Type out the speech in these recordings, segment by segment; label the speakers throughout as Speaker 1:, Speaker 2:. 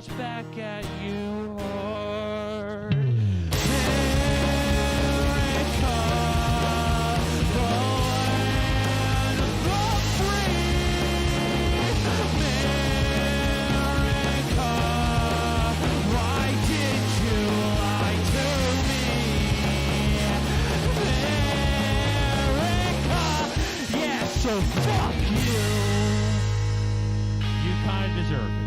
Speaker 1: fires back at you hard. So fuck you! You kind of deserve it.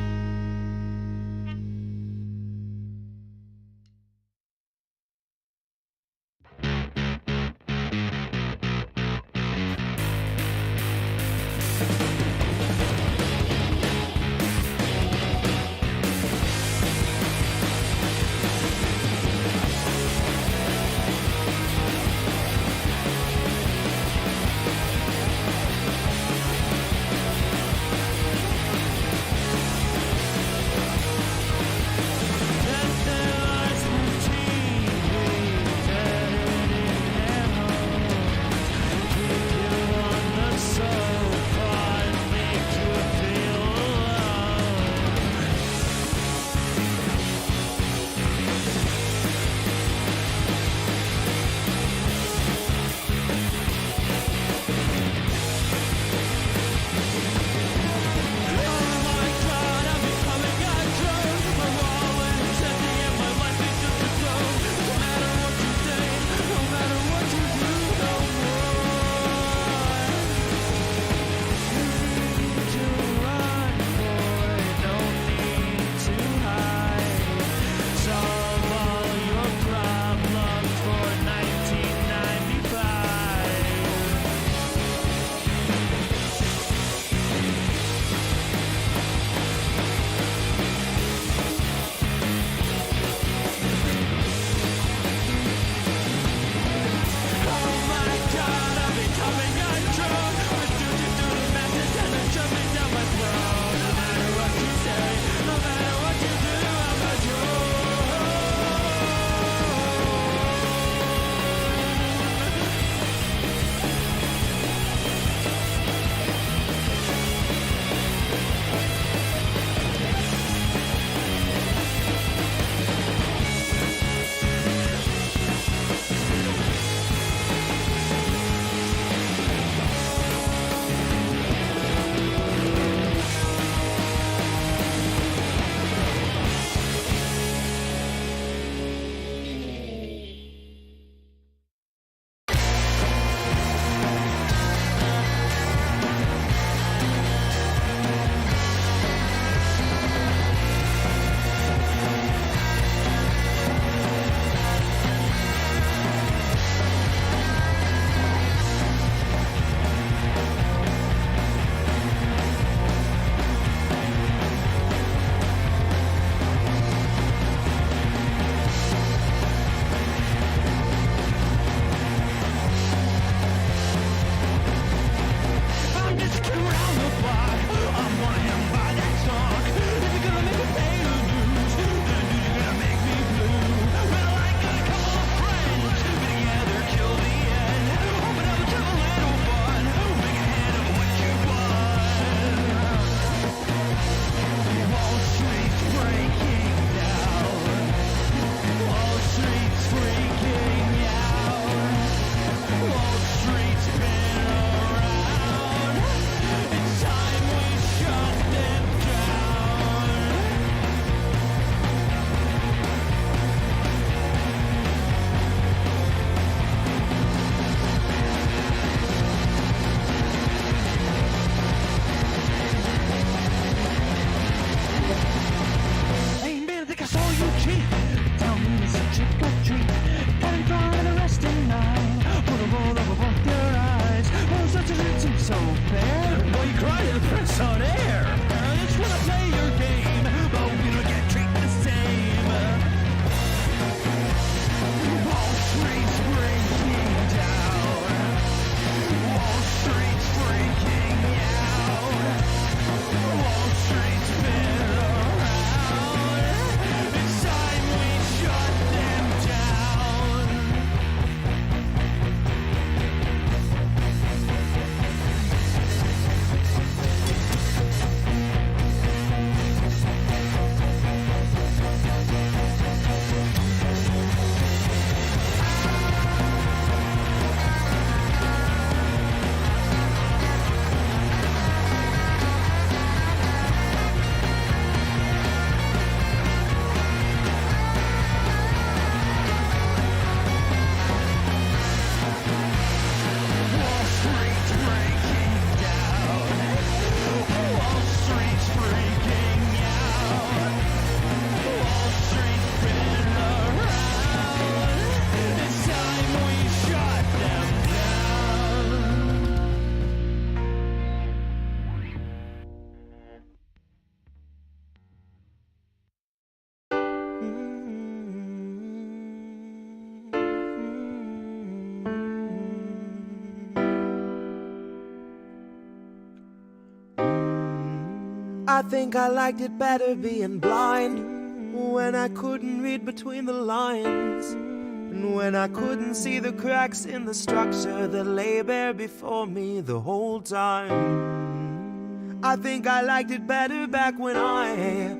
Speaker 2: I think I liked it better being blind, when I couldn't read between the lines, and when I couldn't see the cracks in the structure that lay bare before me the whole time. I think I liked it better back when I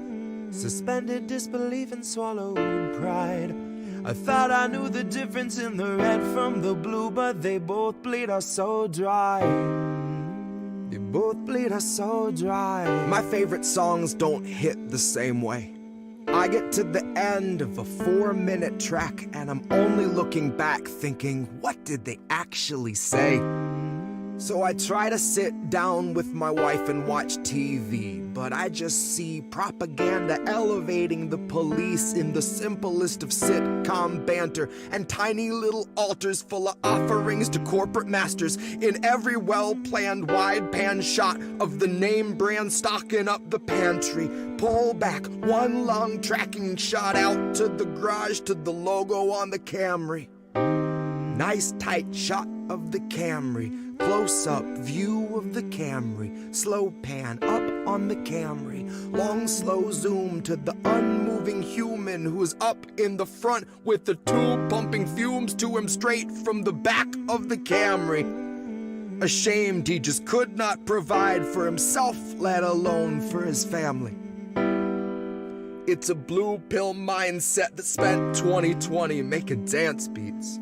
Speaker 2: suspended disbelief and swallowed pride. I thought I knew the difference in the red from the blue, but they both bleed us so dry. They both bleed us so dry.
Speaker 3: My favorite songs don't hit the same way. I get to the end of a 4-minute track and I'm only looking back thinking, what did they actually say? So I try to sit down with my wife and watch TV, but I just see propaganda elevating the police in the simplest of sitcom banter, and tiny little altars full of offerings to corporate masters in every well-planned wide pan shot of the name brand stocking up the pantry. Pull back one long tracking shot out to the garage to the logo on the Camry. Nice tight shot of the Camry. Close-up view of the Camry, slow pan up on the Camry, long slow zoom to the unmoving human who's up in the front with the tube pumping fumes to him straight from the back of the Camry. Ashamed he just could not provide for himself, let alone for his family. It's a blue pill mindset that spent 2020 making dance beats.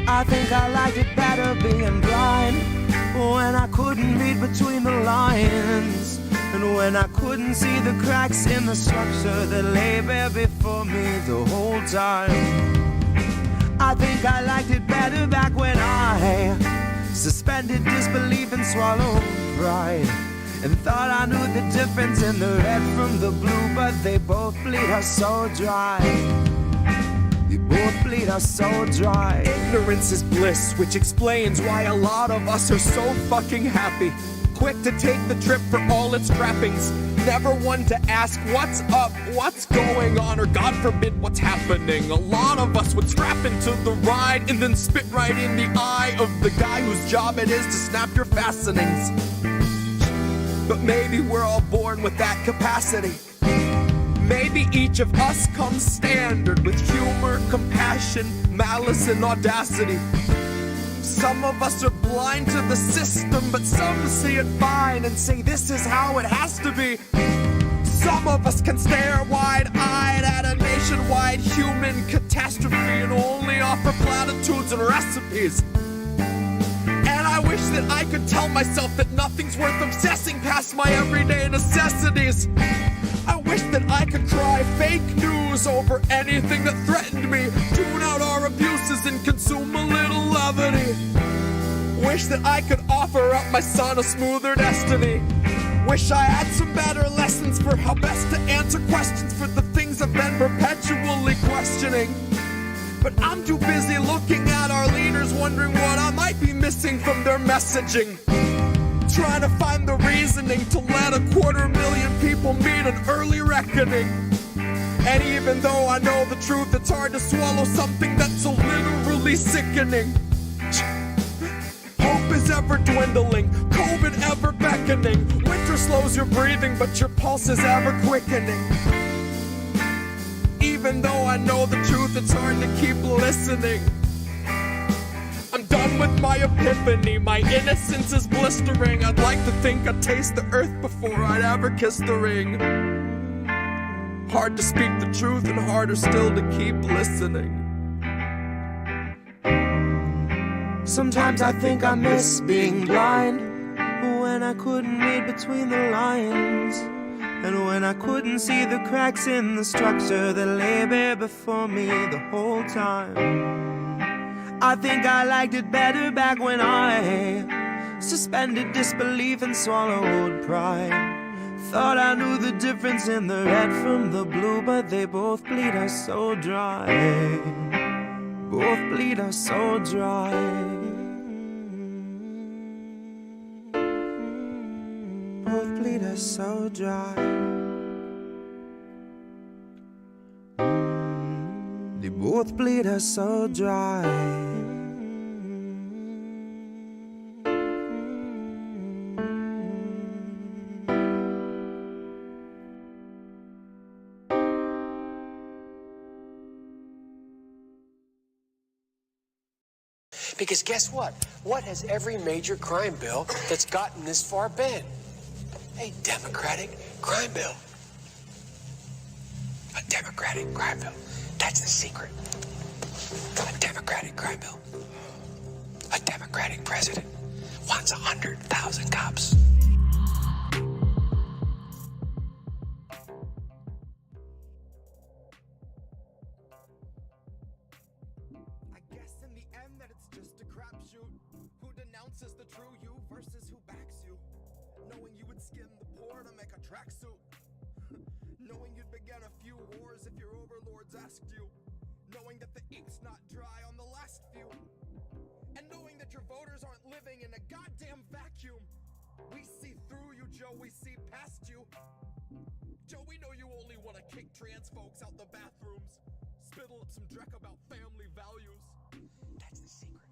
Speaker 2: I think I liked it better being blind, when I couldn't read between the lines, and when I couldn't see the cracks in the structure that lay bare before me the whole time. I think I liked it better back when I suspended disbelief and swallowed pride, and thought I knew the difference in the red from the blue, but they both bleed us so dry. They both bleed us so dry.
Speaker 3: Ignorance is bliss, which explains why a lot of us are so fucking happy. Quick to take the trip for all its trappings. Never one to ask what's up, what's going on, or God forbid what's happening. A lot of us would strap into the ride and then spit right in the eye of the guy whose job it is to snap your fastenings. But maybe we're all born with that capacity. Maybe each of us comes standard with humor, compassion, malice, and audacity. Some of us are blind to the system, but some see it fine and say this is how it has to be. Some of us can stare wide-eyed at a nationwide human catastrophe and only offer platitudes and recipes. And I wish that I could tell myself that nothing's worth obsessing past my everyday necessities. I wish that I could cry fake news over anything that threatened me, tune out our abuses and consume a little levity. Wish that I could offer up my son a smoother destiny. Wish I had some better lessons for how best to answer questions for the things I've been perpetually questioning. But I'm too busy looking at our leaders, wondering what I might be missing from their messaging. Trying to find the reasoning to let 250,000 people meet an early reckoning. And even though I know the truth, it's hard to swallow something that's so literally sickening. Hope is ever dwindling, COVID ever beckoning. Winter slows your breathing, but your pulse is ever quickening. Even though I know the truth, it's hard to keep listening. I'm done with my epiphany, my innocence is blistering. I'd like to think I'd taste the earth before I'd ever kiss the ring. Hard to speak the truth and harder still to keep listening.
Speaker 2: Sometimes I think I miss being blind, when I couldn't read between the lines, and when I couldn't see the cracks in the structure that lay bare before me the whole time. I think I liked it better back when I suspended disbelief and swallowed pride. Thought I knew the difference in the red from the blue, but they both bleed us so dry. Both bleed us so dry. Both bleed us so dry. They both bleed us so dry.
Speaker 4: Because guess what? What has every major crime bill that's gotten this far been? A Democratic crime bill. A Democratic crime bill. That's the secret. A Democratic crime bill. A Democratic president wants 100,000 cops.
Speaker 2: Is the true you versus who backs you? Knowing you would skin the poor to make a tracksuit. Knowing you'd begin a few wars if your overlords asked you. Knowing that the ink's not dry on the last few. And knowing that your voters aren't living in a goddamn vacuum. We see through you, Joe, we see past you. Joe, we know you only want to kick trans folks out the bathrooms. Spittle up some dreck about family values. That's the secret.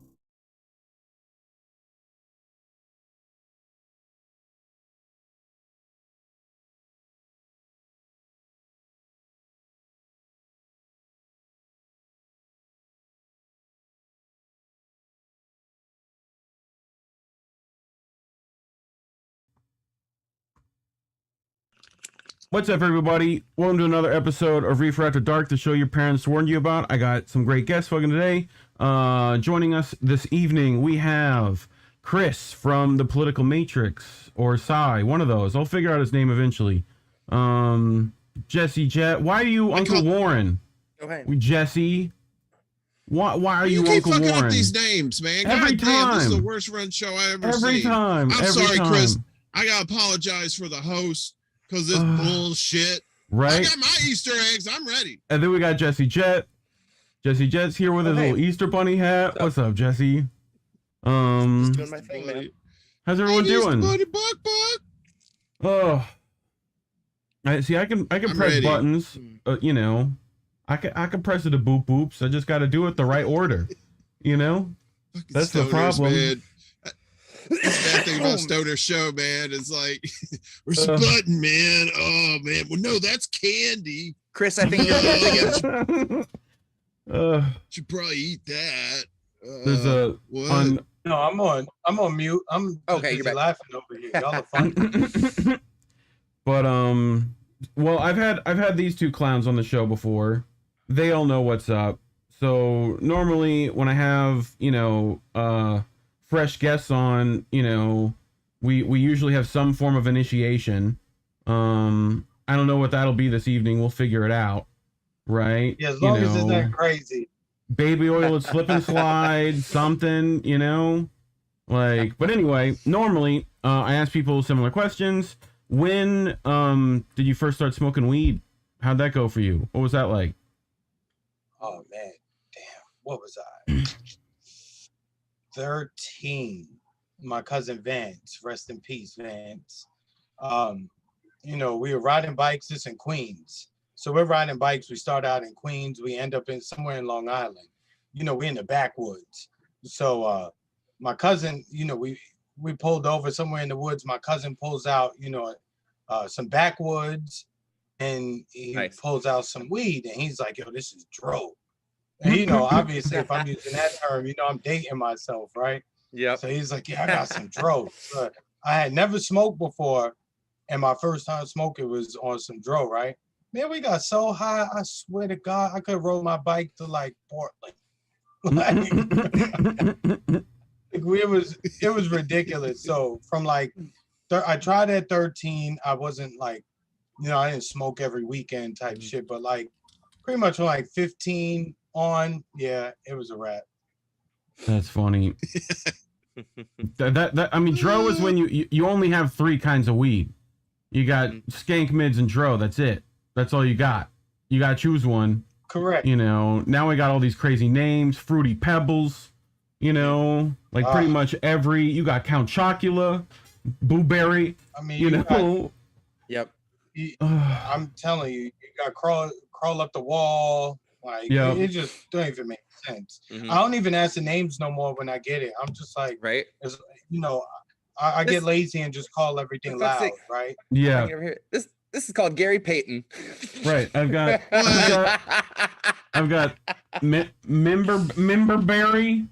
Speaker 1: What's up, everybody? Welcome to another episode of Reefer After Dark, the show your parents warned you about. I got some great guests fucking today. Joining us this evening, we have Chris from the Political Matrix, or Cy, one of those. I'll figure out his name eventually. Jett. Why are you Uncle Warren?
Speaker 5: Go ahead.
Speaker 1: Jesse. Why are you
Speaker 5: keep
Speaker 1: Uncle
Speaker 5: fucking
Speaker 1: Warren?
Speaker 5: up these names, man.
Speaker 1: Every
Speaker 5: God damn, this is
Speaker 1: time.
Speaker 5: the worst run show I ever
Speaker 1: Every
Speaker 5: seen.
Speaker 1: time.
Speaker 5: I'm
Speaker 1: Every
Speaker 5: sorry,
Speaker 1: time.
Speaker 5: Chris. I gotta apologize for the host because this bullshit.
Speaker 1: Right?
Speaker 5: I got my Easter eggs. I'm ready.
Speaker 1: And then we got Jett. Jett's here with his little Easter bunny hat. What's up, Jesse?
Speaker 5: Just doing my thing, man.
Speaker 1: How's everyone doing?
Speaker 5: Buddy, buck.
Speaker 1: I can
Speaker 5: I'm
Speaker 1: press
Speaker 5: ready.
Speaker 1: buttons. You know, I can press it to boop boops. I just got to do it the right order. You know,
Speaker 5: Fucking
Speaker 1: that's the
Speaker 5: stoners,
Speaker 1: problem.
Speaker 5: Man. That's the bad thing about Stoner Show, man. It's like, where's the button, man? Oh, man. Well, no, that's candy.
Speaker 6: Chris, I think you're
Speaker 5: Should probably eat that.
Speaker 1: There's a
Speaker 5: what?
Speaker 7: No, I'm on mute. I'm
Speaker 6: Okay, you're back.
Speaker 7: laughing over here. Y'all are funny.
Speaker 1: But well, I've had these two clowns on the show before. They all know what's up. So normally when I have, you know, fresh guests on, you know, we usually have some form of initiation. I don't know what that'll be this evening. We'll figure it out, right?
Speaker 7: Yeah, as long as it's not crazy.
Speaker 1: Baby oil and slip and slide, something, you know, like. But anyway, normally I ask people similar questions. When did you first start smoking weed? How'd that go for you? What was that like?
Speaker 7: Oh man, damn. What was I? 13. My cousin Vance, rest in peace, Vance. You know, we were riding bikes. It's in Queens. So we're riding bikes. We start out in Queens. We end up in somewhere in Long Island. You know, we're in the backwoods. So my cousin, you know, we pulled over somewhere in the woods. My cousin pulls out, you know, some backwoods, and he pulls out some weed, and he's like, yo, this is dope. And, you know, obviously, if I'm using that term, you know, I'm dating myself, right?
Speaker 6: Yeah.
Speaker 7: So he's like, yeah, I got some dro. I had never smoked before, and my first time smoking was on some dro, right? Man, we got so high, I swear to God, I could roll my bike to like Portland. it was ridiculous. So from like, I tried at 13. I wasn't like, I didn't smoke every weekend type shit, but like pretty much from like 15 on, yeah, it was a wrap.
Speaker 1: That's funny. I mean, dro is when you only have 3 kinds of weed. You got skank, mids, and dro. That's it. That's all you got. You got to choose one.
Speaker 7: Correct.
Speaker 1: Now we got all these crazy names, Fruity Pebbles, like pretty much you got Count Chocula, Blueberry,
Speaker 7: I mean,
Speaker 3: Yep.
Speaker 7: I'm telling you, you got crawl up the wall. Like, it just don't even make sense. I don't even ask the names no more when I get it. I'm just like,
Speaker 3: right.
Speaker 7: I get lazy and just call everything loud, right?
Speaker 1: Yeah.
Speaker 3: This is called Gary Payton.
Speaker 1: Right. I've got member berry.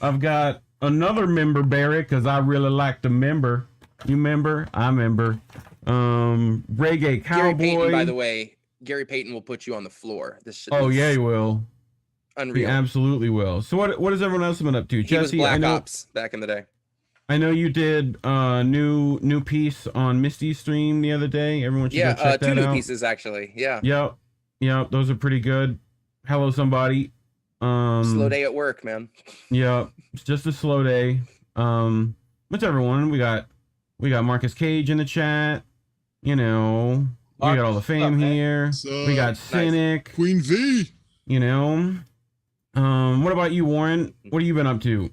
Speaker 1: I've got another member berry because I really like the member. You member? I member. Reggae Cowboy.
Speaker 3: Gary Payton, by the way, Gary Payton will put you on the floor.
Speaker 1: Yeah, he will.
Speaker 3: Unreal.
Speaker 1: He absolutely will. So what has everyone else been up to?
Speaker 3: He
Speaker 1: Jesse,
Speaker 3: was Black Ops back in the day.
Speaker 1: I know you did a new piece on Misty's stream the other day. Everyone should go check that out.
Speaker 3: 2 new pieces actually. Yeah.
Speaker 1: Yep. Those are pretty good. Hello, somebody.
Speaker 3: Slow day at work, man.
Speaker 1: Yeah, it's just a slow day. What's everyone? We got Marcus Cage in the chat. We got all the fame here. We got Cynic.
Speaker 5: Nice. Queen V.
Speaker 1: What about you, Warren? What have you been up to?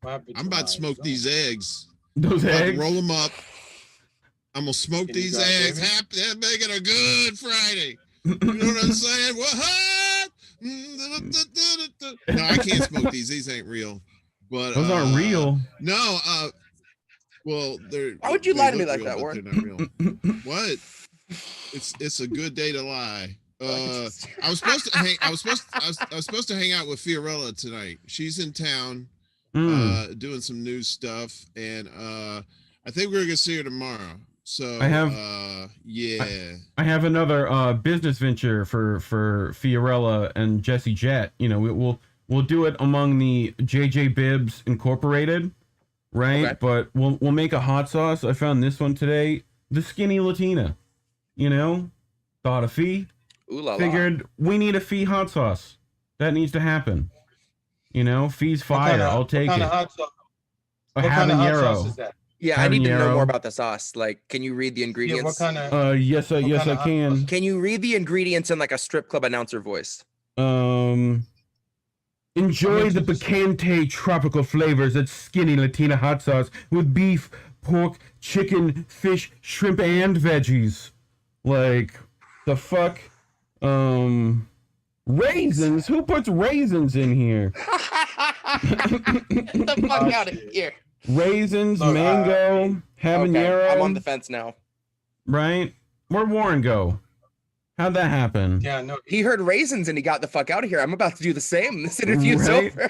Speaker 5: I'm about to smoke these eggs.
Speaker 1: Those eggs?
Speaker 5: Roll them up. I'm going to smoke these eggs. They're making a good Friday. You know what I'm saying? What? No, I can't smoke these. These ain't real. But
Speaker 1: those aren't real.
Speaker 5: No. Well, they're.
Speaker 3: Why would you lie to me like
Speaker 5: real,
Speaker 3: that, Warren?
Speaker 5: They're not real. What? It's a good day to lie. I was supposed to hang out with Fiorella tonight. She's in town, doing some news stuff, and I think we're gonna see her tomorrow. So I have another
Speaker 1: business venture for Fiorella and Jett. We'll do it among the JJ Bibbs Incorporated, right? Okay. But we'll make a hot sauce. I found this one today, the Skinny Latina. Thought a fee.
Speaker 3: Ooh la la.
Speaker 1: Figured we need a fee hot sauce. That needs to happen. Fee's fire. I'll take it.
Speaker 7: Hot sauce?
Speaker 1: A habanero.
Speaker 7: Is that?
Speaker 3: Yeah, I need to know more about the sauce. Like, can you read the ingredients?
Speaker 7: Yeah, what kind of?
Speaker 1: Yes, I can.
Speaker 3: Can you read the ingredients in like a strip club announcer voice?
Speaker 1: Enjoy the picante tropical flavors at Skinny Latina hot sauce with beef, pork, chicken, fish, shrimp, and veggies. Like, the fuck? Raisins? Who puts raisins in here?
Speaker 3: Get the fuck out of here.
Speaker 1: Raisins, mango, habanero.
Speaker 3: Okay. I'm on the fence now.
Speaker 1: Right? Where'd Warren go? How'd that happen?
Speaker 7: Yeah, no.
Speaker 3: He heard raisins and he got the fuck out of here. I'm about to do the same. This interview's over.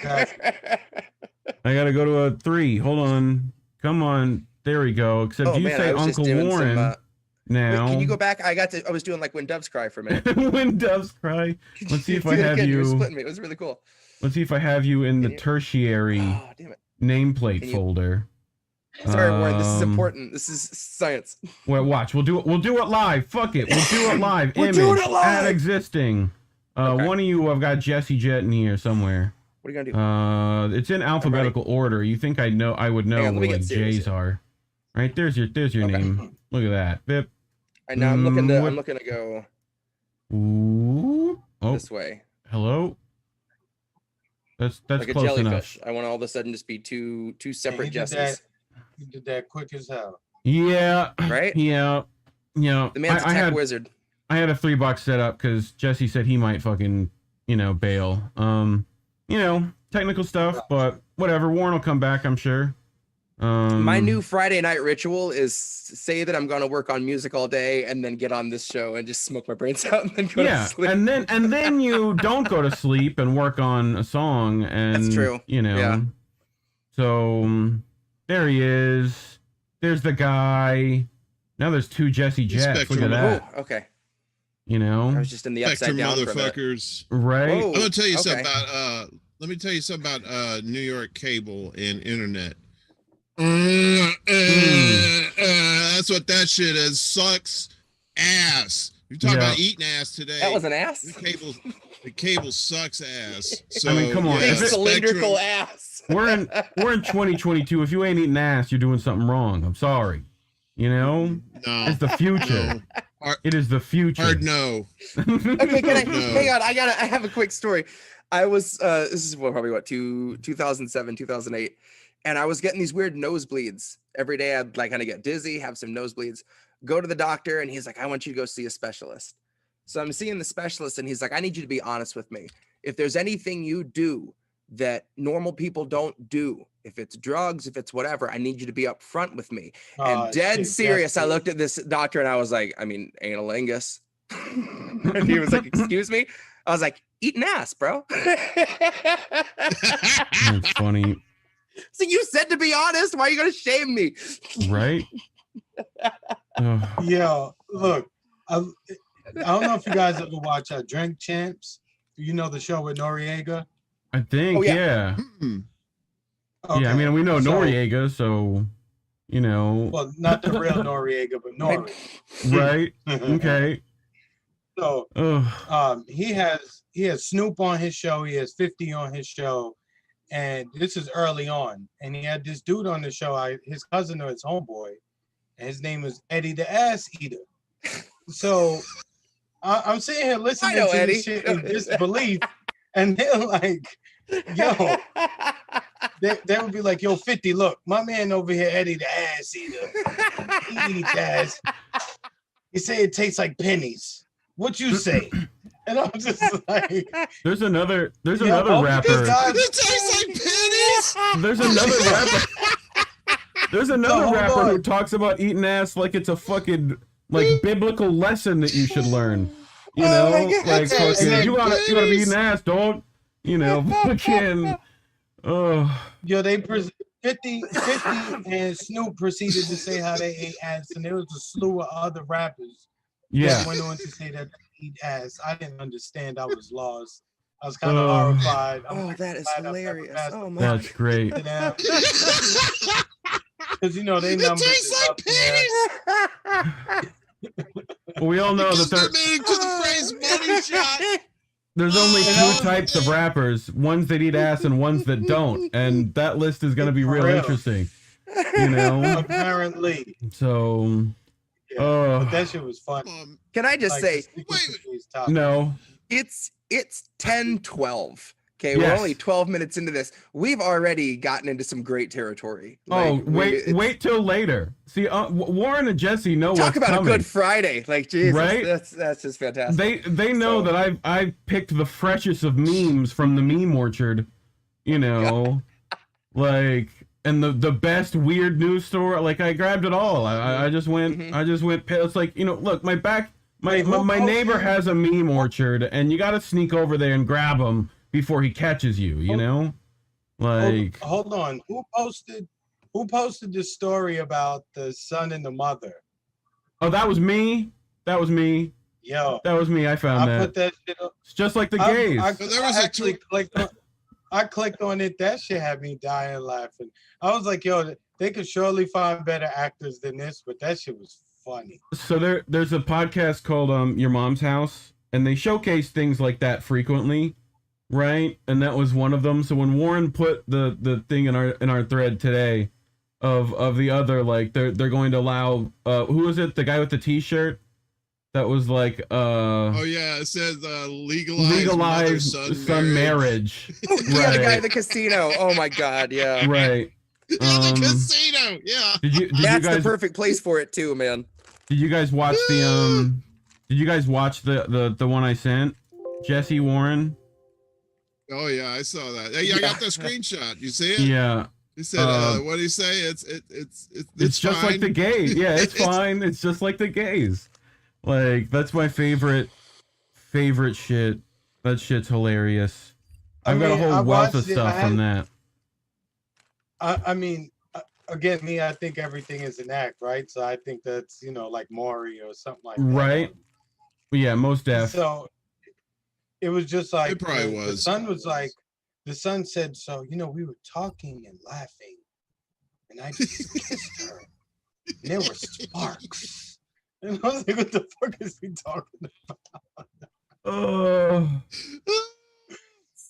Speaker 1: I gotta go to a 3. Hold on. Come on. There we go. Except you say Uncle Warren now.
Speaker 3: Wait, can you go back? I was doing like When Doves Cry for a minute.
Speaker 1: When Doves Cry. Let's see if I have you.
Speaker 3: You were splitting me. It was really cool.
Speaker 1: Let's see if I have you in the tertiary nameplate folder.
Speaker 3: Sorry, Warren. This is important. This is science.
Speaker 1: Well, watch. We'll do it live. Fuck it. We'll do it live.
Speaker 3: We're
Speaker 1: Image
Speaker 3: doing it live.
Speaker 1: Add existing. One of you, I've got Jesse Jett in here somewhere.
Speaker 3: What are you gonna do?
Speaker 1: It's in alphabetical order. You think I would know
Speaker 3: on,
Speaker 1: what like J's are? Right there's your name. Look at that. Bip.
Speaker 3: I know. I'm looking to go.
Speaker 1: Ooh. Oh.
Speaker 3: This way.
Speaker 1: Hello. That's
Speaker 3: like
Speaker 1: close
Speaker 3: a jellyfish.
Speaker 1: enough.
Speaker 3: I want all of a sudden just be two separate Jessies.
Speaker 7: You did that quick as hell.
Speaker 1: Yeah.
Speaker 3: Right?
Speaker 1: Yeah. The
Speaker 3: man's a tech wizard.
Speaker 1: I had a $3 set up because Jesse said he might fucking, bail. Technical stuff, but whatever. Warren will come back, I'm sure.
Speaker 3: My new Friday night ritual is say that I'm going to work on music all day and then get on this show and just smoke my brains out and then go to sleep.
Speaker 1: and then you don't go to sleep and work on a song. And
Speaker 3: that's true. Yeah.
Speaker 1: So there he is. There's the guy. Now there's 2 Jesse Jetts. Look at that.
Speaker 3: Ooh, okay.
Speaker 1: I
Speaker 3: was just in the upside down
Speaker 5: motherfuckers.
Speaker 1: Right.
Speaker 3: Whoa.
Speaker 5: I'm gonna tell you something about let me tell you something about New York cable and internet. That's what that shit is. Sucks ass. You're talking about eating ass today.
Speaker 6: That was an ass.
Speaker 5: The cable sucks ass. So,
Speaker 1: I mean, come on.
Speaker 6: Big
Speaker 1: If
Speaker 6: cylindrical ass.
Speaker 1: we're in 2022. If you ain't eating ass, you're doing something wrong. I'm sorry. You know,
Speaker 5: No,
Speaker 1: it's the future.
Speaker 5: no.
Speaker 1: It is the future.
Speaker 5: Hard no.
Speaker 6: Okay, can I
Speaker 5: No.
Speaker 6: hang on? I have a quick story. I was this is probably 2007, 2008, and I was getting these weird nosebleeds every day. I'd like kind of get dizzy, have some nosebleeds, go to the doctor, and he's like, I want you to go see a specialist. So I'm seeing the specialist, and he's like, I need you to be honest with me. If there's anything you do that normal people don't do, if it's drugs, if it's whatever, I need you to be upfront with me. And dead
Speaker 7: shit,
Speaker 6: serious, I looked at this doctor and I was like, I mean, analingus. And he was like, excuse me? I was like, eating ass, bro.
Speaker 1: That's funny,
Speaker 6: So you said to be honest. Why are you gonna shame me?
Speaker 1: right? Ugh.
Speaker 7: Yo, look, I don't know if you guys ever watch Drink Champs. You know the show with Noriega?
Speaker 1: I think,
Speaker 6: Oh, yeah.
Speaker 1: yeah.
Speaker 5: Hmm.
Speaker 1: Yeah, I mean, we know
Speaker 7: so-
Speaker 1: Noriega, so, you know,
Speaker 7: Well, not the real Noriega, but Nori.
Speaker 1: right? Okay.
Speaker 7: So
Speaker 1: Ugh.
Speaker 7: he has Snoop on his show, he has 50 on his show, and this is early on. And he had this dude on the show, his cousin or his homeboy, and his name was Eddie the Ass Eater. So I'm sitting here listening
Speaker 6: I know
Speaker 7: to
Speaker 6: Eddie.
Speaker 7: this shit in disbelief, and they're like, yo, they would be like, yo, 50, look, my man over here, Eddie the Ass Eater, he eats ass. He say it tastes like pennies. What you say? And I'm just like,
Speaker 1: There's another
Speaker 7: both
Speaker 1: rapper.
Speaker 7: these guys-
Speaker 5: It tastes like pennies.
Speaker 1: There's another rapper. There's another
Speaker 7: hold
Speaker 1: rapper who
Speaker 7: on.
Speaker 1: talks about eating ass like it's a fucking like biblical lesson that you should learn. You know,
Speaker 6: Oh my God.
Speaker 1: like fucking,
Speaker 5: like
Speaker 1: you gotta be
Speaker 5: pennies.
Speaker 1: eating ass, dog. You know, fucking. Oh,
Speaker 7: yo, 50 and Snoop proceeded to say how they ate ass, and there was a slew of other rappers
Speaker 1: yeah.
Speaker 7: that went on to say that they eat ass. I didn't understand. I was lost. I was kind of
Speaker 1: Oh.
Speaker 7: horrified.
Speaker 6: Oh, that is
Speaker 7: glad I've never
Speaker 6: hilarious.
Speaker 7: passed
Speaker 6: Oh my
Speaker 1: That's great.
Speaker 7: because you know they
Speaker 5: It
Speaker 7: numbers
Speaker 5: tastes
Speaker 7: is
Speaker 5: like
Speaker 7: up there.
Speaker 5: pennies.
Speaker 1: Well, we all know that
Speaker 5: Start meaning to the phrase money shot.
Speaker 1: there's only
Speaker 7: And
Speaker 1: two
Speaker 7: I was-
Speaker 1: types of rappers: ones that eat ass and ones that don't. And that list is gonna be
Speaker 7: For
Speaker 1: real
Speaker 7: real.
Speaker 1: interesting. You know,
Speaker 7: Apparently,
Speaker 1: so
Speaker 7: yeah. But
Speaker 1: oh
Speaker 7: that shit was fun.
Speaker 6: Can I just say
Speaker 1: no.
Speaker 6: it's 10:12. Okay,
Speaker 1: Yes.
Speaker 6: we're only 12 minutes into this. We've already gotten into some great territory.
Speaker 1: Oh,
Speaker 6: Like,
Speaker 1: wait till later. See, Warren and Jesse know
Speaker 6: talk
Speaker 1: what's
Speaker 6: about
Speaker 1: coming.
Speaker 6: a good Friday. Like Jesus,
Speaker 1: Right?
Speaker 6: that's just fantastic.
Speaker 1: They know
Speaker 6: So-
Speaker 1: that I picked the freshest of memes from the meme orchard, you know, like, and the best weird news story. Like I grabbed it all. I just went It's like, you know, look, my
Speaker 7: Wait, who
Speaker 1: my neighbor
Speaker 7: posted?
Speaker 1: has a meme orchard, and you got to sneak over there and grab him before he catches you. You know, like
Speaker 7: Hold on. Who posted the story about the son and the mother?
Speaker 1: oh, that was me. That was me.
Speaker 7: Yo,
Speaker 1: That was me. I found
Speaker 7: I
Speaker 1: that.
Speaker 7: put that shit up.
Speaker 1: It's just like the gays.
Speaker 7: I
Speaker 5: But there was a
Speaker 7: actually clicked on. I clicked on it. That shit had me dying laughing. I was like, yo, they could surely find better actors than this, but that shit was funny.
Speaker 1: So there's a podcast called Your Mom's House, and they showcase things like that frequently, right? And that was one of them. So when Warren put the thing in our thread today of the other, like they're going to allow who was it? The guy with the t-shirt that was like
Speaker 5: Oh yeah, it says legalize
Speaker 1: son marriage.
Speaker 6: Oh, yeah, the guy
Speaker 1: Right.
Speaker 6: at the casino. Oh my God, yeah.
Speaker 1: Right.
Speaker 5: Yeah, the casino. Yeah.
Speaker 1: Did you
Speaker 6: That's
Speaker 1: guys
Speaker 6: the perfect place for it too, man.
Speaker 1: did you guys watch did you guys watch the one I sent? Jesse, Warren?
Speaker 5: Oh yeah, I saw that. Hey, I got the screenshot. You see it?
Speaker 1: Yeah.
Speaker 5: He said, what did he say? It's
Speaker 1: Just
Speaker 5: fine.
Speaker 1: like the gays. Yeah, it's fine. It's just like the gays. Like that's my favorite shit. That shit's hilarious. I've got a
Speaker 7: I
Speaker 1: whole wealth of
Speaker 7: watched it.
Speaker 1: stuff from that.
Speaker 7: I mean, again, I think everything is an act, right? So I think that's, like Maury or something like that.
Speaker 1: Right. Yeah, most def.
Speaker 7: So it was just like
Speaker 5: It probably
Speaker 7: the
Speaker 5: was.
Speaker 7: son was like, the son said, so, you know, we were talking and laughing, and I just kissed her, and there were sparks. And I was like, what the fuck is he talking about?
Speaker 1: Oh,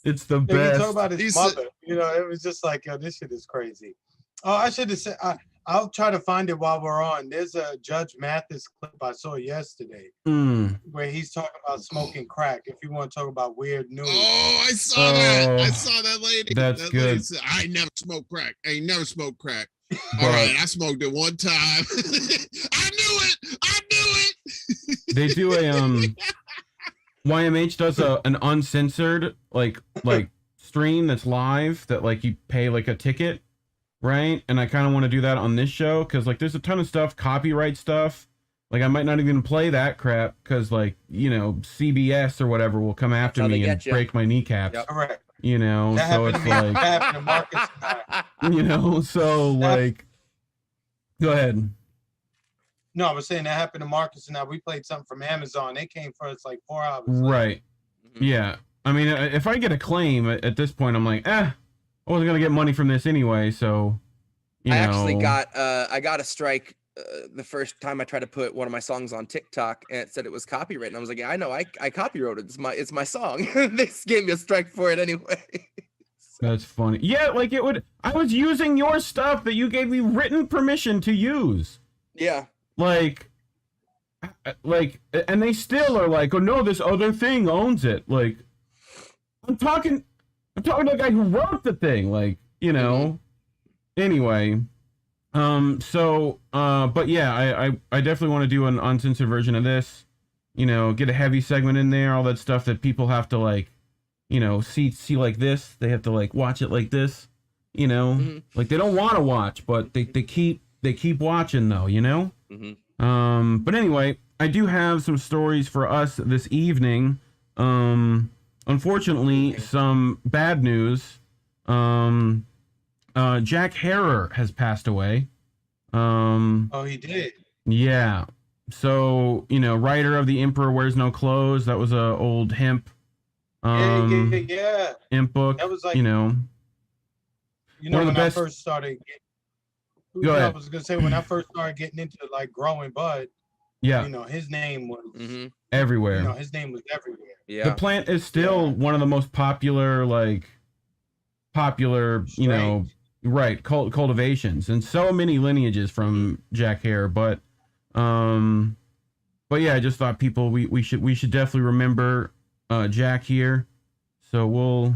Speaker 1: it's the
Speaker 7: He
Speaker 1: best.
Speaker 7: talked about his mother. You know, it was just like, yo, this shit is crazy. Oh, I should have said, I'll try to find it while we're on. There's a Judge Mathis clip I saw yesterday where he's talking about smoking crack. If you want to talk about weird news.
Speaker 5: Oh, I saw that. I saw that lady.
Speaker 1: That's
Speaker 5: that
Speaker 1: good.
Speaker 5: Lady said, I ain't never smoked crack. I ain't never smoked crack. All right, I smoked it one time. I knew it. I knew it.
Speaker 1: They do a YMH does an uncensored like stream that's live that like you pay like a ticket, right? And I kind of want to do that on this show because like there's a ton of stuff, copyright stuff. Like I might not even play that crap because like, you know, CBS or whatever will come after me and break my kneecaps.
Speaker 7: Yep. Correct.
Speaker 1: You know,
Speaker 7: That
Speaker 1: so it's like,
Speaker 7: that happened to Marcus and I.
Speaker 1: you know, so like, go ahead.
Speaker 7: No, I was saying that happened to Marcus and I. We played something from Amazon. They came for us like 4 hours.
Speaker 1: Right. Yeah. I mean, if I get a claim at this point, I'm like, I wasn't gonna get money from this anyway. So, you know.
Speaker 6: Actually got I got a strike the first time I tried to put one of my songs on TikTok, and it said it was copyrighted. I was like, yeah, I know, I copyrighted it. It's my song. They gave me a strike for it anyway.
Speaker 1: That's funny. Yeah, like I was using your stuff that you gave me written permission to use.
Speaker 6: Yeah.
Speaker 1: Like, and they still are like, oh no, this other thing owns it. Like, I'm talking to the guy who wrote the thing. Like, you know. Anyway, but yeah, I definitely want to do an uncensored version of this. You know, get a heavy segment in there, all that stuff that people have to like, you know, see like this. They have to like watch it like this. You know, like they don't want to watch, but they keep watching though. You know. But anyway, I do have some stories for us this evening. Unfortunately, some bad news. Jack Harrer has passed away.
Speaker 7: Oh, he did.
Speaker 1: Yeah. So, you know, writer of The Emperor Wears No Clothes. That was a old hemp.
Speaker 7: Yeah.
Speaker 1: Hemp book.
Speaker 7: That was like,
Speaker 1: you know,
Speaker 7: one of the best. I first started.
Speaker 1: Go ahead.
Speaker 7: I was gonna say when I first started getting into like growing bud.
Speaker 1: Yeah.
Speaker 7: You know, his name was
Speaker 1: everywhere.
Speaker 7: You know, his name was everywhere.
Speaker 6: Yeah.
Speaker 1: The plant is still one of the most popular, you know, right, cultivations, and so many lineages from Jack Harrer. But yeah, I just thought we should definitely remember Jack here. So we'll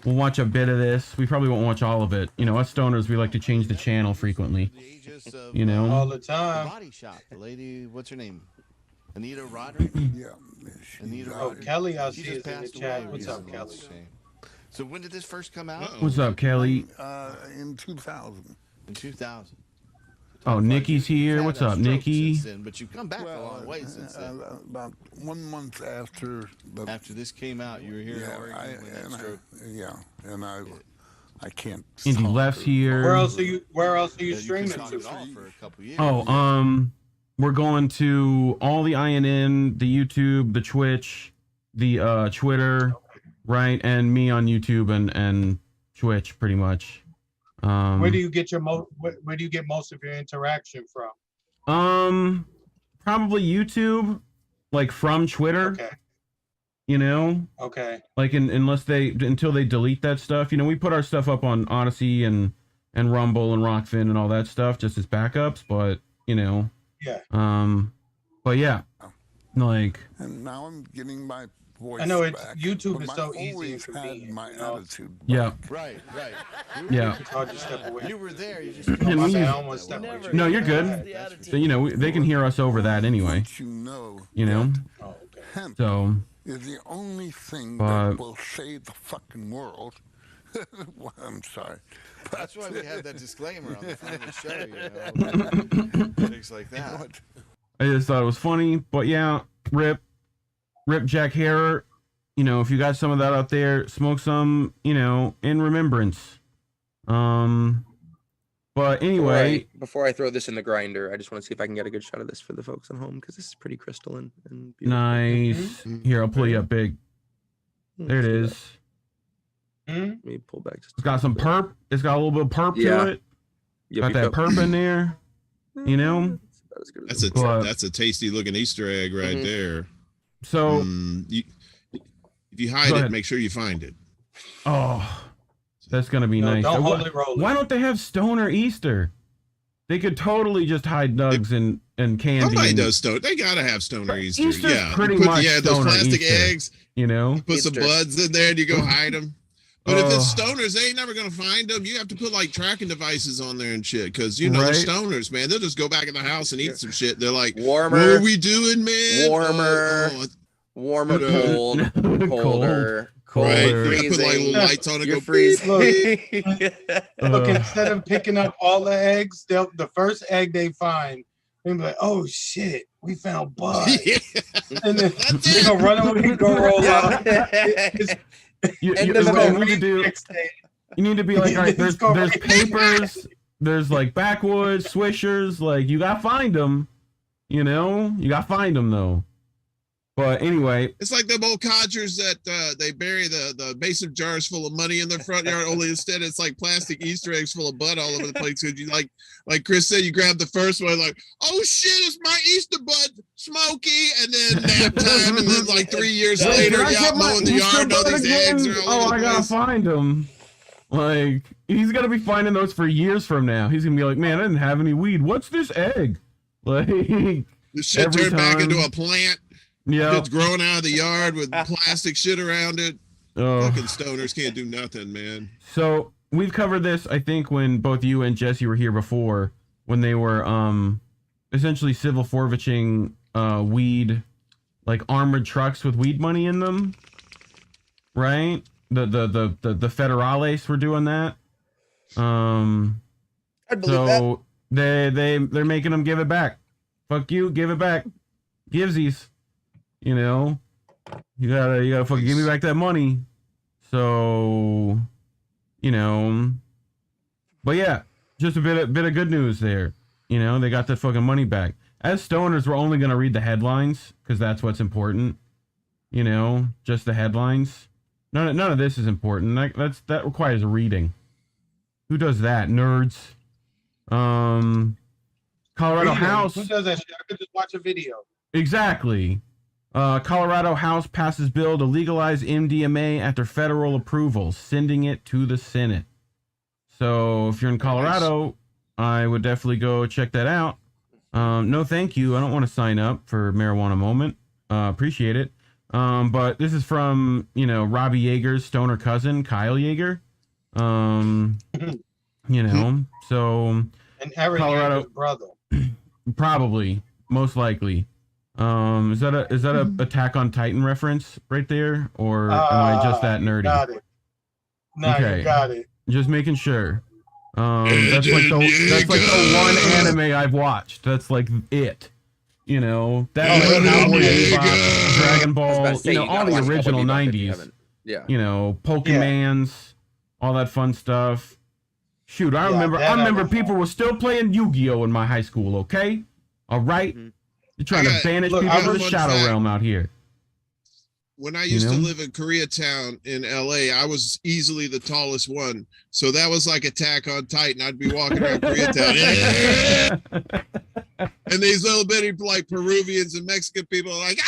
Speaker 1: watch a bit of this. We probably won't watch all of it. You know, us stoners, we like to change the channel frequently. You know,
Speaker 7: all the time.
Speaker 8: Body shop. The lady, what's her name? Anita Roderick.
Speaker 9: Yeah.
Speaker 7: Anita Roderick. Kelly, I see is in the chat. What's up, Kelly?
Speaker 8: So when did this first come out?
Speaker 1: What's up, Kelly?
Speaker 9: In 2000.
Speaker 8: In 2000.
Speaker 1: Oh, Nikki's here. What's up, Nikki?
Speaker 8: Then, but you've come back a long way since then.
Speaker 9: About 1 month after.
Speaker 8: After this came out, you were here in Oregon when that stroke.
Speaker 9: And I can't.
Speaker 1: Indy Left's here.
Speaker 7: Where else are you streaming to?
Speaker 8: For a couple years.
Speaker 1: Oh, we're going to all the INN, the YouTube, the Twitch, the Twitter, right, and me on YouTube and Twitch, pretty much.
Speaker 7: Where do you get most of your interaction from?
Speaker 1: Probably YouTube, like from Twitter.
Speaker 7: Okay.
Speaker 1: You know.
Speaker 7: Okay.
Speaker 1: Like until they delete that stuff. You know, we put our stuff up on Odyssey and Rumble and Rockfin and all that stuff just as backups, but you know.
Speaker 7: Yeah.
Speaker 1: But yeah, like.
Speaker 9: And now I'm getting my voice.
Speaker 7: I know it's
Speaker 9: back,
Speaker 7: YouTube is
Speaker 9: but
Speaker 7: so
Speaker 9: I've
Speaker 7: easy
Speaker 9: always
Speaker 7: and
Speaker 9: had
Speaker 7: convenient.
Speaker 9: my
Speaker 7: You know?
Speaker 9: attitude.
Speaker 1: Yeah.
Speaker 8: Right.
Speaker 1: Yeah.
Speaker 7: It's hard to step away.
Speaker 8: You were there. You just.
Speaker 7: Oh, my bad, I almost stepped away.
Speaker 1: No, you're good. So, you know, they can hear us over that anyway.
Speaker 9: You know.
Speaker 1: You know.
Speaker 7: Oh, okay.
Speaker 9: Hemp
Speaker 1: So.
Speaker 9: is the only thing
Speaker 1: But-
Speaker 9: that will save the fucking world. Well, I'm sorry.
Speaker 8: That's why we have that disclaimer on the front of the show, you know. Things like that.
Speaker 1: I just thought it was funny, but yeah, rip Jack Harrer. You know, if you got some of that out there, smoke some, you know, in remembrance. But anyway,
Speaker 6: Before I throw this in the grinder, I just want to see if I can get a good shot of this for the folks at home because this is pretty crystalline and beautiful.
Speaker 1: nice. Here, I'll pull you up big. There it is.
Speaker 6: Let me pull back.
Speaker 1: It's got some perp. It's got a little bit of perp
Speaker 6: Yeah.
Speaker 1: to it. Got that perp in there. You know.
Speaker 5: That's a tasty looking Easter egg right there.
Speaker 1: So
Speaker 5: if you hide it, make sure you find it.
Speaker 1: Oh, that's gonna be nice.
Speaker 7: Don't hold it rolling.
Speaker 1: Why don't they have Stoner Easter? They could totally just hide nugs and candy.
Speaker 5: Somebody does Stoner. They gotta have Stoner Easter.
Speaker 1: Easter's
Speaker 5: Yeah,
Speaker 1: pretty much
Speaker 5: those
Speaker 1: Stoner
Speaker 5: plastic
Speaker 1: Easter,
Speaker 5: eggs.
Speaker 1: You know,
Speaker 5: put some buds in there and you go hide them. But if it's stoners, they ain't never gonna find them. You have to put like tracking devices on there and shit, because they're stoners, man. They'll just go back in the house and eat some shit. They're like,
Speaker 6: warmer.
Speaker 5: What are we doing, man?
Speaker 6: Warmer, cold, colder.
Speaker 5: Right.
Speaker 6: Freezing.
Speaker 5: Put like little lights on it.
Speaker 6: You're
Speaker 5: Go
Speaker 6: freezing.
Speaker 7: Look, instead of picking up all the eggs, the first egg they find, they'll be like, "Oh shit, we found bud," and then they gonna run away and go roll out.
Speaker 1: You need to be like, all right, there's papers, there's like backwoods, swishers, like you gotta find them, you gotta find them though. But anyway,
Speaker 5: it's like them old codgers that they bury the mason jars full of money in their front yard. Only instead it's like plastic Easter eggs full of bud all over the place. Because you like Chris said, you grab the first one, like, oh shit, it's my Easter bud, Smokey, and then nap time, and then like 3 years later, you're out mowing the yard, all these eggs are all over the
Speaker 1: gotta
Speaker 5: place.
Speaker 1: find them. Like he's gonna be finding those for years from now. He's gonna be like, man, I didn't have any weed. What's this egg? Like
Speaker 5: the shit turned back into a plant.
Speaker 1: Yeah,
Speaker 5: it's growing out of the yard with plastic shit around it. Fucking stoners can't do nothing, man.
Speaker 1: So we've covered this, I think, when both you and Jesse were here before, when they were essentially civil forfeiting weed, like armored trucks with weed money in them, right? The federales were doing that.
Speaker 6: I believe
Speaker 1: so they're making them give it back. Fuck you, give it back. Givesies. You gotta fucking give me back that money. So, but yeah, just a bit of good news there. They got that fucking money back. As stoners, we're only gonna read the headlines because that's what's important. Just the headlines. None of this is important. That requires reading. Who does that? Nerds. Colorado House.
Speaker 7: Who does that shit? I could just watch a video.
Speaker 1: Exactly. Colorado House passes bill to legalize MDMA after federal approval, sending it to the Senate. So if you're in Colorado, I would definitely go check that out. No, thank you. I don't want to sign up for Marijuana Moment. Appreciate it. But this is from, Robbie Yeager's stoner cousin, Kyle Yeager. So
Speaker 7: and Eric
Speaker 1: Colorado
Speaker 7: Yeager's brother.
Speaker 1: Probably, most likely. Is that a Attack on Titan reference right there, or am I just that nerdy?
Speaker 7: Got it. No,
Speaker 1: okay.
Speaker 7: You got it.
Speaker 1: Just making sure. That's like the one anime I've watched. That's like it. That Dragon Ball, all the original 90s.
Speaker 6: Yeah.
Speaker 1: Pokemans, all that fun stuff. Shoot, I remember people were still playing Yu-Gi-Oh in my high school. Okay, all right. You're trying to banish people to the Shadow Realm out here.
Speaker 5: When I used to live in Koreatown in LA, I was easily the tallest one. So that was like Attack on Titan. I'd be walking around Koreatown. And these little bitty like Peruvians and Mexican people are like,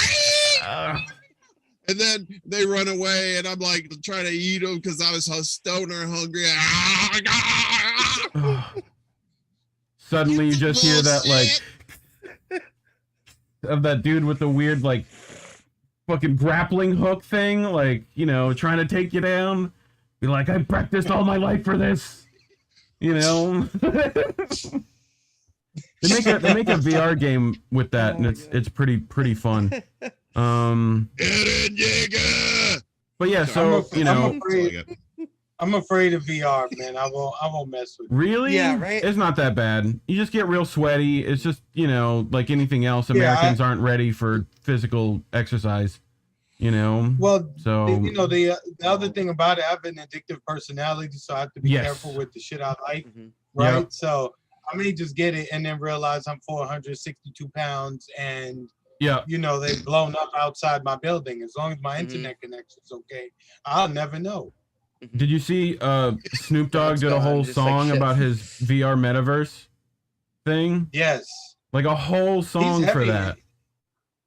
Speaker 5: and then they run away and I'm like trying to eat them because I was so stoner hungry.
Speaker 1: Suddenly you just hear that like of that dude with the weird like fucking grappling hook thing, like, trying to take you down. Be like, I practiced all my life for this. They make a VR game with that, and it's pretty fun. But yeah, so
Speaker 7: I'm afraid of VR, man. I won't mess with it.
Speaker 1: Really?
Speaker 6: Yeah, right.
Speaker 1: It's not that bad. You just get real sweaty. It's just, like anything else, Americans aren't ready for physical exercise.
Speaker 7: Well,
Speaker 1: so
Speaker 7: the other thing about it, I have an addictive personality, so I have to be careful with the shit I like. Right? Yep. So I may just get it and then realize I'm 462 pounds and they've blown up outside my building. As long as my internet connection's okay, I'll never know.
Speaker 1: Did you see Snoop Dogg did a
Speaker 6: gone,
Speaker 1: whole
Speaker 6: just like
Speaker 1: song
Speaker 6: shit.
Speaker 1: about his VR metaverse thing?
Speaker 7: Yes.
Speaker 1: Like a whole song for
Speaker 7: heavy.
Speaker 1: that.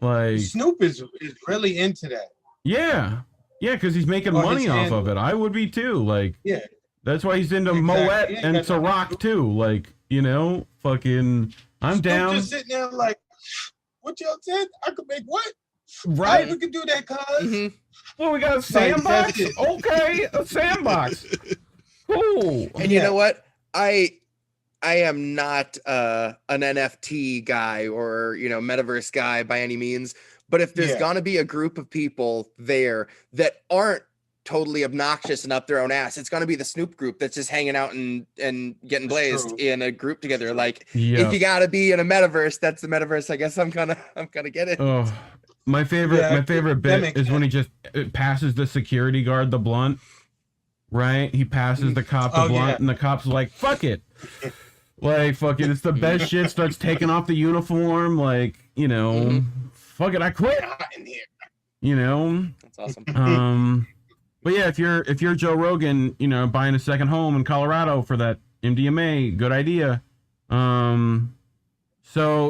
Speaker 1: Like
Speaker 7: Snoop is really into that.
Speaker 1: yeah. Yeah, because he's making money off of it. I would be too. Like
Speaker 7: Yeah.
Speaker 1: that's why he's into
Speaker 7: Exactly.
Speaker 1: Moet
Speaker 7: He ain't
Speaker 1: and
Speaker 7: got nothing
Speaker 1: Ciroc
Speaker 7: to do.
Speaker 1: too. Like, you know, fucking I'm
Speaker 7: Snoop
Speaker 1: down.
Speaker 7: just sitting there like, what y'all said? I could make what?
Speaker 1: Right.
Speaker 7: We could do that, cuz.
Speaker 1: Well, we got a sandbox. Okay, a sandbox. Cool.
Speaker 6: And you know what? I am not an NFT guy or, you know, metaverse guy by any means. But if there's gonna be a group of people there that aren't totally obnoxious and up their own ass, it's gonna be the Snoop group that's just hanging out and getting blazed in a group together. Like if you gotta be in a metaverse, that's the metaverse. I guess I'm gonna get it.
Speaker 1: Oh, my favorite bit is when he just passes the security guard the blunt. Right? He passes the cop the blunt, and the cop's like, "Fuck it." Like, fuck it, it's the best shit. Starts taking off the uniform, like, you know, fuck it, I quit. You know,
Speaker 6: that's awesome.
Speaker 1: But yeah, if you're Joe Rogan, you know, buying a second home in Colorado for that MDMA, good idea. So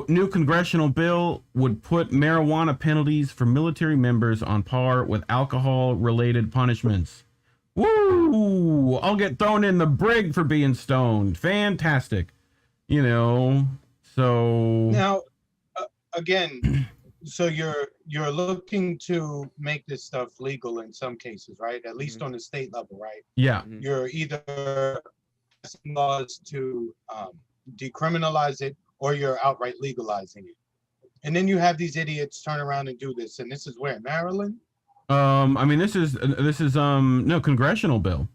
Speaker 1: new congressional bill would put marijuana penalties for military members on par with alcohol-related punishments. Woo! I'll get thrown in the brig for being stoned. Fantastic. You know, so
Speaker 7: now again, so you're looking to make this stuff legal in some cases, right? At least on the state level, right?
Speaker 1: Yeah.
Speaker 7: You're either passing laws to decriminalize it, or you're outright legalizing it. And then you have these idiots turn around and do this. And this is where, Maryland?
Speaker 1: I mean, this is no congressional bill.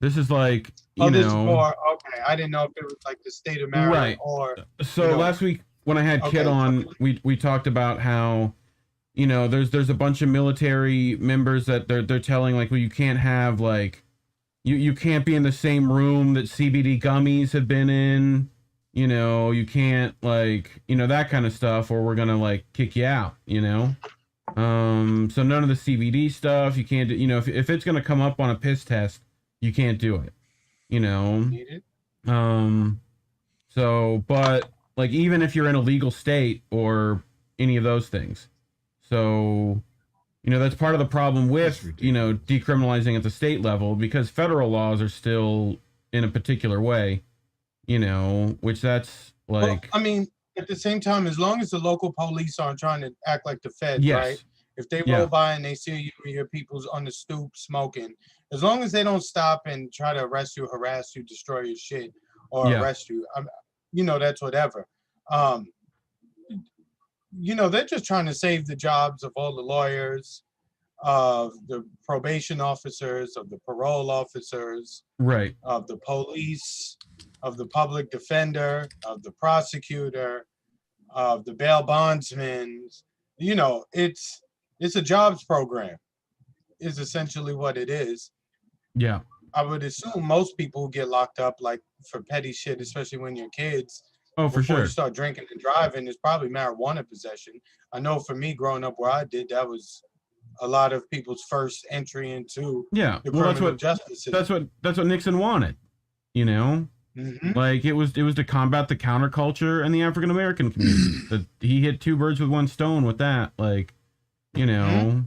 Speaker 1: This is like, you
Speaker 7: this
Speaker 1: know,
Speaker 7: is more, okay. I didn't know if it was like the state of Maryland
Speaker 1: right.
Speaker 7: or.
Speaker 1: So
Speaker 7: you know,
Speaker 1: last week when I had Kit on, we talked about how, you know, there's a bunch of military members that they're telling, like, well, you can't have, like, you can't be in the same room that CBD gummies have been in. You know, you can't, like, you know, that kind of stuff, or we're gonna, like, kick you out, you know. So none of the CBD stuff, you can't do, you know, if it's gonna come up on a piss test, you can't do it, you know. So, but like, even if you're in a legal state or any of those things, so, you know, that's part of the problem with, you know, decriminalizing at the state level, because federal laws are still in a particular way, you know, which that's like,
Speaker 7: well, I mean, at the same time, as long as the local police aren't trying to act like the feds, right? If they roll by and they see you and your people's on the stoop smoking, as long as they don't stop and try to arrest you, harass you, destroy your shit, or arrest you, you know, that's whatever. You know, they're just trying to save the jobs of all the lawyers, of the probation officers, of the parole officers,
Speaker 1: right,
Speaker 7: of the police, of the public defender, of the prosecutor, of the bail bondsman. You know, it's a jobs program, is essentially what it is.
Speaker 1: Yeah.
Speaker 7: I would assume most people who get locked up, like, for petty shit, especially when you're kids.
Speaker 1: Oh, for
Speaker 7: before
Speaker 1: sure.
Speaker 7: you start drinking and driving, is probably marijuana possession. I know for me, growing up where I did, that was a lot of people's first entry into the criminal justice system.
Speaker 1: That's what Nixon wanted, you know. Like, it was to combat the counterculture and the African American community. That he hit two birds with one stone with that, like, you know.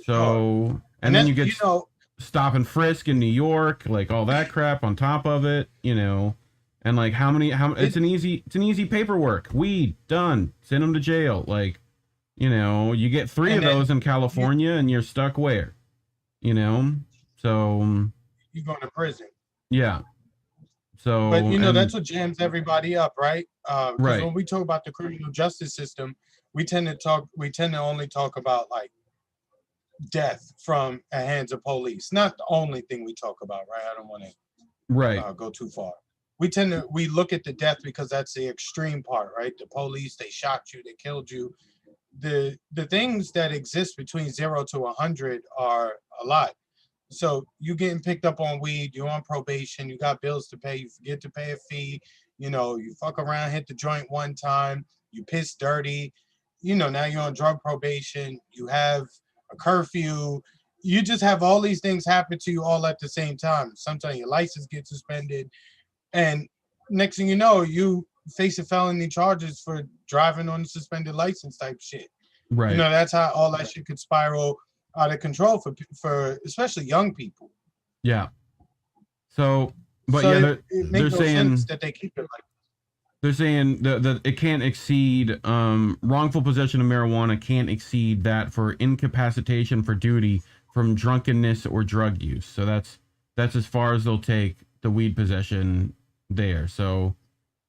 Speaker 1: So and then you get stop and frisk in New York, like all that crap on top of it, you know. And like how it's an easy paperwork. Weed, done. Send them to jail. Like, you know, you get 3 of those in California and you're stuck where? You know? So
Speaker 7: you're going to prison.
Speaker 1: Yeah. So
Speaker 7: but you know, that's what jams everybody up, right?
Speaker 1: Right.
Speaker 7: When we talk about the criminal justice system, we tend to only talk about like death from the hands of police. Not the only thing we talk about, right? I don't want to go too far. We look at the death because that's the extreme part, right? The police, they shot you, they killed you. The things that exist between 0 to 100 are a lot. So you getting picked up on weed, you're on probation, you got bills to pay, you forget to pay a fee, you know, you fuck around, hit the joint one time, you piss dirty, you know, now you're on drug probation, you have a curfew, you just have all these things happen to you all at the same time. Sometimes your license gets suspended, and next thing you know, you facing felony charges for driving on a suspended license type shit.
Speaker 1: Right.
Speaker 7: You know, that's how all that shit could spiral out of control for especially young people.
Speaker 1: Yeah. So, but
Speaker 7: So
Speaker 1: yeah,
Speaker 7: it
Speaker 1: they're
Speaker 7: makes no
Speaker 1: saying
Speaker 7: sense that they keep it like.
Speaker 1: they're saying that it can't exceed wrongful possession of marijuana can't exceed that for incapacitation for duty from drunkenness or drug use. So that's as far as they'll take the weed possession there. So,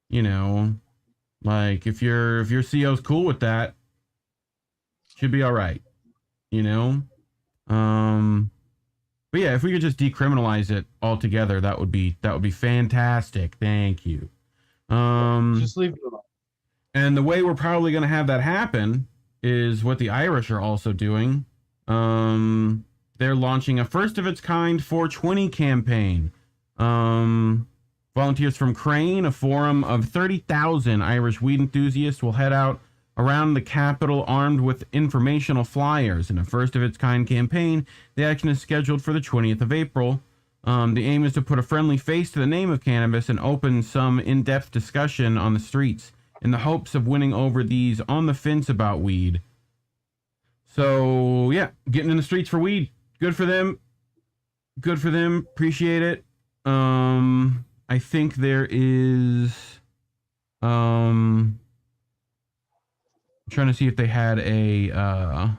Speaker 1: you know, like if your CO's cool with that, should be all right. You know, but yeah, if we could just decriminalize it altogether, that would be fantastic. Thank you.
Speaker 7: Just leave it alone.
Speaker 1: And the way we're probably going to have that happen is what the Irish are also doing. They're launching a first of its kind 420 campaign. Volunteers from Crane, a forum of 30,000 Irish weed enthusiasts, will head out around the capital armed with informational flyers. In a first of its kind campaign, the action is scheduled for the 20th of April. The aim is to put a friendly face to the name of cannabis and open some in-depth discussion on the streets in the hopes of winning over these on the fence about weed. So, yeah, getting in the streets for weed. Good for them. Good for them. Appreciate it. I think there is... I'm trying to see if they had a...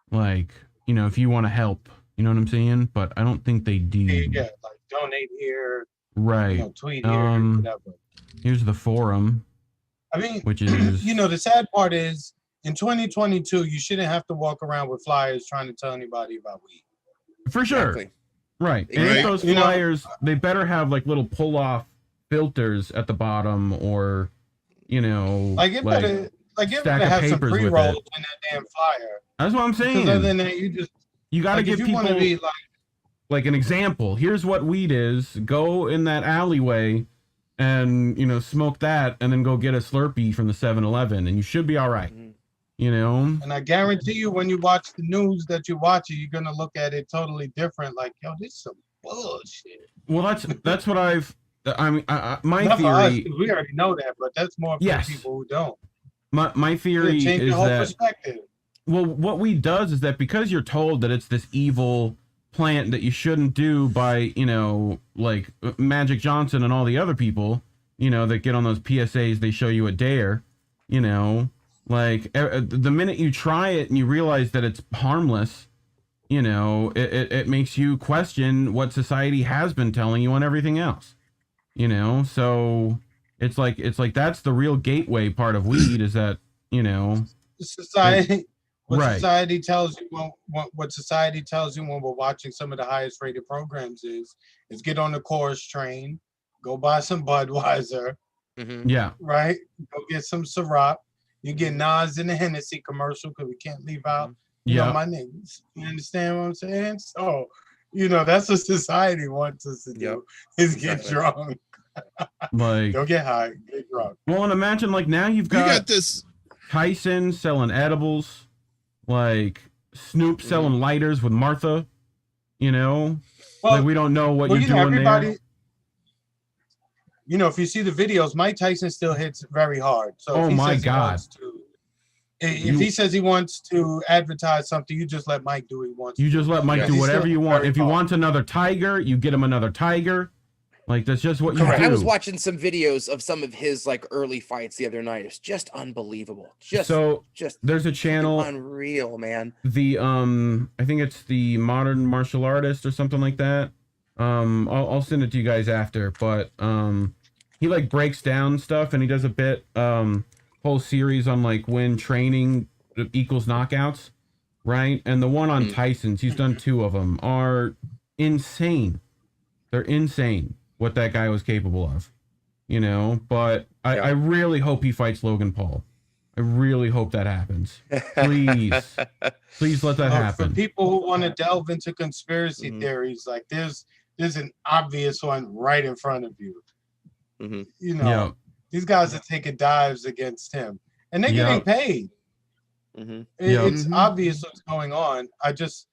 Speaker 1: like, you know, if you want to help. You know what I'm saying? But I don't think they do.
Speaker 7: Yeah, like donate here.
Speaker 1: Right.
Speaker 7: You know, tweet here, whatever.
Speaker 1: Here's the forum.
Speaker 7: I mean,
Speaker 1: which is,
Speaker 7: you know, the sad part is in 2022, you shouldn't have to walk around with flyers trying to tell anybody about weed.
Speaker 1: For sure.
Speaker 6: Exactly.
Speaker 1: Right. And if those flyers, they better have like little pull off filters at the bottom, or, you know,
Speaker 7: like it better, like it better have some pre-rolls in that damn flyer.
Speaker 1: That's what I'm saying.
Speaker 7: Because other than that, you
Speaker 1: got to give people
Speaker 7: be
Speaker 1: like an example. Here's what weed is. Go in that alleyway and, you know, smoke that, and then go get a Slurpee from the 7-Eleven, and you should be all right. Mm-hmm. You know?
Speaker 7: And I guarantee you, when you watch the news that you watch, you're going to look at it totally different. Like, yo, this is some bullshit.
Speaker 1: Well, that's what my
Speaker 7: Not
Speaker 1: theory.
Speaker 7: for us, we already know that, but that's more for people who don't.
Speaker 1: My theory is
Speaker 7: change the whole
Speaker 1: that
Speaker 7: perspective.
Speaker 1: Well, what weed does is that because you're told that it's this evil plant that you shouldn't do by, you know, like Magic Johnson and all the other people, you know, that get on those PSAs they show you at Dare, you know, like the minute you try it and you realize that it's harmless, you know, it makes you question what society has been telling you on everything else, you know. So it's like that's the real gateway part of weed, is that, you know,
Speaker 7: society. Society tells you what society tells you when we're watching some of the highest rated programs is get on the chorus train, go buy some Budweiser,
Speaker 1: yeah,
Speaker 7: right? Go get some Ciroc. You get Nas in the Hennessy commercial because we can't leave out, you know, my niggas. You understand what I'm saying? So, you know, that's what society wants us to do, is get drunk.
Speaker 1: Like,
Speaker 7: don't get high, get drunk.
Speaker 1: Well, and imagine like now you got
Speaker 5: this
Speaker 1: Tyson selling edibles. Like Snoop selling lighters with Martha, you know, like we don't know what you're doing there. You
Speaker 7: know, if you see the videos, Mike Tyson still hits very hard. So if
Speaker 1: my God.
Speaker 7: If he says he wants to advertise something, you just let Mike do what he wants.
Speaker 1: You just let Mike do whatever you want. If he wants another tiger, you get him another tiger. Like, that's just what you do.
Speaker 6: I was watching some videos of some of his like early fights the other night. It's just unbelievable. Just
Speaker 1: there's a channel,
Speaker 6: unreal, man.
Speaker 1: The I think it's the Modern Martial Artist or something like that. I'll send it to you guys after. But he like breaks down stuff, and he does a bit whole series on like when training equals knockouts, right? And the one on Tysons, he's done 2 of them, are insane. They're insane. What that guy was capable of, you know, but I really hope he fights Logan Paul. I really hope that happens. Please let that happen.
Speaker 7: For people who want to delve into conspiracy theories, like there's an obvious one right in front of you. You know, these guys are taking dives against him, and they're getting paid. It's obvious what's going on. I just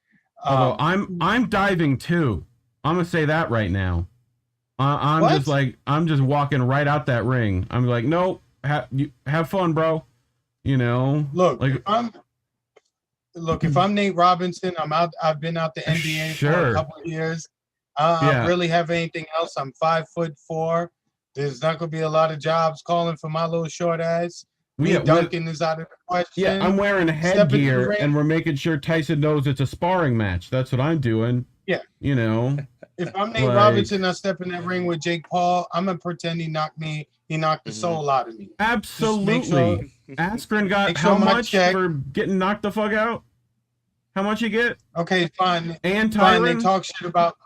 Speaker 1: although I'm diving too. I'm gonna say that right now. I'm just walking right out that ring. I'm like, nope. Have fun, bro. You know.
Speaker 7: Look, like if I'm Nate Robinson, I'm out. I've been out the NBA for a couple of years. I don't really have anything else. I'm 5'4". There's not gonna be a lot of jobs calling for my little short ass. Duncan is out of the question.
Speaker 1: Yeah, I'm wearing headgear, and we're making sure Tyson knows it's a sparring match. That's what I'm doing.
Speaker 7: Yeah,
Speaker 1: you know.
Speaker 7: If I'm Nate Robinson, I step in that ring with Jake Paul. I'm gonna pretend he knocked the soul out of me.
Speaker 1: Absolutely. Askren got how much for getting knocked the fuck out? How much you get?
Speaker 7: Okay, fine.
Speaker 1: And
Speaker 7: fine.
Speaker 1: Tyron?
Speaker 7: They talk shit about.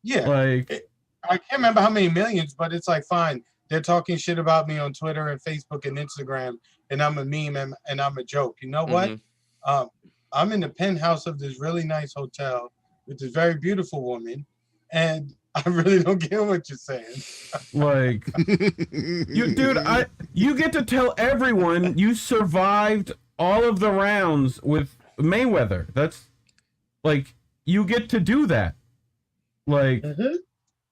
Speaker 7: Yeah, I can't remember how many millions, but it's like fine. They're talking shit about me on Twitter and Facebook and Instagram, and I'm a meme and I'm a joke. You know what? I'm in the penthouse of this really nice hotel with this very beautiful woman, and I really don't care what you're saying.
Speaker 1: Like, you get to tell everyone you survived all of the rounds with Mayweather. That's like, you get to do that. Like,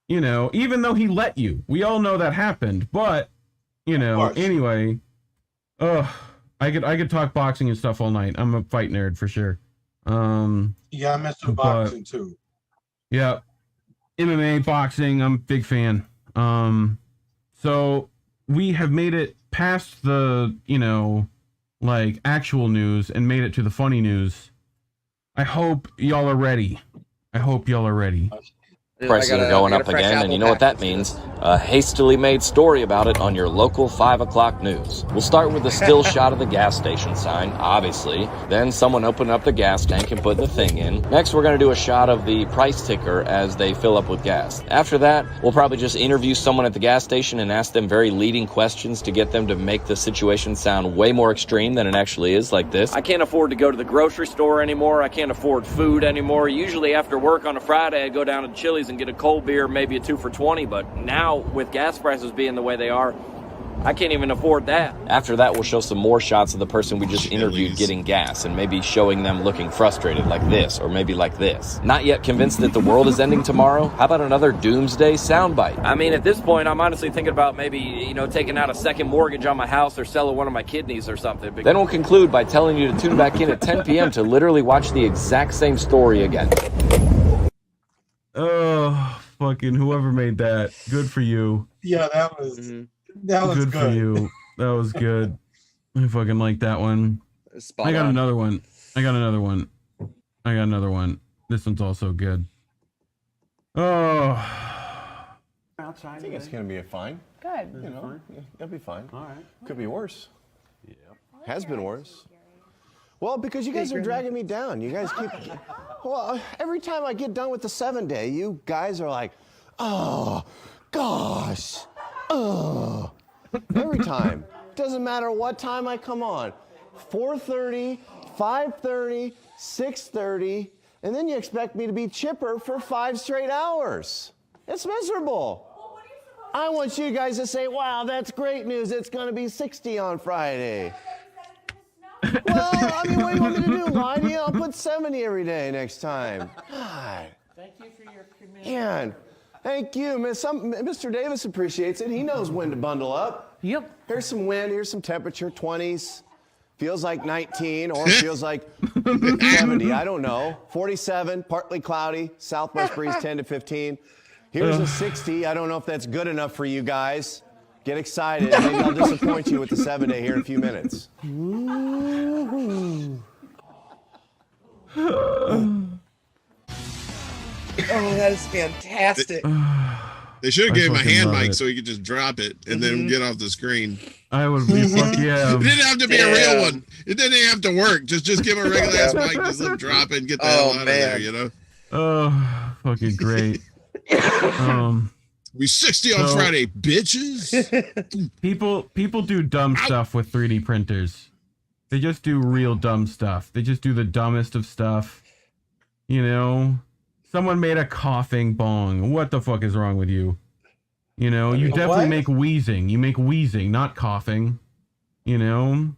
Speaker 1: you know, even though he let you, we all know that happened, but you know, anyway, I could talk boxing and stuff all night. I'm a fight nerd for sure.
Speaker 7: Yeah, I messed with boxing too.
Speaker 1: Yeah. MMA, boxing, I'm a big fan. So we have made it past the, you know, like actual news and made it to the funny news. I hope y'all are ready.
Speaker 10: Prices are going up again, and you know what that means. A hastily made story about it on your local 5 o'clock news. We'll start with a still shot of the gas station sign, obviously. Then someone opening up the gas tank and putting the thing in. Next, we're going to do a shot of the price ticker as they fill up with gas. After that, we'll probably just interview someone at the gas station and ask them very leading questions to get them to make the situation sound way more extreme than it actually is, like this. I can't afford to go to the grocery store anymore. I can't afford food anymore. Usually after work on a Friday, I go down to Chili's and get a cold beer, maybe a 2 for $20, but now with gas prices being the way they are, I can't even afford that. After that, we'll show some more shots of the person we just interviewed getting gas and maybe showing them looking frustrated like this or maybe like this. Not yet convinced that the world is ending tomorrow? How about another doomsday soundbite? I mean, at this point, I'm honestly thinking about maybe, you know, taking out a second mortgage on my house or selling one of my kidneys or something. Then we'll conclude by telling you to tune back in at 10 p.m. to literally watch the exact same story again.
Speaker 1: Oh, fucking whoever made that. Good for you.
Speaker 7: Yeah, that was good
Speaker 1: for you. That was good. I fucking like that one. I got another one. This one's also good. Oh.
Speaker 11: I think it's going to be fine.
Speaker 12: Good.
Speaker 11: You know, it'll be fine.
Speaker 12: All right.
Speaker 11: Could be worse. Yeah. Has been worse. Well, because you guys are dragging me down. You guys keep... Well, every time I get done with the 7-day, you guys are like, oh, gosh, oh. Every time. Doesn't matter what time I come on. 4:30, 5:30, 6:30, and then you expect me to be chipper for 5 straight hours. It's miserable. I want you guys to say, wow, that's great news. It's going to be 60 on Friday. Well, I mean, what do you want me to do? Lie to you? I'll put 70 every day next time. God.
Speaker 12: Thank you for your commitment.
Speaker 11: Yeah. Thank you. Mr. Davis appreciates it. He knows when to bundle up.
Speaker 12: Yep.
Speaker 11: Here's some wind. Here's some temperature. 20s. Feels like 19 or feels like 70. I don't know. 47, partly cloudy. Southwest breeze 10 to 15. Here's a 60. I don't know if that's good enough for you guys. Get excited. Maybe I'll disappoint you with the 7-day here in a few minutes.
Speaker 6: Oh, that is fantastic.
Speaker 5: They should have gave him a hand mic so he could just drop it and then get off the screen.
Speaker 1: I would be fuck yeah.
Speaker 5: It didn't have to be a real one. It didn't have to work. Just give him a regular ass mic, just let him drop it and get the hell out of there, you know?
Speaker 1: Oh, fucking great.
Speaker 5: We 60 on Friday, bitches.
Speaker 1: People do dumb stuff with 3D printers. They just do real dumb stuff. They just do the dumbest of stuff. You know, someone made a coughing bong. What the fuck is wrong with you? You know, you definitely make wheezing. You make wheezing, not coughing. You know,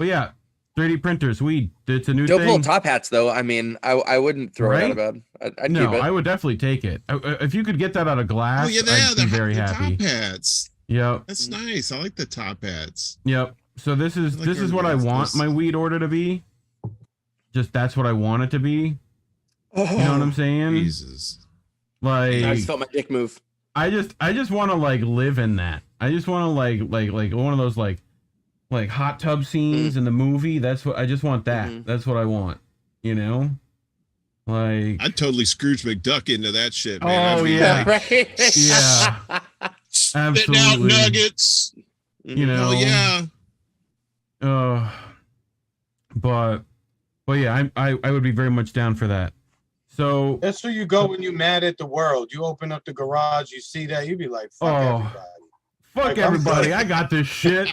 Speaker 1: But yeah, 3D printers, it's a new
Speaker 6: Dope
Speaker 1: thing.
Speaker 6: little top hats, though. I mean, I wouldn't throw it out of bed. I'd
Speaker 1: no,
Speaker 6: keep it.
Speaker 1: I would definitely take it. If you could get that out of glass, I'd be very happy.
Speaker 5: Top hats.
Speaker 1: Yep.
Speaker 5: That's nice. I like the top hats.
Speaker 1: Yep. So this is what I want my weed order to be. Just that's what I want it to be. You know what I'm saying?
Speaker 5: Jesus.
Speaker 6: I
Speaker 1: Like
Speaker 6: just felt my dick move.
Speaker 1: I just want to like live in that. I just want to like one of those like hot tub scenes in the movie. That's what I just want. That's what I want. You know, like
Speaker 5: I'd totally Scrooge McDuck into that shit, man.
Speaker 1: Oh yeah,
Speaker 6: right.
Speaker 1: Yeah,
Speaker 5: spitting out
Speaker 1: absolutely.
Speaker 5: nuggets.
Speaker 1: You know,
Speaker 5: yeah.
Speaker 1: But yeah, I would be very much down for that. So
Speaker 7: that's where you go when you're mad at the world. You open up the garage, you see that, you be like, fuck everybody.
Speaker 1: Fuck
Speaker 7: Like,
Speaker 1: everybody. I got this shit.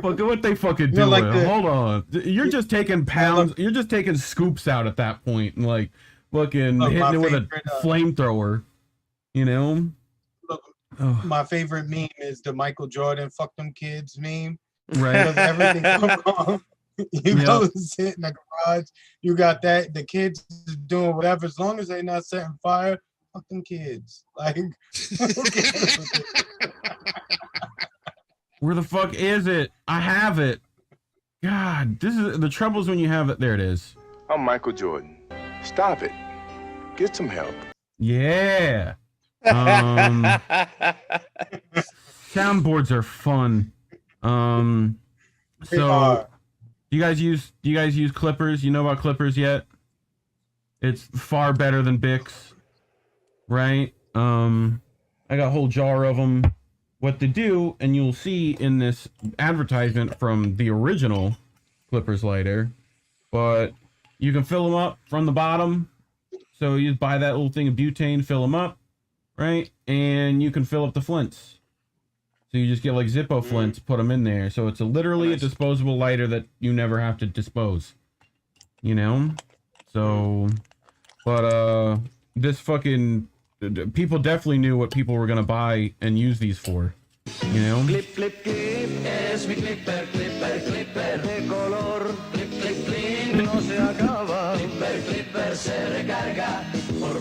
Speaker 1: Fuck what they fucking doing.
Speaker 7: like
Speaker 1: Hold on. You're just taking pounds. You're just taking scoops out at that point and like fucking
Speaker 7: Look,
Speaker 1: hitting it with
Speaker 7: favorite,
Speaker 1: a flamethrower. You know?
Speaker 7: Look,
Speaker 1: Oh.
Speaker 7: my favorite meme is the Michael Jordan "fuck them kids" meme.
Speaker 1: Right.
Speaker 7: Because everything come wrong. You go and sit in the garage. You got that. The kids is doing whatever as long as they're not setting fire. Fuck them kids. Like,
Speaker 1: Where the fuck is it? I have it. God, this is the troubles when you have it. There it is.
Speaker 12: I'm Michael Jordan. Stop it. Get some help.
Speaker 1: Yeah. Soundboards are fun. So do you guys use clippers? You know about clippers yet? It's far better than Bics, right? I got a whole jar of them. What to do, and you'll see in this advertisement from the original clippers lighter, but you can fill them up from the bottom. So you just buy that little thing of butane, fill them up, right? And you can fill up the flints. So you just get like Zippo flints, put them in there. So it's literally a disposable lighter that you never have to dispose. You know? So, but this fucking people definitely knew what people were gonna buy and use these for. You know?
Speaker 2: Clip, clip, clip, es mi clipper, clipper, clipper de color. Clip, clip, clip, no se acaba. Clipper, clipper, se recarga.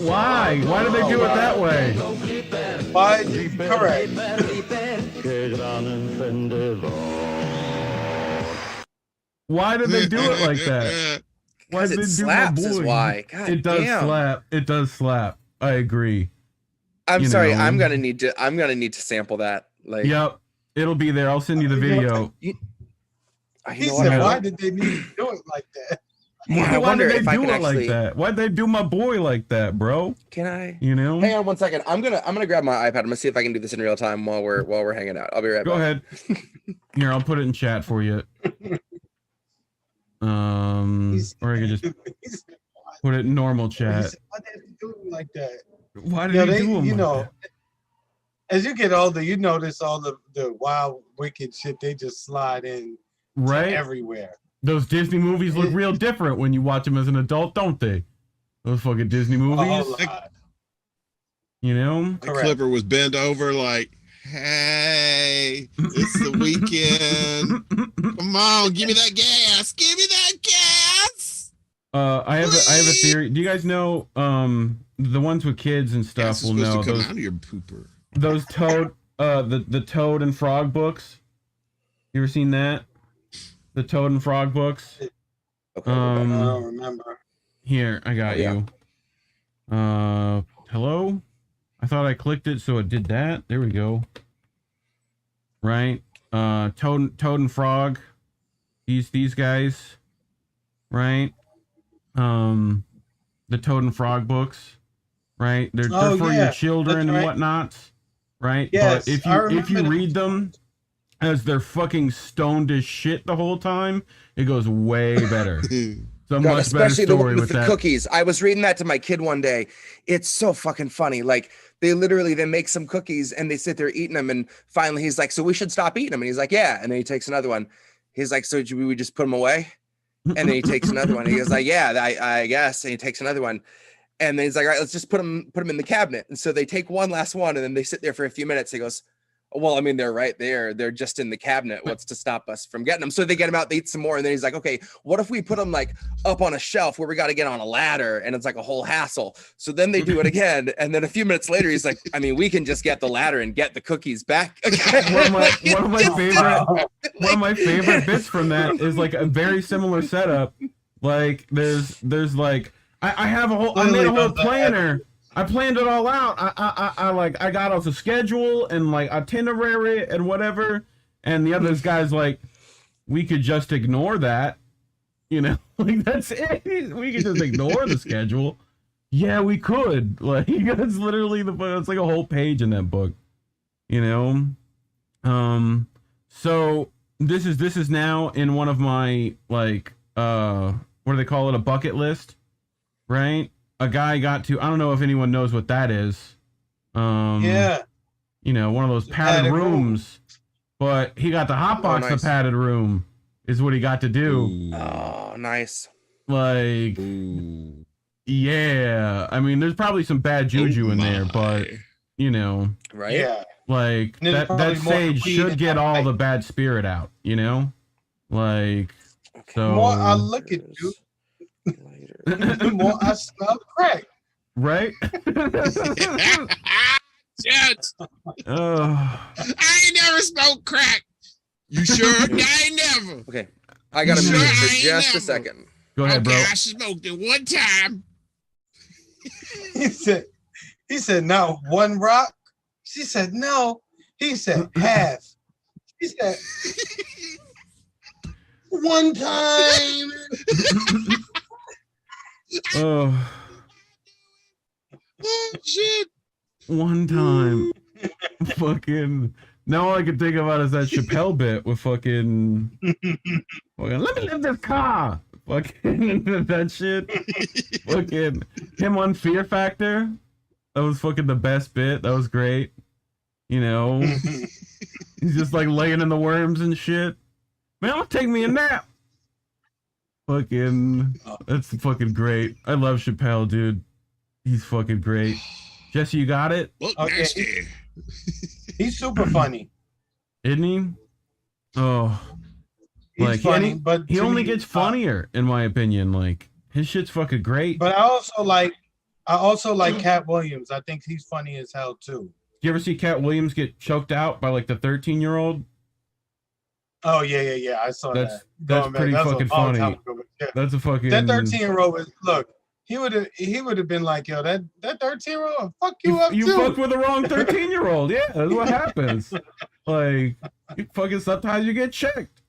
Speaker 1: Why? Why did they do it that way?
Speaker 7: Why? Correct.
Speaker 1: Why did they do it like that? Why did
Speaker 6: It
Speaker 1: they do
Speaker 6: slaps
Speaker 1: my
Speaker 6: is
Speaker 1: boy?
Speaker 6: why. God
Speaker 1: It does
Speaker 6: damn.
Speaker 1: slap. It does slap. I agree.
Speaker 6: I'm
Speaker 1: You
Speaker 6: sorry.
Speaker 1: know.
Speaker 6: I'm gonna need to sample that. Like,
Speaker 1: Yep. It'll be there. I'll send you the video.
Speaker 6: You
Speaker 7: He
Speaker 6: know what?
Speaker 7: said, why did they need to do it like that?
Speaker 6: Yeah, I
Speaker 1: Why
Speaker 6: wonder
Speaker 1: did they
Speaker 6: if I
Speaker 1: do
Speaker 6: can
Speaker 1: it like
Speaker 6: actually.
Speaker 1: that? Why'd they do my boy like that, bro?
Speaker 6: Can I?
Speaker 1: You know?
Speaker 6: Hang on 1 second. I'm gonna grab my iPad. I'm gonna see if I can do this in real time while we're hanging out. I'll be right
Speaker 1: Go
Speaker 6: back.
Speaker 1: ahead. Here, I'll put it in chat for you. Or I could just put it in normal chat.
Speaker 7: Why did they do it like that?
Speaker 1: Why did
Speaker 7: Yeah,
Speaker 1: they do them
Speaker 7: you
Speaker 1: like
Speaker 7: know,
Speaker 1: that?
Speaker 7: as you get older, you notice all the wild, wicked shit they just slide in
Speaker 1: Right?
Speaker 7: everywhere.
Speaker 1: Those Disney movies look real different when you watch them as an adult, don't they? Those fucking Disney movies. You know?
Speaker 5: The clipper was bent over like, hey, it's the weekend. Come on, give me that gas. Give me that gas.
Speaker 1: I have a theory. Do you guys know the ones with kids and stuff
Speaker 5: Gas is
Speaker 1: will
Speaker 5: supposed
Speaker 1: know
Speaker 5: to come
Speaker 1: those
Speaker 5: out of your pooper.
Speaker 1: those toad the Toad and Frog books? You ever seen that? The Toad and Frog books?
Speaker 6: Okay,
Speaker 7: I don't remember.
Speaker 1: Here, I got
Speaker 6: yeah.
Speaker 1: you. Hello? I thought I clicked it so it did that. There we go. Right? Toad and Frog. These guys. Right? The Toad and Frog books. Right? They're for your children and whatnot. Right?
Speaker 7: Yes,
Speaker 1: but if
Speaker 7: I
Speaker 1: you
Speaker 7: remember
Speaker 1: read them as they're fucking stoned as shit the whole time, it goes way better. It's a
Speaker 6: God,
Speaker 1: much better
Speaker 6: especially the
Speaker 1: story
Speaker 6: one with the
Speaker 1: that.
Speaker 6: cookies. I was reading that to my kid one day. It's so fucking funny. Like they make some cookies and they sit there eating them, and finally he's like, "So we should stop eating them." And he's like, "Yeah." And then he takes another one. He's like, "So we just put them away?" And then he takes another one. He goes like, "Yeah, I guess." And he takes another one. And then he's like, "All right, let's just put them in the cabinet." And so they take one last one, and then they sit there for a few minutes. He goes, Well, I mean, they're right there. They're just in the cabinet. What's to stop us from getting them? So they get them out, they eat some more. And then he's like, okay, what if we put them like up on a shelf where we got to get on a ladder? And it's like a whole hassle. So then they do it again. And then a few minutes later, he's like, I mean, we can just get the ladder and get the cookies back.
Speaker 1: One of my favorite bits from that is like a very similar setup. Like there's like, I made a whole planner. I planned it all out. I got off the schedule and like itinerary and whatever. And the other guy's like, we could just ignore that, you know, like that's it. We could just ignore the schedule. Yeah, we could. Like that's literally it's like a whole page in that book, you know. So this is now in one of my like what do they call it? A bucket list, right? A guy got to, I don't know if anyone knows what that is.
Speaker 7: Yeah.
Speaker 1: You know, one of those padded rooms. But he got to hotbox
Speaker 6: nice.
Speaker 1: the padded room, is what he got to do.
Speaker 6: Oh, nice.
Speaker 1: Like, yeah. I mean, there's probably some bad juju in there, but, you know.
Speaker 6: Right?
Speaker 7: Yeah.
Speaker 1: Like, that sage should get all the bad spirit out, you know? Like, so.
Speaker 7: The more I look at you, the more I smell crack.
Speaker 1: Right?
Speaker 5: Jett. I ain't never smoked crack. You sure? I ain't never.
Speaker 6: Okay. I got to mute it for just a second.
Speaker 1: Go ahead, bro.
Speaker 5: I smoked it one time.
Speaker 7: He said, no, one rock. She said, no. He said, half. He said, one time.
Speaker 1: Oh
Speaker 5: shit!
Speaker 1: One time, fucking. Now all I can think about is that Chappelle bit with fucking let me live this car. Fucking that shit. Fucking him on Fear Factor. That was fucking the best bit. That was great. You know, he's just like laying in the worms and shit. Man, I'll take me a nap. Fucking, that's fucking great. I love Chappelle, dude. He's fucking great. Jesse, you got it?
Speaker 7: Okay. He's super funny.
Speaker 1: Isn't he? Oh.
Speaker 7: He's
Speaker 1: like,
Speaker 7: funny, but
Speaker 1: he only gets funnier, in my opinion. Like, his shit's fucking great.
Speaker 7: But I also like Cat Williams. I think he's funny as hell, too.
Speaker 1: You ever see Cat Williams get choked out by, like, the 13-year-old?
Speaker 7: Oh, yeah. I saw that.
Speaker 1: That's pretty fucking funny.
Speaker 7: Yeah.
Speaker 1: That's a fucking...
Speaker 7: That 13-year-old was... Look, he would have been like, yo, that 13-year-old fuck you up,
Speaker 1: you
Speaker 7: too.
Speaker 1: fuck with the wrong 13-year-old. Yeah, that's what happens. Like, you fucking sometimes you get checked.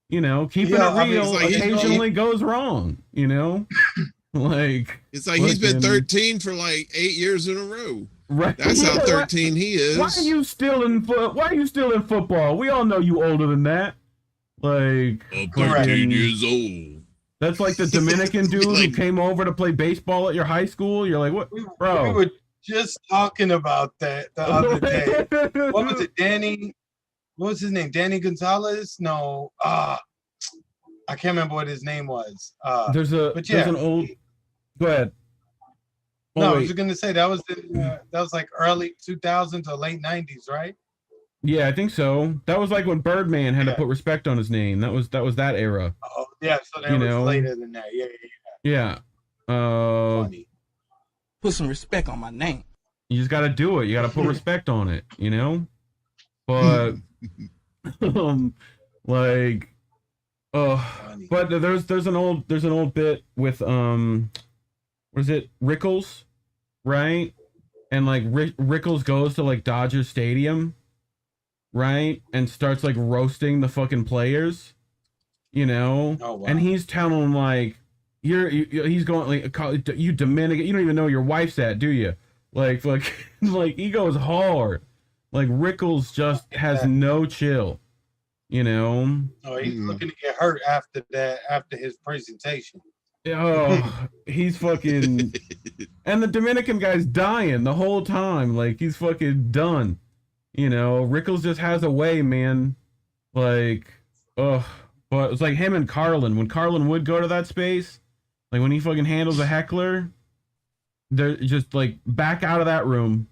Speaker 1: You know, keeping it real
Speaker 5: like,
Speaker 1: occasionally goes wrong, you know? Like...
Speaker 5: It's like he's been 13 for like 8 years in a row.
Speaker 1: Right.
Speaker 5: That's how 13 he is.
Speaker 1: Why are you still in football? We all know you older than that. Like,
Speaker 5: I'm 13 years old.
Speaker 1: That's like the Dominican dude who came over to play baseball at your high school. You're like, what, bro?
Speaker 7: We were just talking about that the other day. What was it, Danny? What was his name? Danny Gonzalez? No, I can't remember what his name was.
Speaker 1: There's an old. Go ahead. Oh,
Speaker 7: no,
Speaker 1: wait.
Speaker 7: I was gonna say that was like early 2000s or late 90s, right?
Speaker 1: Yeah, I think so. That was like when Birdman had to put respect on his name. That was that era.
Speaker 7: Oh, yeah. So that was later than that. Yeah.
Speaker 1: Funny.
Speaker 13: Put some respect on my name.
Speaker 1: You just got to do it. You got to put respect on it. You know. But like, but there's an old bit with what is it, Rickles, right? And like Rickles goes to like Dodger Stadium, right? And starts like roasting the fucking players, you know?
Speaker 7: Oh, wow.
Speaker 1: And he's telling them like, he's going like, you Dominican, you don't even know your wife's at, do you? Like he goes hard. Like Rickles just has no chill, you know?
Speaker 7: Oh, he's looking to get hurt after his presentation.
Speaker 1: Oh, he's fucking, and the Dominican guy's dying the whole time. Like he's fucking done, you know. Rickles just has a way, man. Like, but it's like him and Carlin. When Carlin would go to that space, like when he fucking handles a heckler, they're just like back out of that room,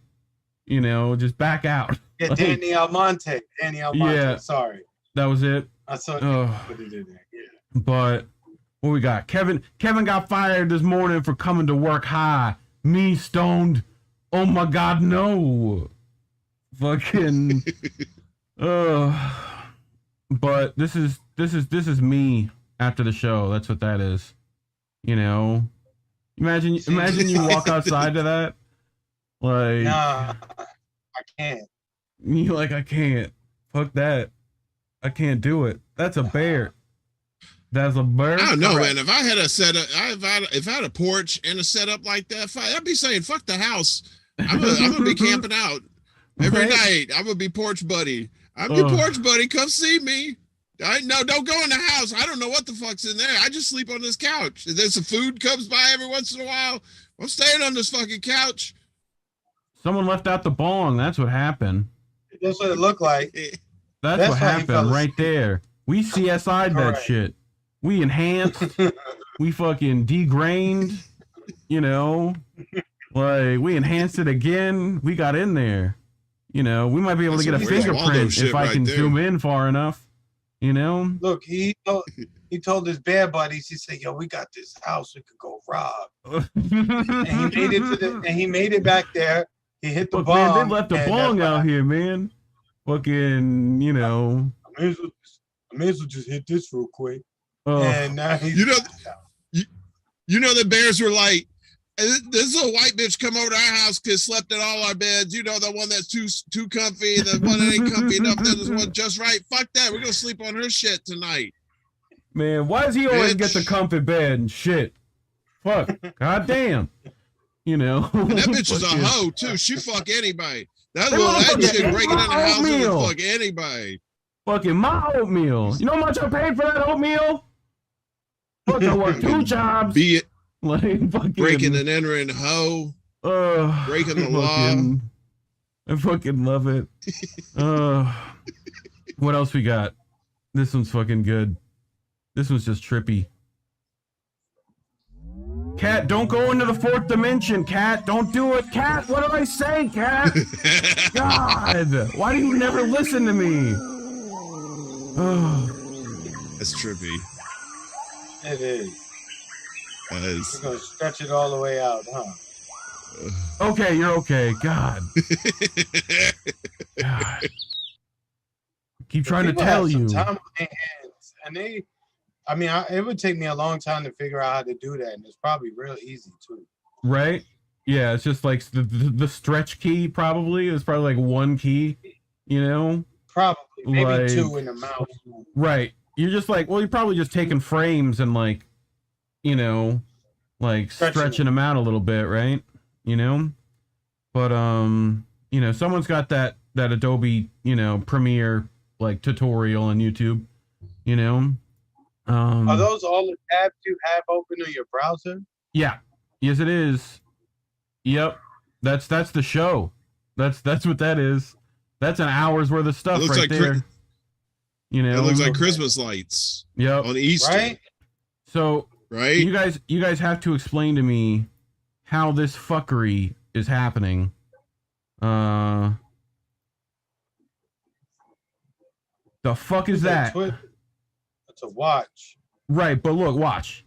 Speaker 1: you know, just back out.
Speaker 7: Yeah,
Speaker 1: Like,
Speaker 7: Danny Almonte.
Speaker 1: Yeah.
Speaker 7: Sorry.
Speaker 1: That was it.
Speaker 7: I saw
Speaker 1: Oh.
Speaker 7: put it in there. Yeah.
Speaker 1: But what we got? Kevin got fired this morning for coming to work high. Me stoned. Oh my God, no. Fucking. But this is me after the show. That's what that is. You know. Imagine you walk outside to that. Like.
Speaker 7: Nah, I can't.
Speaker 1: You like, I can't. Fuck that. I can't do it. That's a bear. That's a bear.
Speaker 5: I don't know, man. If I had a setup, if I had a porch and a setup like that, I'd be saying, fuck the house. I'm gonna be camping out every night. I'm gonna be porch buddy. I'm your porch buddy. Come see me. Don't go in the house. I don't know what the fuck's in there. I just sleep on this couch. If there's some food comes by every once in a while, I'm staying on this fucking couch.
Speaker 1: Someone left out the bong. That's what happened.
Speaker 7: That's what it looked like.
Speaker 1: That's what happened right there. We CSI'd that shit. We enhanced. We fucking degrained. You know, like we enhanced it again. We got in there. You know, we might be able to get a fingerprint if I can zoom in far enough. You know.
Speaker 7: Look, he told his bear buddies. He said, "Yo, we got this house we could go rob." And he made it back there. He hit the bong.
Speaker 1: Man, they left the bong out here, man. Fucking, you know.
Speaker 7: I may as well just hit this real quick.
Speaker 5: And you know the bears were like, this little white bitch come over to our house because slept in all our beds. You know, the one that's too comfy, the one that ain't comfy enough, there's one just right. Fuck that. We're gonna sleep on her shit tonight.
Speaker 1: Man, why does he always get the comfy bed and shit? Fuck. God damn. You know.
Speaker 5: And that bitch is a hoe too. She fuck anybody. That shit breaking in the house will fuck anybody.
Speaker 1: Fucking my oatmeal. You know how much I paid for that oatmeal? Fuck, I worked 2 jobs.
Speaker 5: Be it
Speaker 1: like fucking
Speaker 5: breaking and entering hoe. Breaking the law.
Speaker 1: I fucking love it. What else we got? This one's fucking good. This one's just trippy. Cat, don't go into the 4th dimension, Cat. Don't do it, Cat. What did I say, Cat? God, why do you never listen to me?
Speaker 5: That's trippy.
Speaker 7: It is.
Speaker 5: You're
Speaker 7: gonna stretch it all the way out, huh?
Speaker 1: Okay, you're okay. God. God. Keep trying to tell you.
Speaker 7: Time on their hands, and it would take me a long time to figure out how to do that, and it's probably real easy too.
Speaker 1: Right? Yeah, it's just like the stretch key. Probably it's probably like 1 key. You know.
Speaker 7: Probably maybe
Speaker 1: like,
Speaker 7: 2 in the mouse.
Speaker 1: Right. You're just like, well, you're probably just taking frames and like, you know, like stretching them out a little bit, right? You know, but you know, someone's got that Adobe, you know, Premiere like tutorial on YouTube. You know,
Speaker 7: are those all the tabs you have open on your browser?
Speaker 1: Yeah. Yes, it is. Yep. That's the show. That's what that is. That's an hour's worth of stuff right there. You know,
Speaker 5: it looks like Christmas lights.
Speaker 1: Yep.
Speaker 5: On Easter.
Speaker 7: Right.
Speaker 5: So right.
Speaker 1: You guys have to explain to me how this fuckery is happening. The fuck is that?
Speaker 7: It's a watch.
Speaker 1: Right, but look, watch.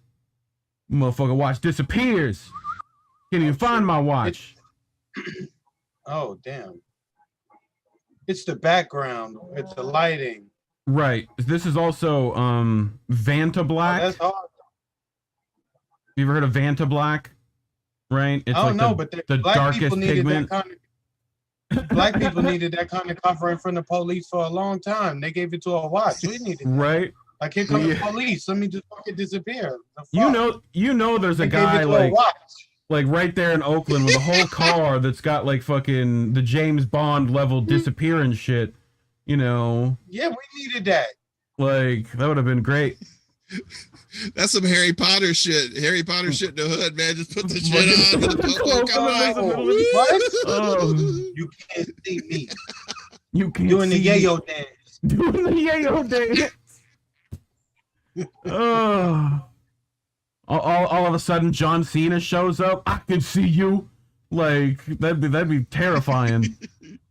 Speaker 1: Motherfucker watch disappears. Can't even find my watch.
Speaker 7: Oh, damn. It's the background. It's the lighting.
Speaker 1: Right. This is also Vanta Black.
Speaker 7: Oh, that's hard.
Speaker 1: You ever heard of Vanta Black? Right? It's
Speaker 7: I don't know,
Speaker 1: but
Speaker 7: but
Speaker 1: the darkest pigment.
Speaker 7: Black people needed that kind of covering from the police for a long time. They gave it to a watch. We needed that.
Speaker 1: Right.
Speaker 7: Like, here comes the police. Let me just fucking disappear.
Speaker 1: You know there's a guy like right there in Oakland with a whole car that's got like fucking the James Bond level disappearing shit. You know.
Speaker 7: Yeah, we needed that.
Speaker 1: Like, that would have been great.
Speaker 5: That's some Harry Potter shit. Harry Potter shit in the hood, man. Just put the shit on.
Speaker 7: What? You can't see me.
Speaker 1: You can't
Speaker 7: doing
Speaker 1: see
Speaker 7: the yayo dance.
Speaker 1: Doing the yayo dance. All of a sudden, John Cena shows up. I can see you. Like that'd be terrifying.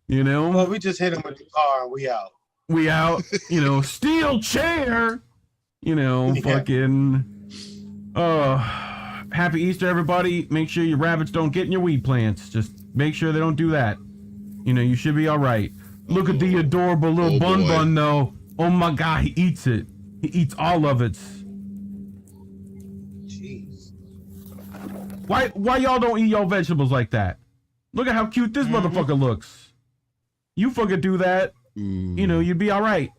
Speaker 1: You know?
Speaker 7: Well, we just hit him with the car and we out.
Speaker 1: We out, you know, steel chair, you know, fucking, happy Easter, everybody. Make sure your rabbits don't get in your weed plants. Just make sure they don't do that. You know, you should be all right. Look at the adorable little bun, though. Oh my God, he eats it. He eats all of it.
Speaker 7: Jeez.
Speaker 1: Why y'all don't eat your vegetables like that? Look at how cute this motherfucker looks. You fucking do that, you know, you'd be all right.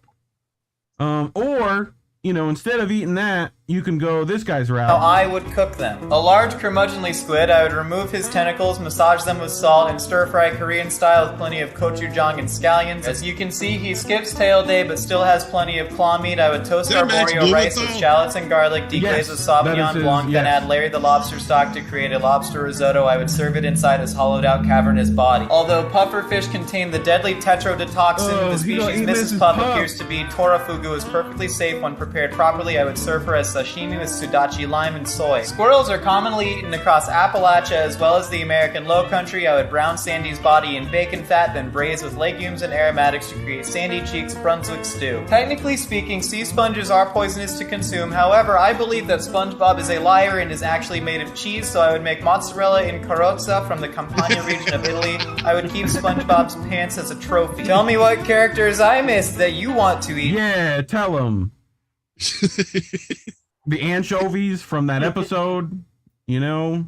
Speaker 1: Or, you know, instead of eating that, you can go this guy's route.
Speaker 14: How I would cook them. A large curmudgeonly squid, I would remove his tentacles, massage them with salt, and stir-fry Korean style with plenty of gochujang and scallions. As you can see, he skips tail day but still has plenty of claw meat. I would toast arboreal rice with shallots and garlic, deglaze with Sauvignon Blanc, then add Larry the lobster stock to create a lobster risotto. I would serve it inside his hollowed-out cavernous body. Although pufferfish contain the deadly tetrodotoxin, the species Mrs. Puff appears to be, torafugu is perfectly safe when prepared properly. I would serve her as sashimi with sudachi lime and soy. Squirrels are commonly eaten across Appalachia as well as the American Low Country. I would brown Sandy's body in bacon fat, then braise with legumes and aromatics to create Sandy Cheeks Brunswick stew. Technically speaking, sea sponges are poisonous to consume. However, I believe that SpongeBob is a liar and is actually made of cheese, so I would make mozzarella in carrozza from the Campania region of Italy. I would keep SpongeBob's pants as a trophy. Tell me what characters I missed that you want to eat.
Speaker 1: Yeah, tell them. The anchovies from that episode, you know.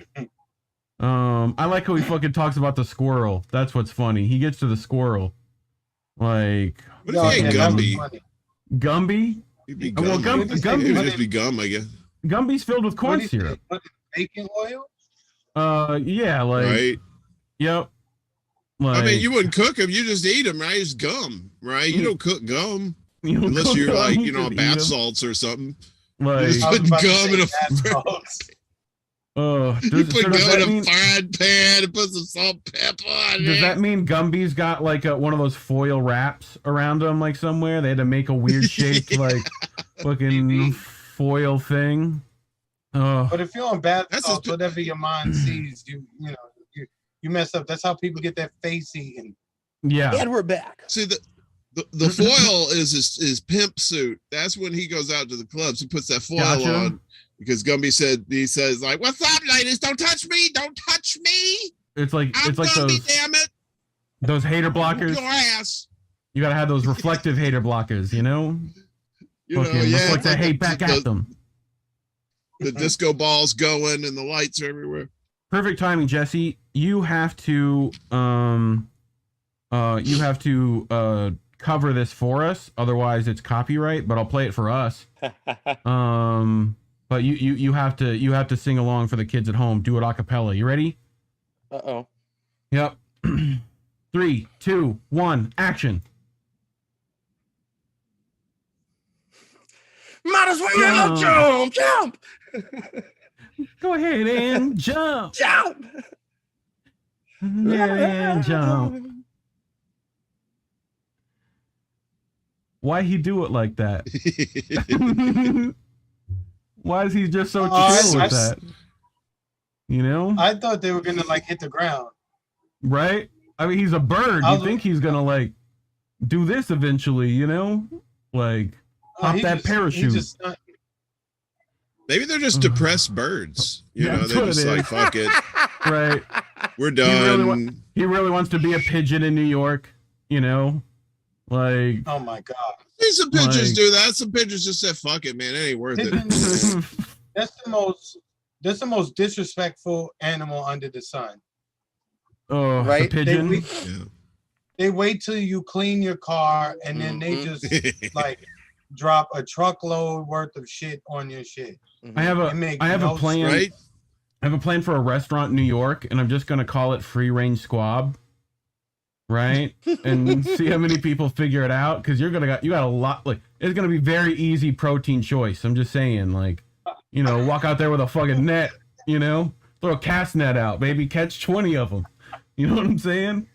Speaker 1: I like how he fucking talks about the squirrel. That's what's funny. He gets to the squirrel. Like,
Speaker 5: what if he ate Gumby?
Speaker 1: Gumby?
Speaker 5: He'd be
Speaker 1: Well,
Speaker 5: Gumby. It would just be gum, I guess.
Speaker 1: Gumby's filled with corn syrup.
Speaker 7: Bacon oil?
Speaker 1: Yeah, like.
Speaker 5: Right.
Speaker 1: Yep. Like,
Speaker 5: I mean, you wouldn't cook them. You just eat them, right? It's gum, right? You don't cook gum.
Speaker 1: You don't
Speaker 5: Unless
Speaker 1: cook
Speaker 5: you're
Speaker 1: gum,
Speaker 5: like,
Speaker 1: you
Speaker 5: you know,
Speaker 1: can eat
Speaker 5: bath
Speaker 1: 'em.
Speaker 5: salts or something.
Speaker 1: Like,
Speaker 5: you just put gum in a you put gum in a frying pan and put some salt and pepper on
Speaker 1: Does
Speaker 5: it.
Speaker 1: that mean Gumby's got like one of those foil wraps around him, like somewhere? They had to make a weird shaped like fucking foil thing.
Speaker 7: But if you're on bath salts, whatever your mind sees, you mess up. That's how people get their face eaten.
Speaker 1: Yeah.
Speaker 6: And we're back.
Speaker 5: See, the foil is his pimp suit. That's when he goes out to the clubs. He puts that foil on because Gumby says like, "What's up, ladies? Don't touch me! Don't touch me!"
Speaker 1: It's like
Speaker 5: I'm
Speaker 1: it's like
Speaker 5: Gumby, damn it!
Speaker 1: those hater blockers.
Speaker 5: Your ass.
Speaker 1: You gotta have those reflective hater blockers, you know?
Speaker 5: You know,
Speaker 1: Fucking
Speaker 5: yeah,
Speaker 1: reflect
Speaker 5: it's
Speaker 1: that
Speaker 5: like
Speaker 1: hate back at them.
Speaker 5: The disco ball's going and the lights are everywhere.
Speaker 1: Perfect timing, Jesse. You have to cover this for us, otherwise it's copyright, but I'll play it for us. But you have to sing along for the kids at home. Do it a cappella. You ready?
Speaker 6: Uh-oh.
Speaker 1: Yep. 3, 2, 1, action.
Speaker 6: Might as well jump.
Speaker 1: Go ahead and jump.
Speaker 6: Jump.
Speaker 1: Yeah, jump. Why he do it like that? Why is he just so chill with that? You know?
Speaker 7: I thought they were gonna like hit the ground.
Speaker 1: Right? I mean, he's a bird. You think he's gonna like do this eventually, you know? Like hop that parachute.
Speaker 5: Maybe they're just depressed birds. You know, they're just like, fuck it.
Speaker 1: Right.
Speaker 5: We're done.
Speaker 1: He really wants to be a pigeon in New York, you know? Like,
Speaker 7: oh my God.
Speaker 5: See some pigeons do that. Some pigeons just said, fuck it, man. It ain't worth it.
Speaker 7: That's the most disrespectful animal under the sun.
Speaker 1: Oh, right? The pigeon?
Speaker 7: They wait till you clean your car and then they just like drop a truckload worth of shit on your shit.
Speaker 1: I have a plan.
Speaker 5: Right?
Speaker 1: I have a plan for a restaurant in New York, and I'm just gonna call it Free Range Squab. Right? And see how many people figure it out, because you got a lot. Like, it's gonna be very easy protein choice. I'm just saying, like, you know, walk out there with a fucking net, you know, throw a cast net out, baby, catch 20 of them. You know what I'm saying?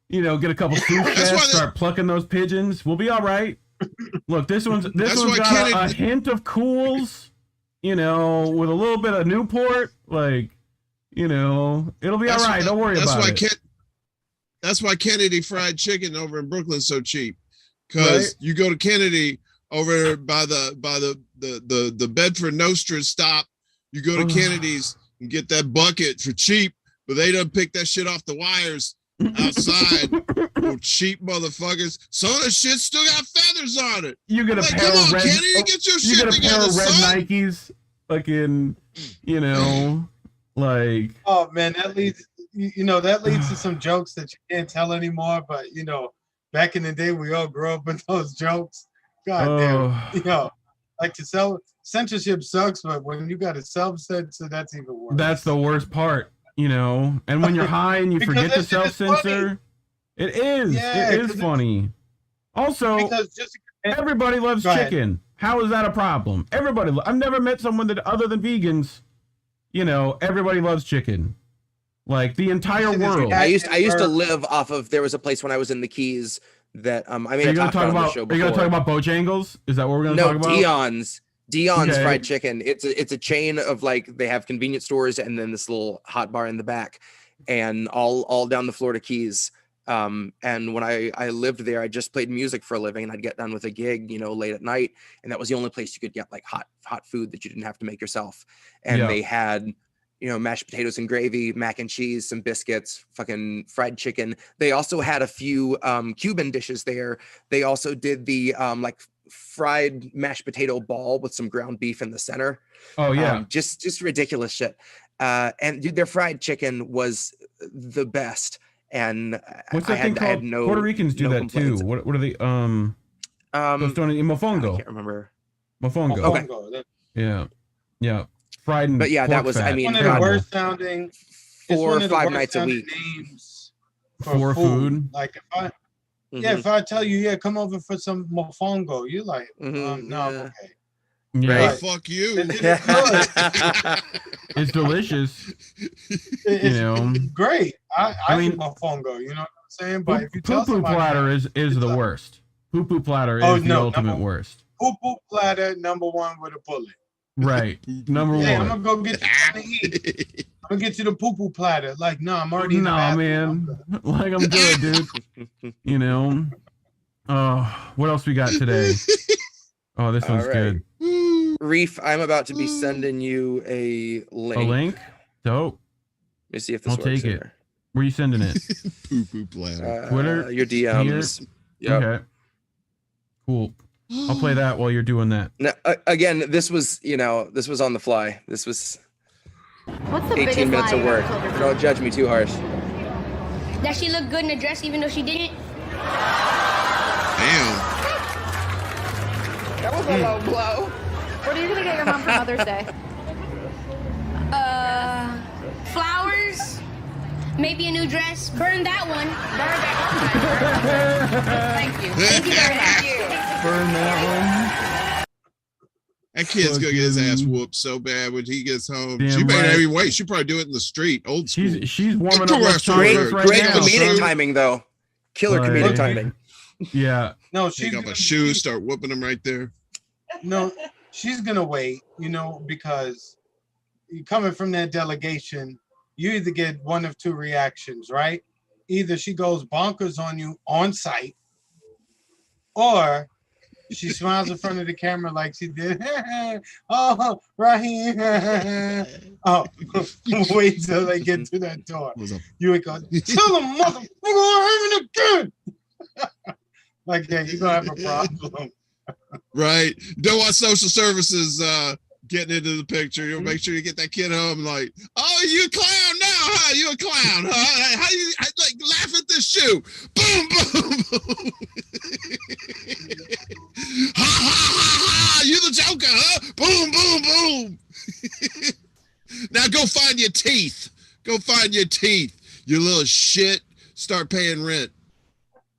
Speaker 1: You know, get a couple sous chefs, start plucking those pigeons. We'll be all right. Look, this one's got a hint of Cools, you know, with a little bit of Newport. Like, you know, it'll be all right. Don't worry about it.
Speaker 5: That's why Kennedy Fried Chicken over in Brooklyn's so cheap. Because you go to Kennedy over by the Bedford Nostrand stop. You go to Kennedy's and get that bucket for cheap, but they done pick that shit off the wires outside. Cheap motherfuckers. Some of the shit still got feathers on it.
Speaker 1: You get a
Speaker 5: like,
Speaker 1: pair of red.
Speaker 5: Kennedy, get your
Speaker 1: you
Speaker 5: shit
Speaker 1: get a
Speaker 5: together,
Speaker 1: pair of red
Speaker 5: son.
Speaker 1: Nikes, fucking, you know, like.
Speaker 7: Oh man, that leads to some jokes that you can't tell anymore. But you know, back in the day, we all grew up with those jokes. God damn, you know, like censorship sucks, but when you got to self-censor, that's even worse.
Speaker 1: That's the worst part, you know. And when you're high and you forget to self-censor, it is funny. Also, everybody loves chicken. How is that a problem? I've never met someone that, other than vegans, you know, everybody loves chicken. Like the entire world.
Speaker 6: I used to live off of. There was a place when I was in the Keys that I mean.
Speaker 1: Are you gonna talk about Bojangles? Is that what we're gonna talk about?
Speaker 6: Dion's Fried Chicken. It's a chain of, like, they have convenience stores and then this little hot bar in the back, and all down the Florida Keys. And when I lived there, I just played music for a living, and I'd get done with a gig, you know, late at night, and that was the only place you could get like hot food that you didn't have to make yourself. And they had, you know, mashed potatoes and gravy, mac and cheese, some biscuits, fucking fried chicken. They also had a few Cuban dishes there. They also did the like fried mashed potato ball with some ground beef in the center.
Speaker 1: Oh yeah.
Speaker 6: Just ridiculous shit. And dude, their fried chicken was the best. And
Speaker 1: what's that thing called? Puerto Ricans do that
Speaker 6: complaints.
Speaker 1: too. What are they? Mofongo.
Speaker 6: I can't remember.
Speaker 1: Mofongo.
Speaker 6: Okay.
Speaker 1: Yeah. Fried and
Speaker 6: but yeah, that was
Speaker 1: fat.
Speaker 6: I mean,
Speaker 7: one of the worst sounding
Speaker 6: 4 or 5 nights a week.
Speaker 7: Names
Speaker 1: for food.
Speaker 7: Like if I tell you, come over for some mofongo, you're like, no, I'm okay.
Speaker 1: Yeah.
Speaker 5: Right. Fuck you.
Speaker 1: It's delicious.
Speaker 7: It's
Speaker 1: you know,
Speaker 7: great. I mean, mofongo. You know what I'm saying? But if you tell
Speaker 1: poo
Speaker 7: somebody,
Speaker 1: platter is the worst. Poo platter is the ultimate worst.
Speaker 7: Poo platter #1 with a bullet.
Speaker 1: Right, number one.
Speaker 7: I'm gonna go get you something to eat. I'm gonna get you the poo platter. Like, no, I'm already in the bathroom.
Speaker 1: Man. Like, I'm good, dude. You know. What else we got today? Oh, this one's good.
Speaker 6: Reef, I'm about to be sending you a link.
Speaker 1: A link? Dope.
Speaker 6: Let me see if this
Speaker 1: I'll
Speaker 6: works
Speaker 1: take it. Where are you sending it?
Speaker 5: Poo platter.
Speaker 6: Twitter? Your DMs.
Speaker 1: Yep. Okay. Cool. I'll play that while you're doing that.
Speaker 6: Now, again, this was on the fly. This was 18 minutes of work. Don't judge me too harsh.
Speaker 15: That she looked good in a dress even though she didn't?
Speaker 5: Damn.
Speaker 16: That was a low blow. What are you gonna get your mom for Mother's Day?
Speaker 15: Flowers. Maybe a new dress. Burn that one.
Speaker 16: Thank you.
Speaker 15: Thank you very much.
Speaker 1: Burn that one.
Speaker 5: That kid's gonna get his ass whooped so bad when he gets home.
Speaker 1: Damn
Speaker 5: She made
Speaker 1: right.
Speaker 5: every way. She probably do it in the street, old school.
Speaker 1: She's warming up.
Speaker 6: Great
Speaker 1: right now,
Speaker 6: comedic
Speaker 1: son.
Speaker 6: timing, though. Killer
Speaker 1: Like,
Speaker 6: comedic timing.
Speaker 1: Yeah.
Speaker 7: No,
Speaker 5: Take off a shoe, start whooping him right there.
Speaker 7: No, she's gonna wait, you know, because coming from that delegation, you either get one of two reactions, right? Either she goes bonkers on you on site, or she smiles in front of the camera like she did. Oh, right here. Oh, wait till they get to that door. You would go, tell them, motherfucker, I'm having a good. Like that, you're gonna have a problem.
Speaker 5: Right. Don't want social services getting into the picture. You'll make sure you get that kid home like, oh, you a clown now, huh? You a clown, huh? How you like laugh at this shoe? Boom, boom, boom. Ha ha ha ha! You the Joker, huh? Boom, boom, boom. Now go find your teeth. Go find your teeth. You little shit. Start paying rent.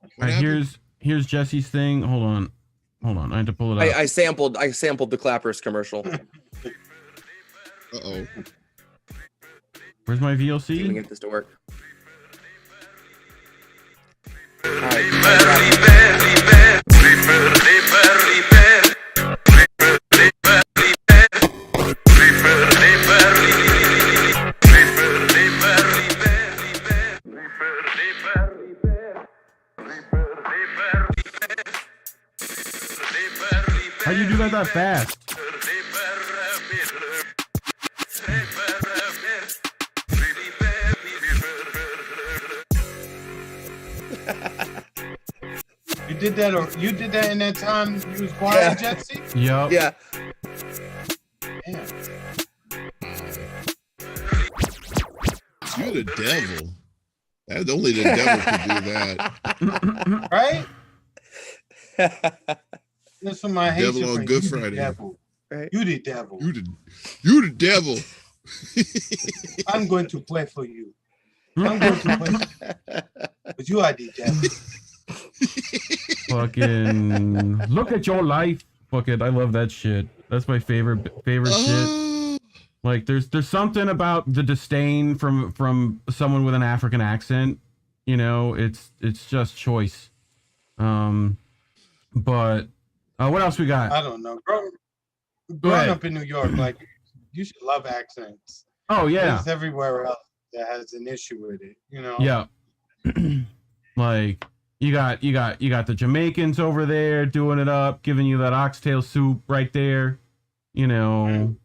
Speaker 1: All right, here's Jesse's thing. Hold on. I had to pull it up.
Speaker 6: I sampled the Clappers commercial.
Speaker 5: Uh-oh.
Speaker 1: Where's my VLC?
Speaker 6: Let me get this to work.
Speaker 1: that fast.
Speaker 7: You did that in that time you was quiet, Jesse?
Speaker 1: Yep.
Speaker 6: Yeah.
Speaker 7: Damn.
Speaker 5: You're the devil. That only the devil could do that.
Speaker 7: Right? That's for my
Speaker 5: Devil
Speaker 7: Haitian
Speaker 5: on
Speaker 7: friend.
Speaker 5: Good
Speaker 7: You the
Speaker 5: Friday.
Speaker 7: devil.
Speaker 6: Right.
Speaker 7: You the devil.
Speaker 5: You the devil.
Speaker 7: I'm going to play for you. I'm going to play, but you are the devil.
Speaker 1: Fucking look at your life. Fuck it. I love that shit. That's my favorite shit. Like there's something about the disdain from someone with an African accent. You know, it's just choice. But what else we got?
Speaker 7: I don't know. Growing up in New York, like you should love accents.
Speaker 1: Oh yeah.
Speaker 7: There's everywhere else that has an issue with it, you know.
Speaker 1: Yeah. Like you got the Jamaicans over there doing it up, giving you that oxtail soup right there. You know,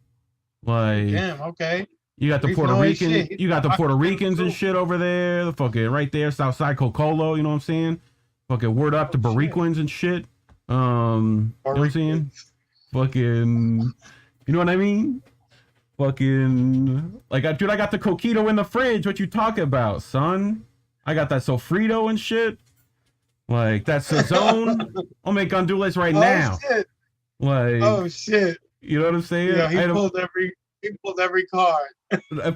Speaker 1: like
Speaker 7: Damn, okay.
Speaker 1: you got the
Speaker 7: He's
Speaker 1: Puerto
Speaker 7: knowing
Speaker 1: Rican,
Speaker 7: shit.
Speaker 1: you got the Puerto Ricans and shit over there. The fucking right there, Southside Cocolo. You know what I'm saying? Fucking word up to Boricuans and shit. You know what I'm saying? Fucking, you know what I mean? Fucking, like, dude, I got the coquito in the fridge. What you talking about, son? I got that sofrito and shit. Like, that's the zone. I'll make gandules right now.
Speaker 7: Shit.
Speaker 1: Like,
Speaker 7: Oh shit.
Speaker 1: you know what I'm saying?
Speaker 7: Yeah, he pulled every card.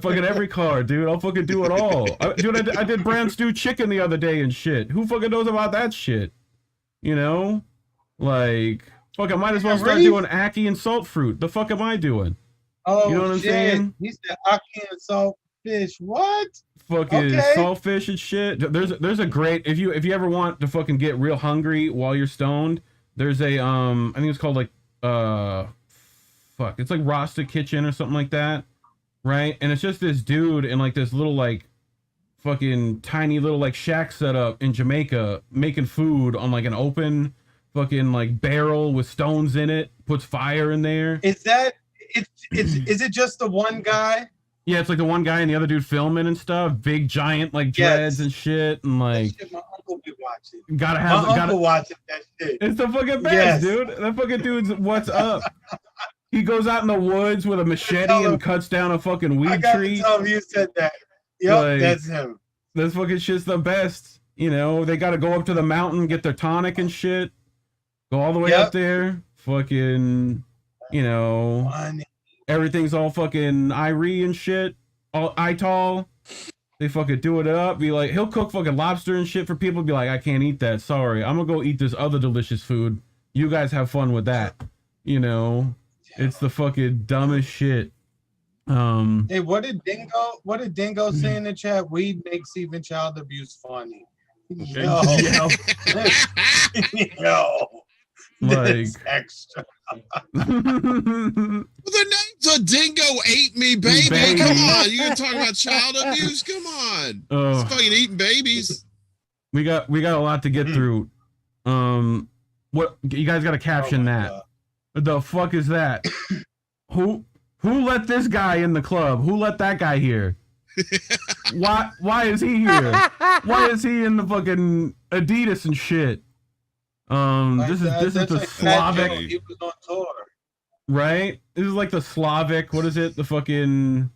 Speaker 1: Fucking every card, dude. I'll fucking do it all. I did brand stew chicken the other day and shit. Who fucking knows about that shit? You know? Like, fuck, I might as well start doing ackee and salt fruit. The fuck am I doing?
Speaker 7: Oh,
Speaker 1: you know what I'm saying?
Speaker 7: He said I can't salt fish. What?
Speaker 1: Fucking
Speaker 7: Okay.
Speaker 1: saltfish and shit. There's a great, if you ever want to fucking get real hungry while you're stoned, there's a I think it's called like it's like Rasta Kitchen or something like that, right? And it's just this dude in like this little like fucking tiny little like shack setup in Jamaica making food on like an open fucking like barrel with stones in it, puts fire in there.
Speaker 7: Is it just the one guy?
Speaker 1: Yeah, it's like the one guy and the other dude filming and stuff, big giant like dreads and shit, and like
Speaker 7: Shit, my uncle be watching.
Speaker 1: gotta
Speaker 7: Uncle watching that shit.
Speaker 1: It's the fucking best,
Speaker 7: Yes.
Speaker 1: dude. That fucking dude's what's up. He goes out in the woods with a machete and cuts down a fucking
Speaker 7: I
Speaker 1: weed
Speaker 7: gotta
Speaker 1: tree.
Speaker 7: tell him you said that. Yep,
Speaker 1: Like,
Speaker 7: that's him.
Speaker 1: This fucking shit's the best. You know, they gotta go up to the mountain, get their tonic and shit. Go all the way up there. Fucking, you know, everything's all fucking Irie and shit. All Itall. They fucking do it up. Be like, he'll cook fucking lobster and shit for people. Be like, I can't eat that. Sorry. I'm gonna go eat this other delicious food. You guys have fun with that. You know, it's the fucking dumbest shit.
Speaker 7: Hey, what did Dingo say in the chat? Weed makes even child abuse funny. Yo. Yo.
Speaker 1: Like
Speaker 7: That's extra.
Speaker 5: The name's a dingo ate me, baby. Come on. You're talking about child abuse? Come on. It's fucking eating babies.
Speaker 1: We got a lot to get through. What you guys got to caption that?
Speaker 7: God.
Speaker 1: What the fuck is that? Who let this guy in the club? Who let that guy here? Why is he here? Why is he in the fucking Adidas and shit? This is the Slavic.
Speaker 7: He was on tour.
Speaker 1: Right? This is like the Slavic. What is it? The fucking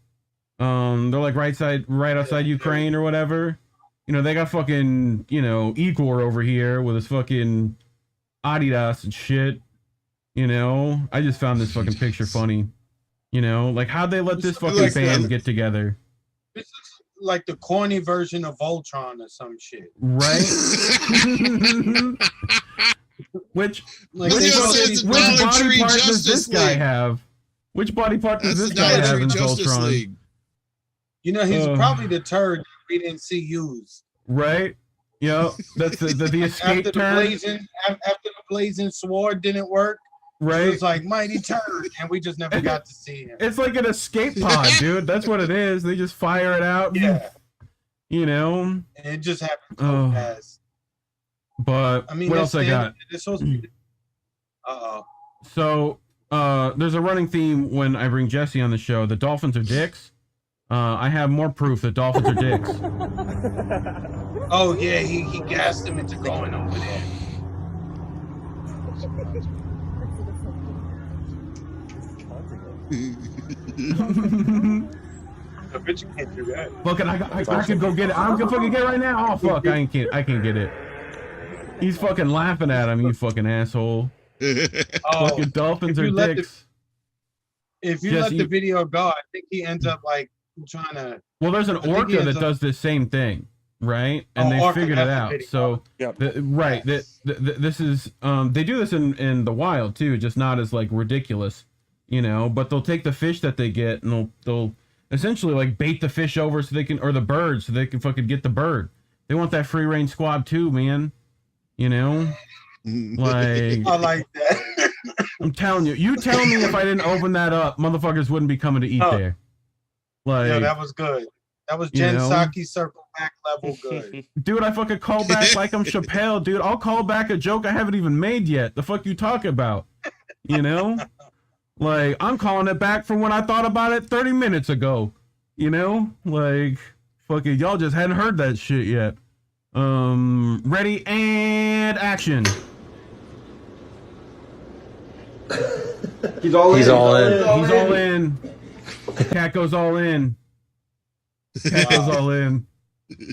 Speaker 1: they're like right outside Ukraine or whatever. You know, they got fucking, you know, Igor over here with his fucking Adidas and shit. You know, I just found this fucking picture funny. You know, like how'd they let this fucking band get together?
Speaker 7: This is like the corny version of Voltron or some shit.
Speaker 1: Right? Which
Speaker 7: Like
Speaker 1: body
Speaker 5: Tree
Speaker 1: part does
Speaker 5: Justice
Speaker 1: this guy
Speaker 5: League.
Speaker 1: have? Which body part does
Speaker 5: That's
Speaker 1: this
Speaker 5: the
Speaker 1: guy
Speaker 5: Dollar
Speaker 1: have
Speaker 5: Tree
Speaker 1: in
Speaker 5: Justice
Speaker 1: Voltron?
Speaker 5: League.
Speaker 7: You know, he's probably the turd we didn't see used.
Speaker 1: Right? Yep. That's the escape
Speaker 7: After
Speaker 1: turn.
Speaker 7: the blazing sword didn't work.
Speaker 1: Right?
Speaker 7: It was like mighty turd, and we just never got to see him.
Speaker 1: It's like an escape pod, dude. That's what it is. They just fire it out.
Speaker 7: Yeah.
Speaker 1: You know?
Speaker 7: And it just happened so fast.
Speaker 1: But
Speaker 7: I mean,
Speaker 1: what else I got?
Speaker 7: It's supposed to be.
Speaker 1: So there's a running theme when I bring Jesse on the show. The dolphins are dicks. I have more proof that dolphins are dicks.
Speaker 7: Oh yeah, he gassed him into going over there. The bitch can't do that.
Speaker 1: Fucking, I could go get it. I'm gonna fucking get it right now. Oh fuck, I can't get it. He's fucking laughing at him, you fucking asshole. Fucking dolphins are dicks.
Speaker 7: If you let the video go, I think he ends up like trying to.
Speaker 1: Well, there's an orca that does the same thing, right? And they figured it out. So, right, this is they do this in the wild too, just not as like ridiculous, you know. But they'll take the fish that they get and they'll essentially like bait the fish over so they can, or the bird, so they can fucking get the bird. They want that free range squab too, man. You know, like
Speaker 7: I like that.
Speaker 1: I'm telling you. You tell me if I didn't open that up, motherfuckers wouldn't be coming to eat there. Like,
Speaker 7: yeah, that was good. That was Jen Psaki circle back level good.
Speaker 1: Dude, I fucking call back like I'm Chappelle, dude. I'll call back a joke I haven't even made yet. The fuck you talking about? You know? Like, I'm calling it back from when I thought about it 30 minutes ago. You know? Like, fucking y'all just hadn't heard that shit yet. Ready and action.
Speaker 17: He's all in.
Speaker 1: He's all in. Cat goes all in. Cat goes all in.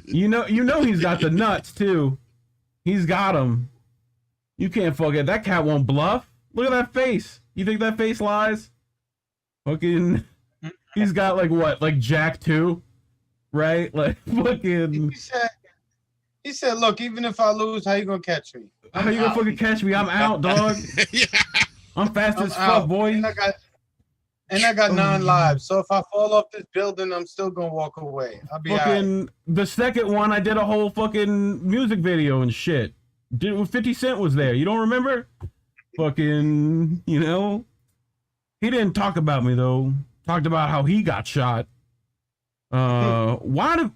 Speaker 1: You know he's got the nuts too. He's got them. You can't forget that cat won't bluff. Look at that face. You think that face lies? Fucking. He's got like what? Like Jack 2, right? Like fucking.
Speaker 7: He said, "Look, even if I lose, how you gonna catch me?
Speaker 1: How you gonna fucking catch me? I'm out, dog. I'm fast as fuck, boy.
Speaker 7: And I got 9 lives, so if I fall off this building, I'm still gonna walk away. I'll be
Speaker 1: fucking
Speaker 7: right.
Speaker 1: The second one, I did a whole fucking music video and shit. 50 Cent was there. You don't remember? Fucking, you know, he didn't talk about me though. Talked about how he got shot. Why do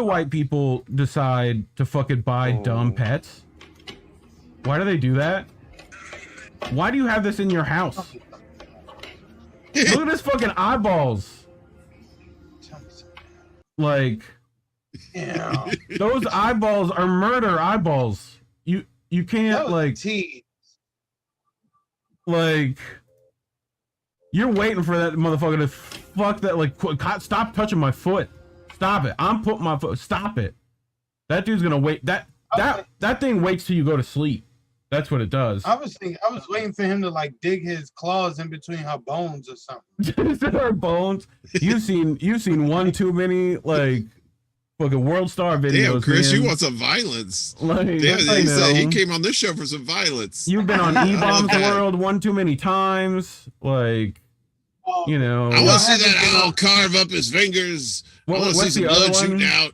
Speaker 1: white people decide to fucking buy dumb pets? Why do they do that? Why do you have this in your house? Look at his fucking eyeballs. Like, those eyeballs are murder eyeballs. You can't like you're waiting for that motherfucker to fuck that, like, stop touching my foot. Stop it. I'm putting my foot. Stop it. That dude's gonna wait. That thing waits till you go to sleep. That's what it does.
Speaker 7: I was waiting for him to like dig his claws in between her bones or something.
Speaker 1: Her bones. You've seen one too many like fucking World Star videos.
Speaker 5: Damn, Chris,
Speaker 1: man.
Speaker 5: you want some violence?
Speaker 1: Like,
Speaker 5: he came on this show for some violence.
Speaker 1: You've been on E-Bombs World one too many times. Like, you know.
Speaker 5: I want to see that owl carve up his fingers. I want to see some blood shooting out.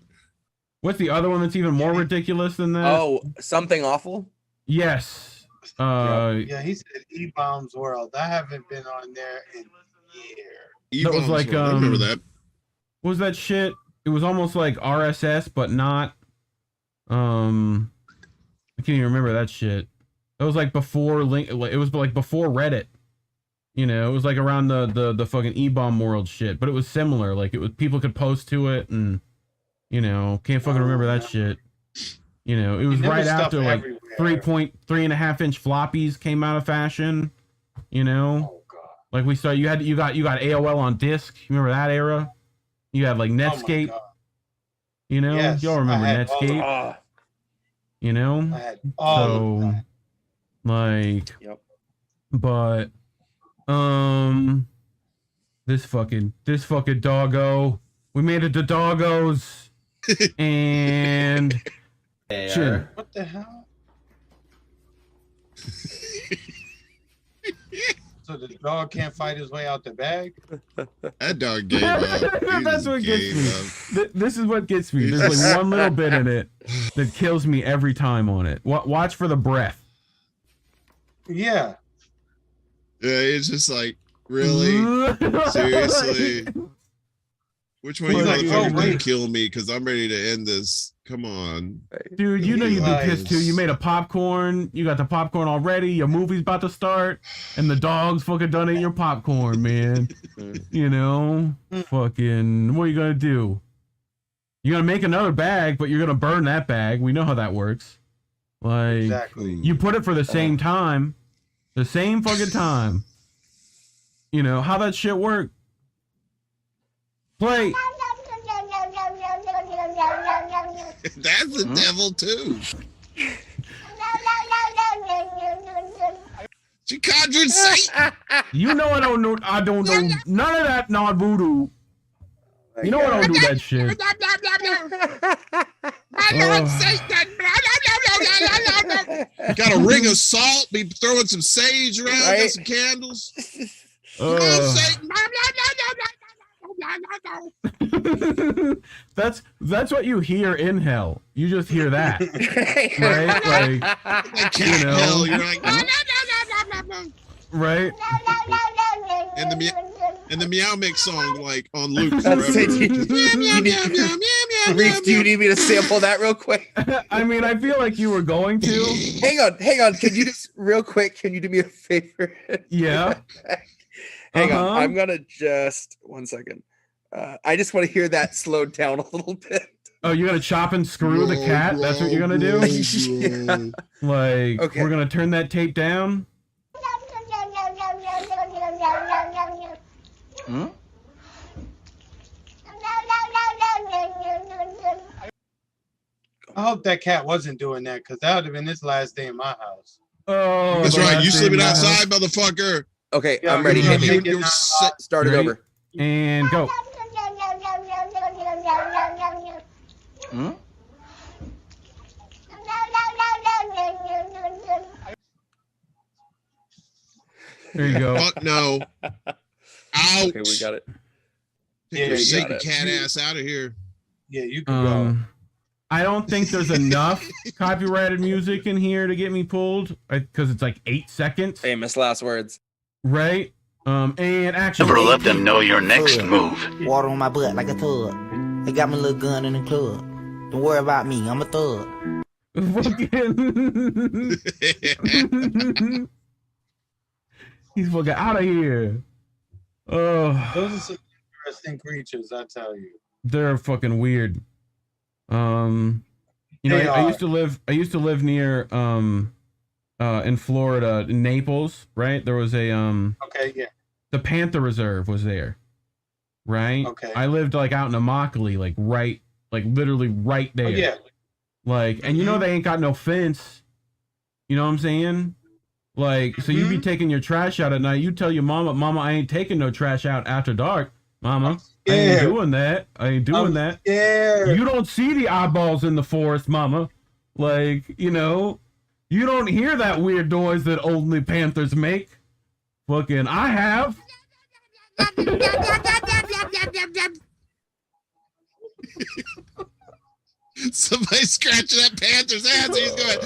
Speaker 1: What's the other one that's even more ridiculous than that?
Speaker 6: Oh, Something Awful?
Speaker 1: Yes.
Speaker 7: Yeah, he said E-Bombs World. I haven't been on there in years.
Speaker 1: That was like,
Speaker 5: I remember that.
Speaker 1: What was that shit? It was almost like RSS, but not. I can't even remember that shit. It was like before it was like before Reddit. You know, it was like around the fucking E-Bomb World shit, but it was similar. Like, it was, people could post to it, and you know, can't fucking remember that shit. You know, it was right after like 3.5 inch floppies came out of fashion. You know, like you got AOL on disk. You remember that era? You had like Netscape. You know,
Speaker 7: Yes,
Speaker 1: y'all remember Netscape? You know,
Speaker 7: I had all of that.
Speaker 1: Like, but this fucking doggo. We made it to doggos, and shit.
Speaker 7: What the hell? So the dog can't fight his way out the bag?
Speaker 5: That dog gave up.
Speaker 1: That's what gets me. This is what gets me. There's like one little bit in it that kills me every time on it. Watch for the breath.
Speaker 7: Yeah.
Speaker 5: Yeah, it's just like, really? Seriously? Which one of you motherfuckers gonna kill me? Because I'm ready to end this. Come on.
Speaker 1: Dude, you know you'd be pissed too. You made a popcorn. You got the popcorn already. Your movie's about to start. And the dog's fucking done eating your popcorn, man. You know? Fucking, what are you gonna do? You're gonna make another bag, but you're gonna burn that bag. We know how that works. Like,
Speaker 7: Exactly.
Speaker 1: you put it for the same time. The same fucking time. You know, how that shit work? Play.
Speaker 5: That's the devil too. She conjured Satan.
Speaker 1: You know I don't know none of that non-voodoo. You know I don't do that shit.
Speaker 5: Got a ring of salt. Be throwing some sage around. Got some candles. Come on, Satan.
Speaker 1: That's what you hear in hell. You just hear that, right? Like, you know,
Speaker 5: hell, you're like,
Speaker 1: right?
Speaker 5: And the Meow Mix song, like on loop
Speaker 6: Reef,
Speaker 5: forever.
Speaker 6: do you need me to sample that real quick?
Speaker 1: I mean, I feel like you were going to.
Speaker 6: Hang on. Can you just real quick? Can you do me a favor?
Speaker 1: Yeah.
Speaker 6: Hang on. I'm gonna just 1 second. I just want to hear that slowed down a little bit.
Speaker 1: Oh, you're gonna chop and screw the cat? That's what you're gonna do?
Speaker 6: Yeah.
Speaker 1: Like,
Speaker 6: Okay.
Speaker 1: we're gonna turn that tape down?
Speaker 13: Hmm?
Speaker 7: I hope that cat wasn't doing that, because that would have been his last day in my house.
Speaker 1: Oh,
Speaker 5: That's right. You sleeping outside, motherfucker.
Speaker 6: Okay,
Speaker 7: Yeah,
Speaker 6: I'm ready.
Speaker 7: yeah,
Speaker 6: Hit me.
Speaker 7: yeah.
Speaker 6: Start it
Speaker 1: Ready?
Speaker 6: over.
Speaker 1: And go.
Speaker 13: Hmm?
Speaker 1: There you go.
Speaker 5: Fuck no. Ouch.
Speaker 6: Okay, we got it.
Speaker 5: Take
Speaker 7: Yeah,
Speaker 5: your
Speaker 7: you
Speaker 5: Satan
Speaker 6: got it.
Speaker 5: cat ass out of here.
Speaker 7: Yeah, you can go.
Speaker 1: I don't think there's enough copyrighted music in here to get me pulled, because it's like 8 seconds,
Speaker 6: Famous last words.
Speaker 1: right? And actually,
Speaker 17: Never let them know your next move.
Speaker 18: Water on my butt like a tub. They got my little gun in the club. Don't worry about me, I'm a thug.
Speaker 1: He's fucking out of here. Oh,
Speaker 7: Those are some interesting creatures, I tell you.
Speaker 1: they're fucking weird. You know,
Speaker 7: They
Speaker 1: I
Speaker 7: are.
Speaker 1: used to live near in Florida, in Naples, right? There was a
Speaker 7: Okay, yeah.
Speaker 1: the Panther Reserve was there, right?
Speaker 7: Okay.
Speaker 1: I lived like out in Immokalee, like literally right there.
Speaker 7: Oh, yeah.
Speaker 1: Like, and you know they ain't got no fence. You know what I'm saying? Like, so you be taking your trash out at night. You tell your mama, I ain't taking no trash out after dark, mama. I ain't doing that. I ain't doing that.
Speaker 7: Yeah.
Speaker 1: You don't see the eyeballs in the forest, mama. Like, you know, you don't hear that weird noise that only panthers make. Fucking, I have.
Speaker 5: Somebody scratching that panther's ass. And he's going.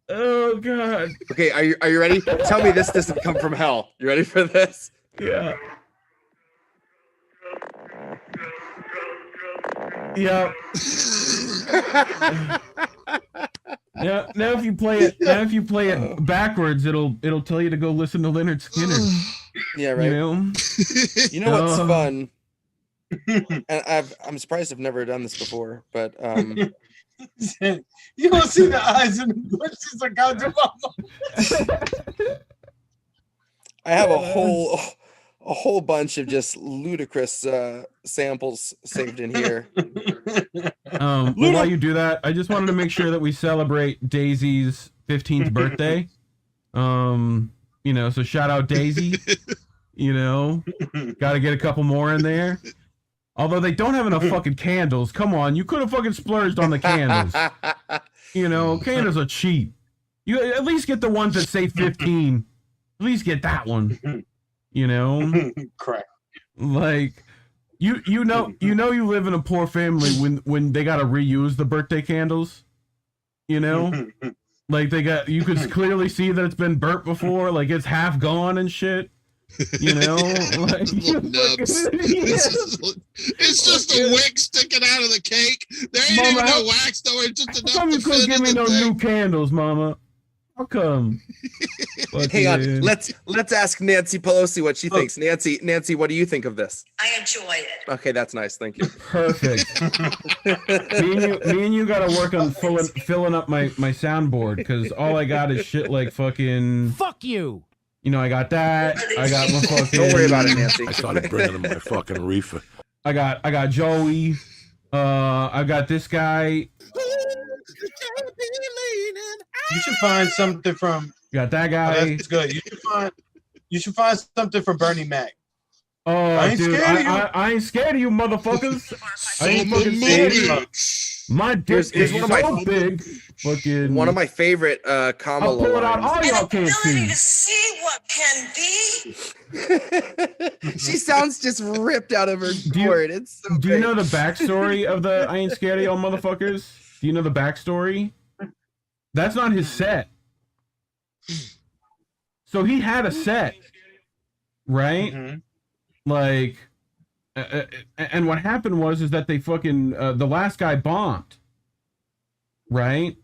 Speaker 1: Oh god.
Speaker 6: Okay, are you ready? Tell me this doesn't come from hell. You ready for this?
Speaker 1: Yeah. Yeah. Yeah. Now if you play it backwards, it'll tell you to go listen to Leonard Skinner.
Speaker 6: Yeah, right.
Speaker 1: You know?
Speaker 6: You know what's fun? And I'm surprised I've never done this before, but
Speaker 7: You don't see the eyes in the bushes of God, mama.
Speaker 6: I have a whole bunch of just ludicrous samples saved in here.
Speaker 1: But while you do that, I just wanted to make sure that we celebrate Daisy's 15th birthday. You know, so shout out Daisy. You know, got to get a couple more in there. Although they don't have enough fucking candles. Come on, you could have fucking splurged on the candles. You know, candles are cheap. You at least get the ones that say 15. At least get that one. You know,
Speaker 7: Correct.
Speaker 1: like you know you live in a poor family when they gotta reuse the birthday candles. You know, like you could clearly see that it's been burnt before. Like it's half gone and shit. You know, like you
Speaker 5: nubs.
Speaker 1: fucking, yeah.
Speaker 5: It's just a wick sticking out of the cake. There ain't even no wax though. It's just enough.
Speaker 1: How come you couldn't give me no new candles, Mama? How come?
Speaker 6: Hang on, let's ask Nancy Pelosi what she thinks. Nancy, what do you think of this?
Speaker 19: I enjoy it.
Speaker 6: Okay, that's nice. Thank you.
Speaker 1: Perfect. me and you got to work on filling up my soundboard because all I got is shit like fucking.
Speaker 20: Fuck you.
Speaker 1: You know, I got that. I got my fucking.
Speaker 6: Don't worry about it, Nancy.
Speaker 9: I started bringing him my fucking reefer.
Speaker 1: I got Joey. I got this guy.
Speaker 7: You should find something from.
Speaker 1: You got that guy.
Speaker 7: Oh, that's good. You should find something from Bernie Mac.
Speaker 1: Oh, I ain't dude, scared of you. I ain't scared of you, motherfuckers. I ain't fucking scared of you. My dick is so big. Fucking.
Speaker 6: One of my favorite Kamala.
Speaker 1: I'll pull it out. All y'all can't see.
Speaker 19: To see what can be.
Speaker 6: She sounds just ripped out of her gourd. It's so
Speaker 1: Do you know the backstory of the I ain't scared of y'all motherfuckers? Do you know the backstory? That's not his set. So he had a set, right? Mm-hmm. Like, and what happened was that they fucking the last guy bombed, right?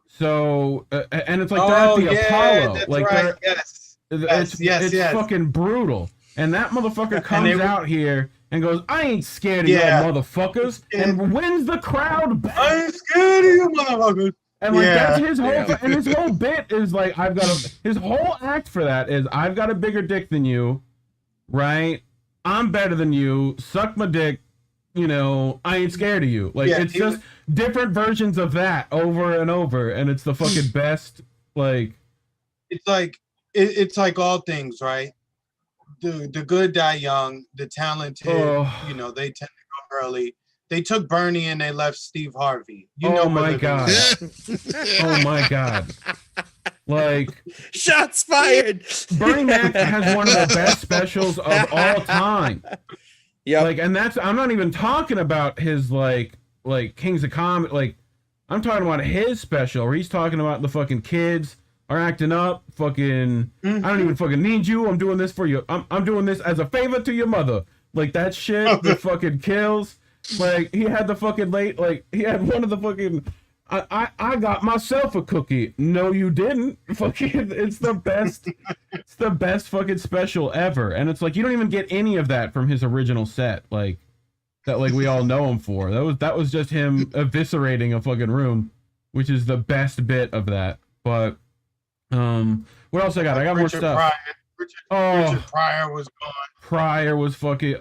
Speaker 1: So and it's like they're at the Apollo,
Speaker 7: that's
Speaker 1: like
Speaker 7: right.
Speaker 1: it's fucking brutal. And that motherfucker comes out here and goes, "I ain't scared of y'all motherfuckers," and wins the crowd back.
Speaker 7: I ain't scared of you motherfuckers.
Speaker 1: And like that's his whole and his whole bit is like his whole act for that is I've got a bigger dick than you, right? I'm better than you. Suck my dick. You know, I ain't scared of you. Like it's just different versions of that over and over, and it's the fucking best. Like
Speaker 7: it's like all things, right? The good die young. The talented, you know, they tend to go early. They took Bernie and they left Steve Harvey. You know
Speaker 1: my god! Oh my god! Like
Speaker 6: shots fired.
Speaker 1: Bernie Mac has one of the best specials of all time. Yeah. Like, and that's I'm not even talking about his like Kings of Comedy. Like, I'm talking about his special where he's talking about the fucking kids are acting up. Fucking, I don't even fucking need you. I'm doing this for you. I'm doing this as a favor to your mother. Like that shit that fucking kills. Like he had the fucking he had one of the fucking I got myself a cookie. No, you didn't. Fucking it's the best fucking special ever. And it's like you don't even get any of that from his original set, like that we all know him for. That was just him eviscerating a fucking room, which is the best bit of that. But what else I got? I got more stuff.
Speaker 7: Richard Pryor was gone.
Speaker 1: Pryor was fucking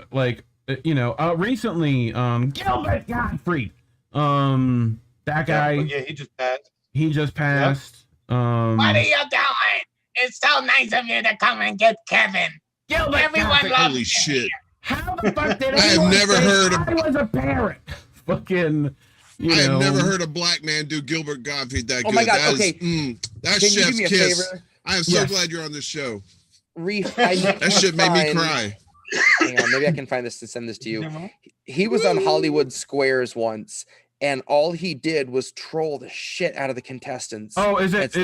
Speaker 1: you know, recently, Gilbert Gottfried, that guy.
Speaker 7: Yeah, he just passed.
Speaker 1: What
Speaker 19: are you doing? It's so nice of you to come and get Kevin. Gilbert, everyone loves
Speaker 5: Holy shit!
Speaker 1: How the fuck did
Speaker 5: I have never heard of?
Speaker 1: I was a parrot. Fucking.
Speaker 5: I have never heard a black man do Gilbert Gottfried that good.
Speaker 6: Oh my god!
Speaker 5: That
Speaker 6: okay,
Speaker 5: is, that's
Speaker 6: can
Speaker 5: chef's
Speaker 6: you do me a
Speaker 5: kiss.
Speaker 6: favor?
Speaker 5: I am so glad you're on this show.
Speaker 6: That
Speaker 5: shit made me cry.
Speaker 6: Hang on, maybe I can find this and send this to you. He was on Hollywood Squares once, and all he did was troll the shit out of the contestants.
Speaker 1: Oh, is it?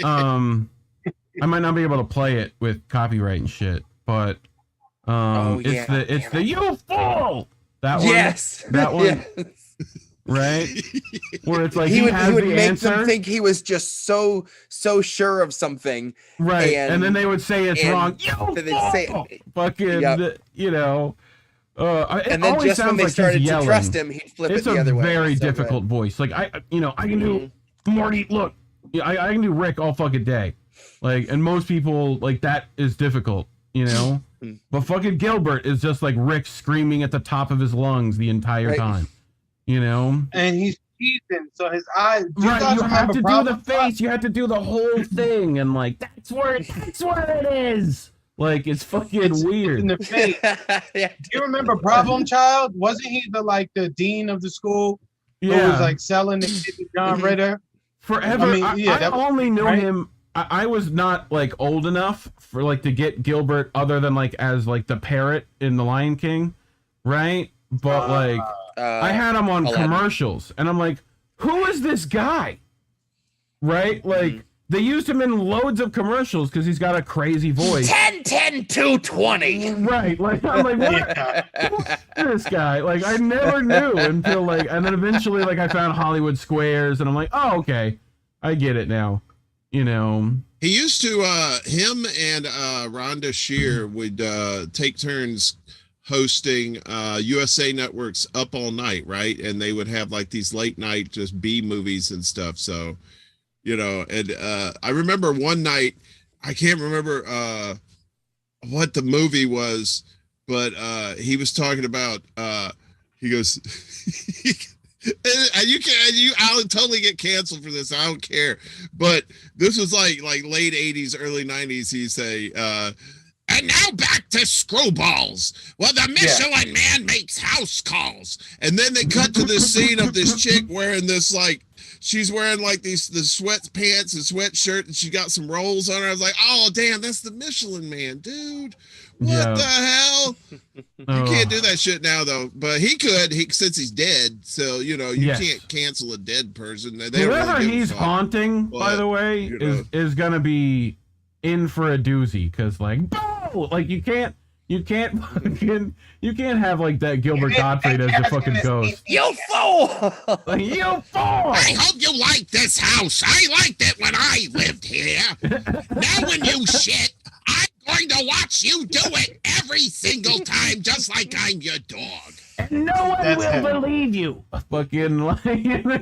Speaker 1: I might not be able to play it with copyright and shit, but it's the you fool. That one.
Speaker 6: Yes.
Speaker 1: That one. Yes. Right? Where it's like he would
Speaker 6: make them think he was just so sure of something.
Speaker 1: Right. And then they would say it's wrong. Fucking, you know.
Speaker 6: And then just when they started to trust him, he'd flip it the other way.
Speaker 1: It's a very difficult voice. Like, I can do Morty, look. I can do Rick all fucking day. Like, and most people, like, that is difficult, you know? But fucking Gilbert is just like Rick screaming at the top of his lungs the entire time. You know,
Speaker 7: and he's teasing, so his eyes.
Speaker 1: Right, you have to do the face. You have to do the whole thing, and like that's where it is. Like it's fucking weird.
Speaker 7: In the face. Do you remember Problem Child? Wasn't he the dean of the school?
Speaker 1: Yeah,
Speaker 7: who was like selling the kid to John Ritter
Speaker 1: forever. I only knew him. I was not like old enough for like to get Gilbert other than like as like the parrot in The Lion King, right? But like. I had him on commercials, and I'm like, who is this guy? Right? Like, They used him in loads of commercials because he's got a crazy voice.
Speaker 19: 10, 10, 220.
Speaker 1: Right. Like, I'm like, what? This guy. Like, I never knew until, like, and then eventually, like, I found Hollywood Squares, and I'm like, oh, okay. I get it now. You know.
Speaker 5: He used to, him and Rhonda Shear would take turns hosting USA Network's Up All Night, right? And they would have, like, these late night just B movies and stuff. So, you know, and I remember one night, I can't remember what the movie was, but he was talking about, he goes, I'll totally get canceled for this. I don't care. But this was like late 80s, early 90s. He'd say, and now back to Screwballs. Well, the Michelin man makes house calls. And then they cut to this scene of this chick wearing this, like, she's wearing like the sweatpants and sweatshirt, and she got some rolls on her. I was like, oh, damn, that's the Michelin man, dude. What the hell? You can't do that shit now, though. But he could, since he's dead. So, you know, you can't cancel a dead person.
Speaker 1: Whoever really he's haunting, by the way, is going to be in for a doozy. Because, like, like you can't have like that Gilbert Gottfried as the fucking ghost.
Speaker 19: You fool!
Speaker 1: Like, you fool!
Speaker 19: I hope you like this house. I liked it when I lived here. Now when you shit, I'm going to watch you do it every single time, just like I'm your dog.
Speaker 1: And no one will believe you. Fucking, like,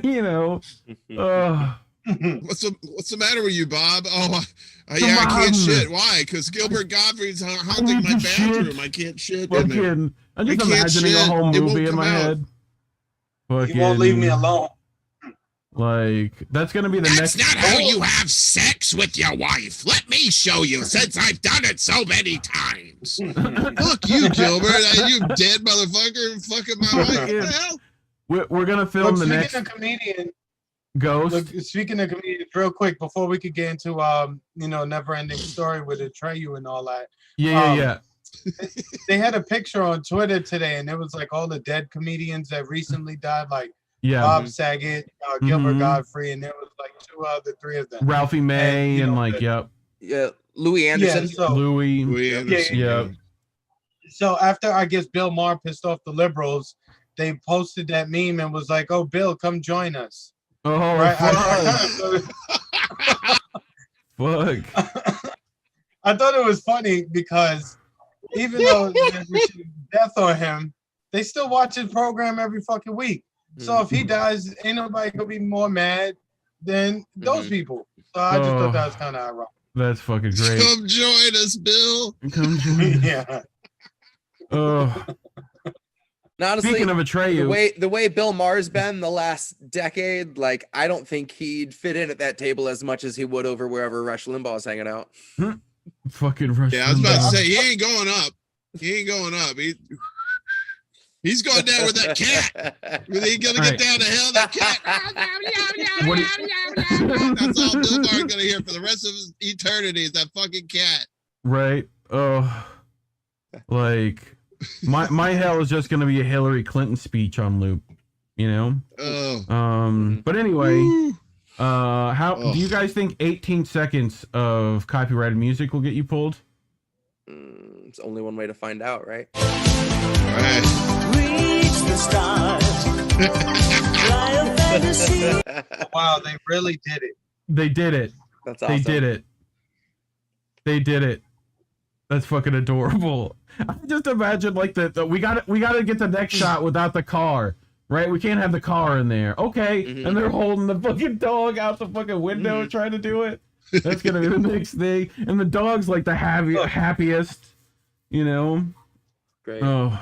Speaker 1: you know.
Speaker 5: What's the matter with you, Bob? Oh, yeah, I can't shit. Why? Because Gilbert Gottfried's haunting my bathroom. I can't shit.
Speaker 1: Fucking, I'm just imagining a whole movie in my head. Fucking,
Speaker 7: you won't leave me alone.
Speaker 1: Like, that's gonna be the next.
Speaker 19: That's not how you have sex with your wife. Let me show you, since I've done it so many times.
Speaker 5: Fuck you, Gilbert. You dead motherfucker. Fucking my wife. What the hell?
Speaker 1: We're gonna film the next.
Speaker 7: Comedian.
Speaker 1: Ghost.
Speaker 7: Look, speaking of comedians, real quick before we could get into Never Ending Story with Atreyu and all that.
Speaker 1: Yeah.
Speaker 7: They had a picture on Twitter today, and it was like all the dead comedians that recently died, like Bob Saget, Gilbert Gottfried, and there was like three of them.
Speaker 1: Ralphie May and like
Speaker 6: Louis Anderson.
Speaker 1: Louis Anderson. Yeah.
Speaker 7: So after I guess Bill Maher pissed off the liberals, they posted that meme and was like, "Oh, Bill, come join us."
Speaker 1: Oh,
Speaker 7: right?
Speaker 1: Fuck.
Speaker 7: I thought it was funny because even though there's death on him, they still watch his program every fucking week. So if he dies, ain't nobody gonna be more mad than those people. So I just thought that was kind of ironic.
Speaker 1: That's fucking great.
Speaker 5: Come join us, Bill.
Speaker 1: Come join.
Speaker 7: Yeah.
Speaker 1: Oh.
Speaker 6: Now, honestly,
Speaker 1: speaking of Atreyu,
Speaker 6: the way Bill Maher's been the last decade, like, I don't think he'd fit in at that table as much as he would over wherever Rush Limbaugh's hanging out.
Speaker 1: Fucking Rush.
Speaker 5: Yeah, I was about to say, he ain't going up. He ain't going up. He's going down with that cat. He's gonna get down to hell. That cat. That's all Bill Maher's gonna hear for the rest of his eternity is that fucking cat.
Speaker 1: Right. Oh, like. My hell is just gonna be a Hillary Clinton speech on loop, you know. But anyway, do you guys think 18 seconds of copyrighted music will get you pulled?
Speaker 6: It's only one way to find out, right?
Speaker 19: Reach the stars.
Speaker 7: Wow, they really did it.
Speaker 1: They did it.
Speaker 6: That's awesome.
Speaker 1: They did it. That's fucking adorable. I just imagine like we gotta get the next shot without the car, right? We can't have the car in there. Okay, and they're holding the fucking dog out the fucking window trying to do it. That's gonna be the next thing. And the dog's like the happiest, you know.
Speaker 6: Great.
Speaker 1: Oh.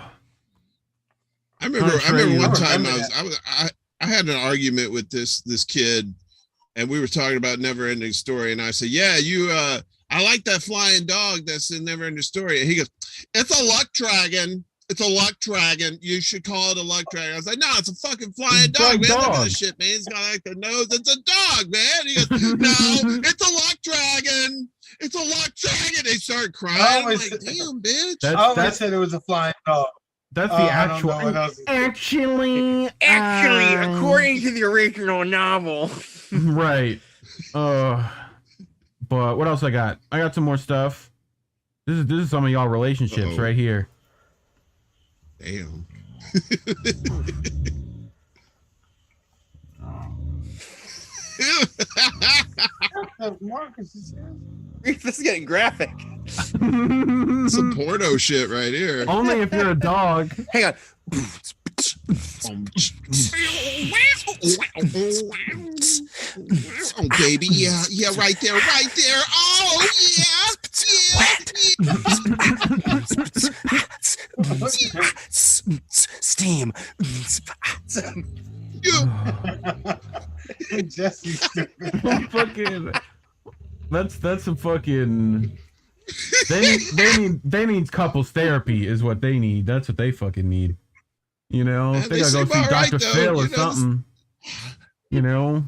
Speaker 5: I remember one time I had an argument with this kid, and we were talking about Never Ending Story, and I said, "Yeah, I like that flying dog that's in Never Ending Story." And he goes, "It's a luck dragon. It's a luck dragon. You should call it a luck dragon." I was like, "No, it's a fucking flying dog, man. Look at this shit, man. He's got like the nose. It's a dog, man." He goes, "No, it's a luck dragon. It's a luck dragon." They start crying. I'm like, "Damn, bitch."
Speaker 7: I always said it was a flying dog.
Speaker 1: That's the actual. Actually,
Speaker 6: according to the original novel.
Speaker 1: Right. But what else I got? I got some more stuff. This is some of y'all relationships right here.
Speaker 5: Damn.
Speaker 6: This is getting graphic.
Speaker 5: Some porno shit right here.
Speaker 1: Only if you're a dog.
Speaker 6: Hang on.
Speaker 5: Oh, baby. Yeah, right there. Oh, yeah.
Speaker 6: Steam.
Speaker 7: Jesse's stupid.
Speaker 1: Fucking. That's a fucking. They need couples therapy is what they need. That's what they fucking need. You know,
Speaker 5: Yeah,
Speaker 1: they gotta go see Dr. Phil or something. You know.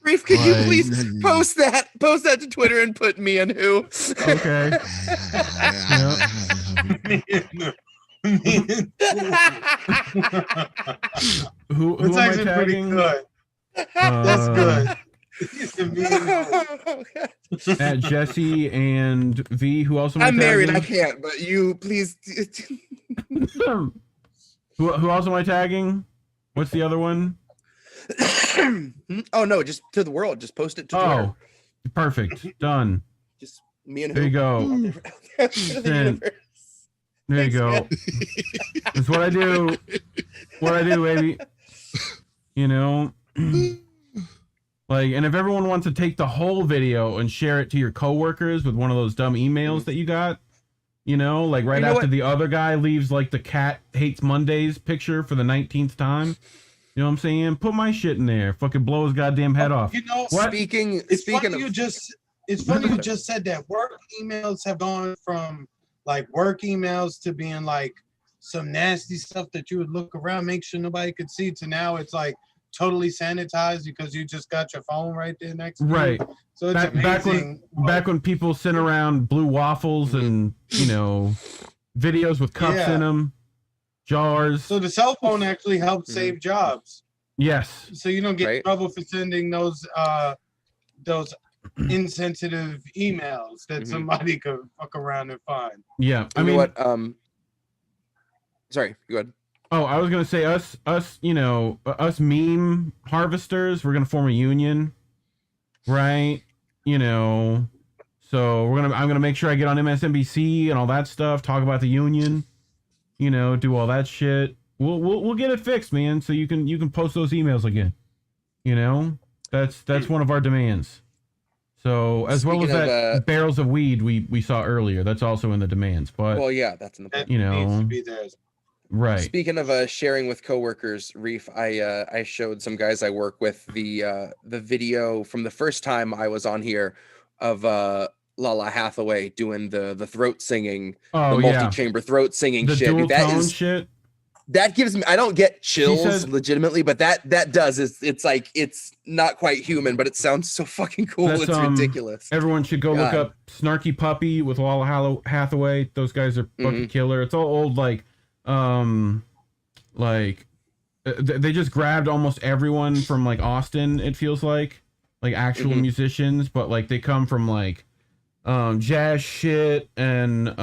Speaker 6: Reef, could you please post that to Twitter and put me and who?
Speaker 1: Okay. Who am I tagging?
Speaker 7: Good. That's good.
Speaker 1: At Jesse and V. Who else am I
Speaker 6: I'm married. I
Speaker 1: tagging?
Speaker 6: can't. But you please.
Speaker 1: Who else am I tagging? What's the other one?
Speaker 6: Oh no, just to the world. Just post it to Twitter.
Speaker 1: Oh, perfect. Done.
Speaker 6: Just me and
Speaker 1: There you go. Sent. There you go. That's what I do. What I do, baby. You know, like, and if everyone wants to take the whole video and share it to your coworkers with one of those dumb emails that you got, you know, like right after the other guy leaves like the cat hates Mondays picture for the 19th time. You know what I'm saying? Put my shit in there. Fucking blow his goddamn head off.
Speaker 7: You know,
Speaker 1: what?
Speaker 7: It's funny you just said that work emails have gone from like work emails to being like some nasty stuff that you would look around, make sure nobody could see, to now it's like totally sanitized because you just got your phone right there next to
Speaker 1: Right.
Speaker 7: you. So it's amazing.
Speaker 1: Back when people sent around blue waffles and, you know, videos with cups in them, jars.
Speaker 7: So the cell phone actually helped save jobs.
Speaker 1: Yes.
Speaker 7: So you don't get in trouble for sending those insensitive emails that somebody could fuck around and find.
Speaker 1: Yeah. I
Speaker 6: You know
Speaker 1: mean,
Speaker 6: what? Sorry, go ahead.
Speaker 1: Oh, I was gonna say us, you know, us meme harvesters. We're gonna form a union, right? You know, so I'm gonna make sure I get on MSNBC and all that stuff. Talk about the union, you know, do all that shit. We'll get it fixed, man. So you can post those emails again. You know, that's one of our demands. So as well as
Speaker 6: Speaking
Speaker 1: that barrels of weed we saw earlier, that's also in the demands. But
Speaker 6: Well, yeah, that's in the plan.
Speaker 1: you know, right.
Speaker 6: Speaking of sharing with coworkers, Reef, I showed some guys I work with the video from the first time I was on here of Lala Hathaway doing the throat singing,
Speaker 1: Oh,
Speaker 6: the
Speaker 1: yeah.
Speaker 6: multi-chamber throat singing
Speaker 1: The
Speaker 6: shit.
Speaker 1: dual
Speaker 6: That
Speaker 1: tone
Speaker 6: is
Speaker 1: shit.
Speaker 6: That gives me, I don't get chills
Speaker 1: says-
Speaker 6: legitimately, but that does. It's like, it's not quite human, but it sounds so fucking cool.
Speaker 1: That's,
Speaker 6: It's ridiculous.
Speaker 1: Everyone should go look
Speaker 6: God.
Speaker 1: up Snarky Puppy with Lala Hathaway. Those guys are fucking killer. It's all old, like they just grabbed almost everyone from like Austin. It feels like actual musicians, but like they come from like jazz shit and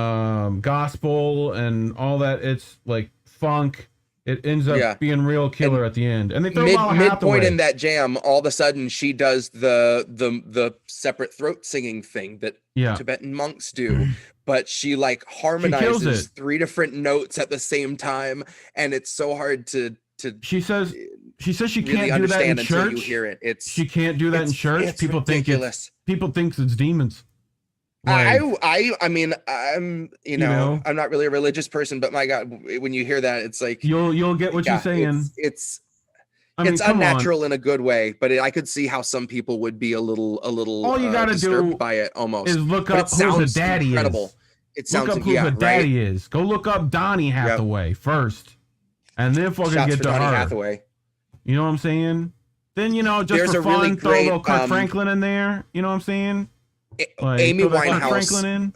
Speaker 1: gospel and all that. It's like funk. It ends up being real killer at the end. And they throw Lala
Speaker 6: Midpoint
Speaker 1: Hathaway
Speaker 6: in that jam, all of a sudden she does the separate throat singing thing that Tibetan monks do, but she like harmonizes
Speaker 1: it.
Speaker 6: 3 different notes at the same time, and it's so hard to
Speaker 1: She says she
Speaker 6: really
Speaker 1: can't do that in
Speaker 6: understand until
Speaker 1: church.
Speaker 6: you hear it.
Speaker 1: She can't do that in church.
Speaker 6: it's
Speaker 1: People
Speaker 6: ridiculous.
Speaker 1: think it's demons.
Speaker 6: I mean, I'm I'm not really a religious person, but my God, when you hear that, it's like
Speaker 1: You'll get what you're saying.
Speaker 6: It's
Speaker 1: I mean, come
Speaker 6: unnatural in a good way, but I could see how some people would be a little
Speaker 1: All you gotta
Speaker 6: disturbed
Speaker 1: do
Speaker 6: by it almost.
Speaker 1: is look
Speaker 6: But
Speaker 1: up
Speaker 6: it
Speaker 1: who her
Speaker 6: sounds
Speaker 1: daddy
Speaker 6: incredible.
Speaker 1: is.
Speaker 6: It sounds
Speaker 1: look up who her daddy is. Go look up Donnie Hathaway first, and then fucking
Speaker 6: Shots
Speaker 1: get
Speaker 6: for
Speaker 1: to
Speaker 6: Donny
Speaker 1: her.
Speaker 6: Hathaway.
Speaker 1: You know what I'm saying? Then just
Speaker 6: There's
Speaker 1: for
Speaker 6: a
Speaker 1: fun,
Speaker 6: really
Speaker 1: throw a little
Speaker 6: great,
Speaker 1: Kirk Franklin in there. You know what I'm saying? Like,
Speaker 6: Amy
Speaker 1: throw that Kirk
Speaker 6: Winehouse.
Speaker 1: Franklin in.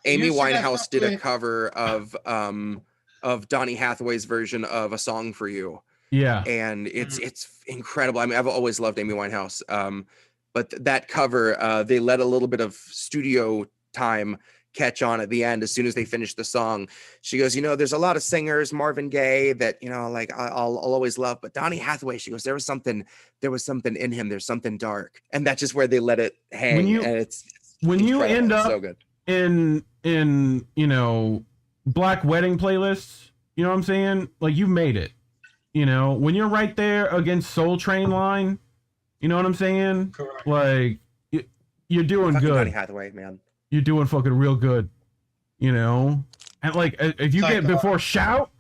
Speaker 6: Amy
Speaker 7: you see that
Speaker 6: Winehouse did a
Speaker 7: stuff
Speaker 6: cover of Donny Hathaway's version of "A Song for You."
Speaker 1: Yeah,
Speaker 6: and it's incredible. I mean, I've always loved Amy Winehouse. but that cover, they let a little bit of studio time catch on at the end as soon as they finished the song. She goes, there's a lot of singers, Marvin Gaye, that like I'll always love, but Donny Hathaway, she goes, there was something in him, there's something dark, and that's just where they let it hang. And it's
Speaker 1: you end up
Speaker 6: so good
Speaker 1: in black wedding playlists, you know what I'm saying? Like, you've made it. When you're right there against Soul Train line, you know what I'm saying?
Speaker 7: Correct.
Speaker 1: Like, you're doing
Speaker 6: fucking
Speaker 1: good.
Speaker 6: Donny Hathaway, man.
Speaker 1: You're doing fucking real good, and like, if you get before Shout,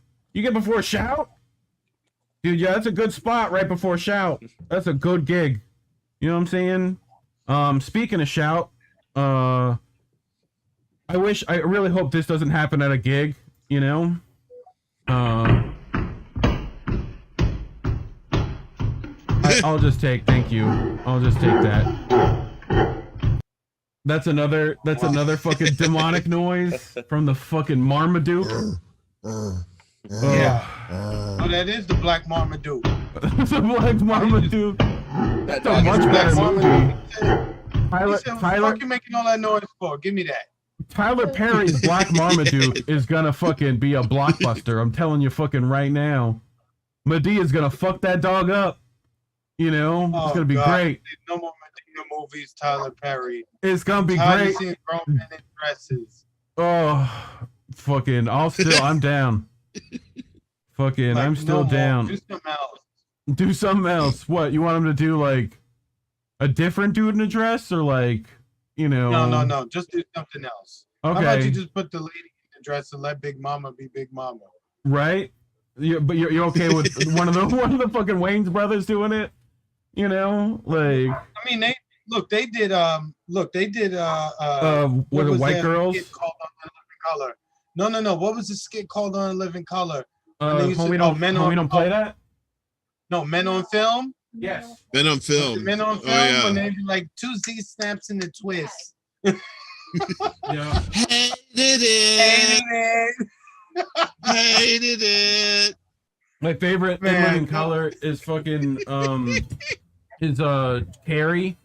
Speaker 1: dude, yeah, that's a good spot right before Shout. That's a good gig. You know what I'm saying? Speaking of Shout, I really hope this doesn't happen at a gig, I'll just take that. That's another fucking demonic noise from the fucking Marmaduke.
Speaker 7: Yeah. Oh, that is the Black Marmaduke.
Speaker 1: The Black Marmaduke. That's a much better movie.
Speaker 7: Tyler, fuck you making all that noise for? Give me that.
Speaker 1: Tyler Perry's Black Marmaduke is gonna fucking be a blockbuster. I'm telling you fucking right now. Medea's gonna fuck that dog up. It's gonna be great.
Speaker 7: No more Medea movies, Tyler Perry.
Speaker 1: It's gonna be great.
Speaker 7: Seeing grown men in dresses.
Speaker 1: Oh, fucking! I'm down. Fucking, I'm still down.
Speaker 7: Do something else.
Speaker 1: Do something else. What, you want him to do? Like a different dude in a dress, or like,
Speaker 7: No. Just do something else.
Speaker 1: Okay.
Speaker 7: How about you just put the lady in the dress and let Big Mama be Big Mama?
Speaker 1: Right. But you're okay with one of the fucking Wayne's brothers doing it? Like.
Speaker 7: I mean, they did. What
Speaker 1: the White Girls?
Speaker 7: Called On a Living Color. No. What was the skit called On a Living Color?
Speaker 1: Homie don't play that.
Speaker 7: No, Men on Film.
Speaker 1: Yes.
Speaker 5: Men on Film.
Speaker 7: Men on Film.
Speaker 5: Yeah.
Speaker 7: When they do like 2 Z snaps and a twist.
Speaker 1: Yeah.
Speaker 5: Hated it.
Speaker 1: My favorite In Living Color is fucking Carrie,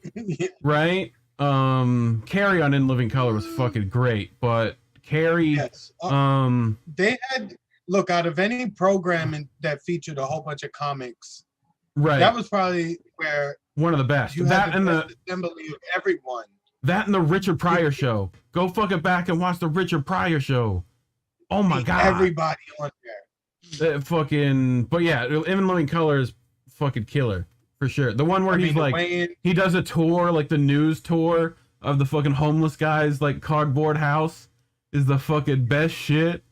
Speaker 1: right? Carrie on In Living Color was fucking great, but Carrie,
Speaker 7: yes. They had out of any programming that featured a whole bunch of comics,
Speaker 1: right?
Speaker 7: That was probably where
Speaker 1: one of the best.
Speaker 7: You
Speaker 1: That
Speaker 7: had
Speaker 1: and
Speaker 7: the
Speaker 1: the
Speaker 7: assembly of everyone.
Speaker 1: That and the Richard Pryor show. Go fucking back and watch the Richard Pryor show. Oh my god!
Speaker 7: Everybody on there.
Speaker 1: But yeah, In Living Color is fucking killer for sure. The one where he does a tour, like the news tour of the fucking homeless guy's like cardboard house, is the fucking best shit.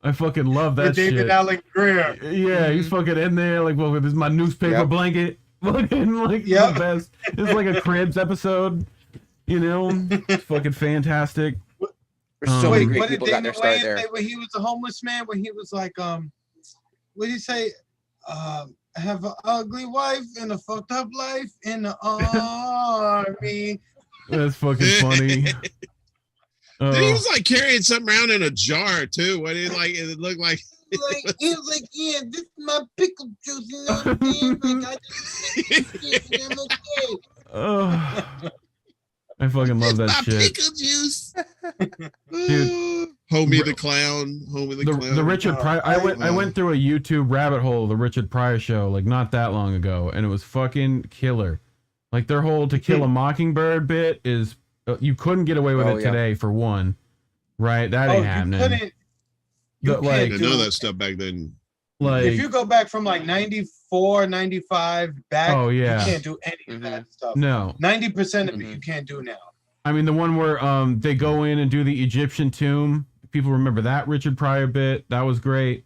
Speaker 1: I fucking love that shit.
Speaker 7: David Allen Greer.
Speaker 1: Yeah, he's fucking in there like, well, this is my newspaper blanket. Fucking like the best. It's like a Cribs episode. It's fucking fantastic.
Speaker 6: There's so many great people got their start there.
Speaker 7: When he was a homeless man, when he was like, what did he say? I have an ugly wife and a fucked up life in the army.
Speaker 1: That's fucking funny.
Speaker 5: He was like carrying something around in a jar too. What did it looked like?
Speaker 7: He was like, yeah, this is my pickle juice. You know what I'm saying?
Speaker 1: I fucking love that shit.
Speaker 5: Pickle juice.
Speaker 1: Dude,
Speaker 5: Homie the clown.
Speaker 1: The Richard Pryor. I went through a YouTube rabbit hole of the Richard Pryor show like not that long ago, and it was fucking killer. Like their whole To Kill a Mockingbird bit is you couldn't get away with it today for one, right? That ain't happening.
Speaker 5: I didn't know that stuff back then.
Speaker 1: Like
Speaker 7: if you go back from like 94, 95 back, you can't do any of that stuff.
Speaker 1: No.
Speaker 7: 90% of it you can't do now.
Speaker 1: I mean the one where they go in and do the Egyptian tomb. People remember that Richard Pryor bit. That was great.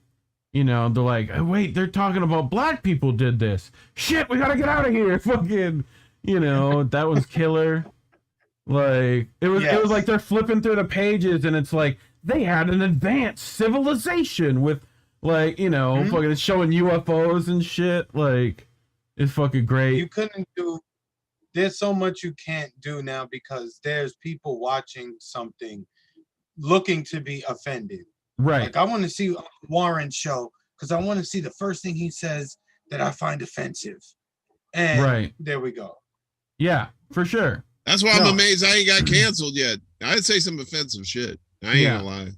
Speaker 1: They're like, oh, wait, they're talking about black people did this. Shit, we gotta get out of here. Fucking, that was killer. Like it was like they're flipping through the pages and it's like they had an advanced civilization with like, fucking showing UFOs and shit. Like it's fucking great.
Speaker 7: You couldn't do there's so much you can't do now because there's people watching something looking to be offended.
Speaker 1: Right.
Speaker 7: Like I want to see Warren's show because I want to see the first thing he says that I find offensive. And there we go.
Speaker 1: Yeah, for sure.
Speaker 5: That's why I'm amazed I ain't got canceled yet. I'd say some offensive shit. I ain't gonna lie.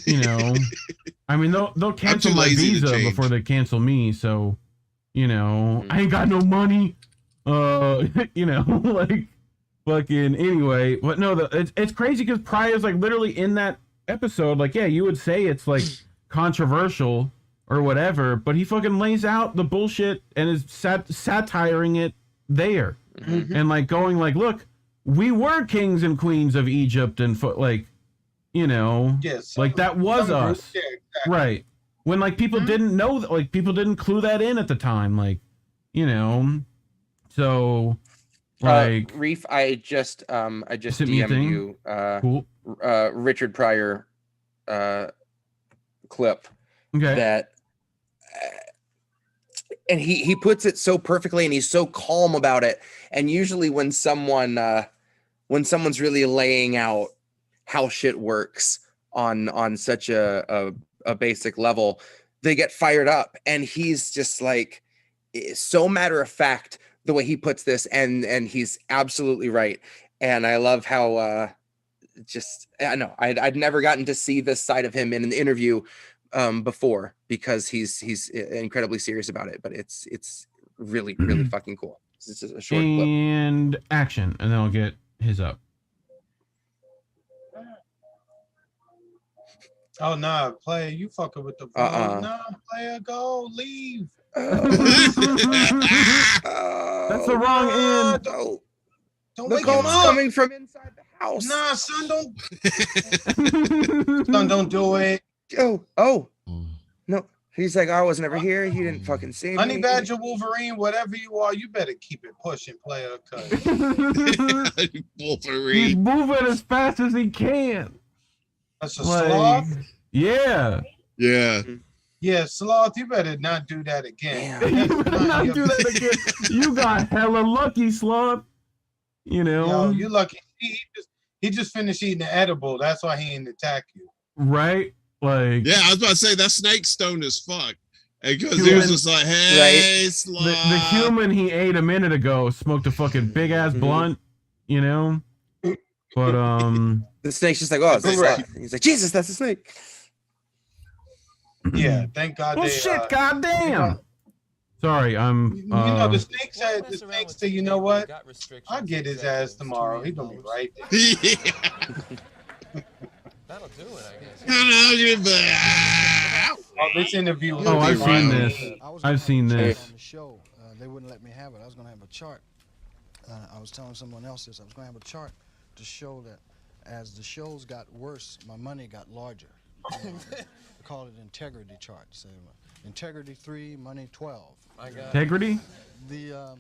Speaker 1: You know, I mean, they'll cancel my visa before they cancel me. So, you know, I ain't got no money. You know, like fucking anyway. But no, it's crazy because Pryor's like literally in that episode. Like, yeah, you would say it's like controversial or whatever, but he fucking lays out the bullshit and is satiring it there, and like going like, look, we were kings and queens of Egypt and like, you know, like that was us, right? When like people didn't know that, like people didn't clue that in at the time, like, you know, so like
Speaker 6: Reef, I just
Speaker 1: sent me a
Speaker 6: DM'd
Speaker 1: thing.
Speaker 6: you
Speaker 1: Cool.
Speaker 6: Richard Pryor clip that and he puts it so perfectly and he's so calm about it. And usually when someone's really laying out how shit works on such a basic level, they get fired up, and he's just like so matter of fact the way he puts this, and he's absolutely right. And I love how I know I'd never gotten to see this side of him in an interview before, because he's incredibly serious about it, but it's really fucking cool. This is a short clip.
Speaker 1: And action, and then I'll get his up.
Speaker 7: Oh nah, player, you fucking with the phone. Nah, player, go leave.
Speaker 1: That's the wrong end.
Speaker 7: Don't
Speaker 6: The
Speaker 7: wake him
Speaker 6: call's
Speaker 7: up.
Speaker 6: coming from inside the house.
Speaker 7: Nah, son, don't. Son, don't do it.
Speaker 6: Oh, no. He's like, I was never here. He didn't fucking see me.
Speaker 7: Honey Badger, Wolverine, whatever you are, you better keep it pushing, player.
Speaker 5: Wolverine.
Speaker 1: He's moving as fast as he can.
Speaker 7: That's a sloth?
Speaker 1: Yeah.
Speaker 5: Yeah.
Speaker 7: Yeah, sloth, you better not do that again.
Speaker 1: You better not do that again. You got hella lucky, sloth. You know.
Speaker 7: Yo, you lucky. He just finished eating the edible. That's why he didn't attack you.
Speaker 1: Right? Like,
Speaker 5: yeah, I was about to say that snake stoned as fuck. Because he was just like, hey, sloth.
Speaker 1: The human he ate a minute ago smoked a fucking big ass blunt, you know? But
Speaker 6: the snake's just like, oh, it's a sloth. He's like, Jesus, that's a snake.
Speaker 7: Yeah, thank God.
Speaker 1: Well, shit, goddamn. Sorry, I'm.
Speaker 7: You know, the snake said, you know what? I'll get his ass tomorrow. He's gonna be right there.
Speaker 20: That'll do it, I guess.
Speaker 7: Oh, this interview.
Speaker 1: Oh, I've seen this. I've seen this.
Speaker 21: On the show, they wouldn't let me have it. I was gonna have a chart. I was telling someone else this. I was gonna have a chart to show that as the shows got worse, my money got larger. They call it integrity chart. So, integrity 3, money 12.
Speaker 20: I got
Speaker 1: integrity.
Speaker 21: The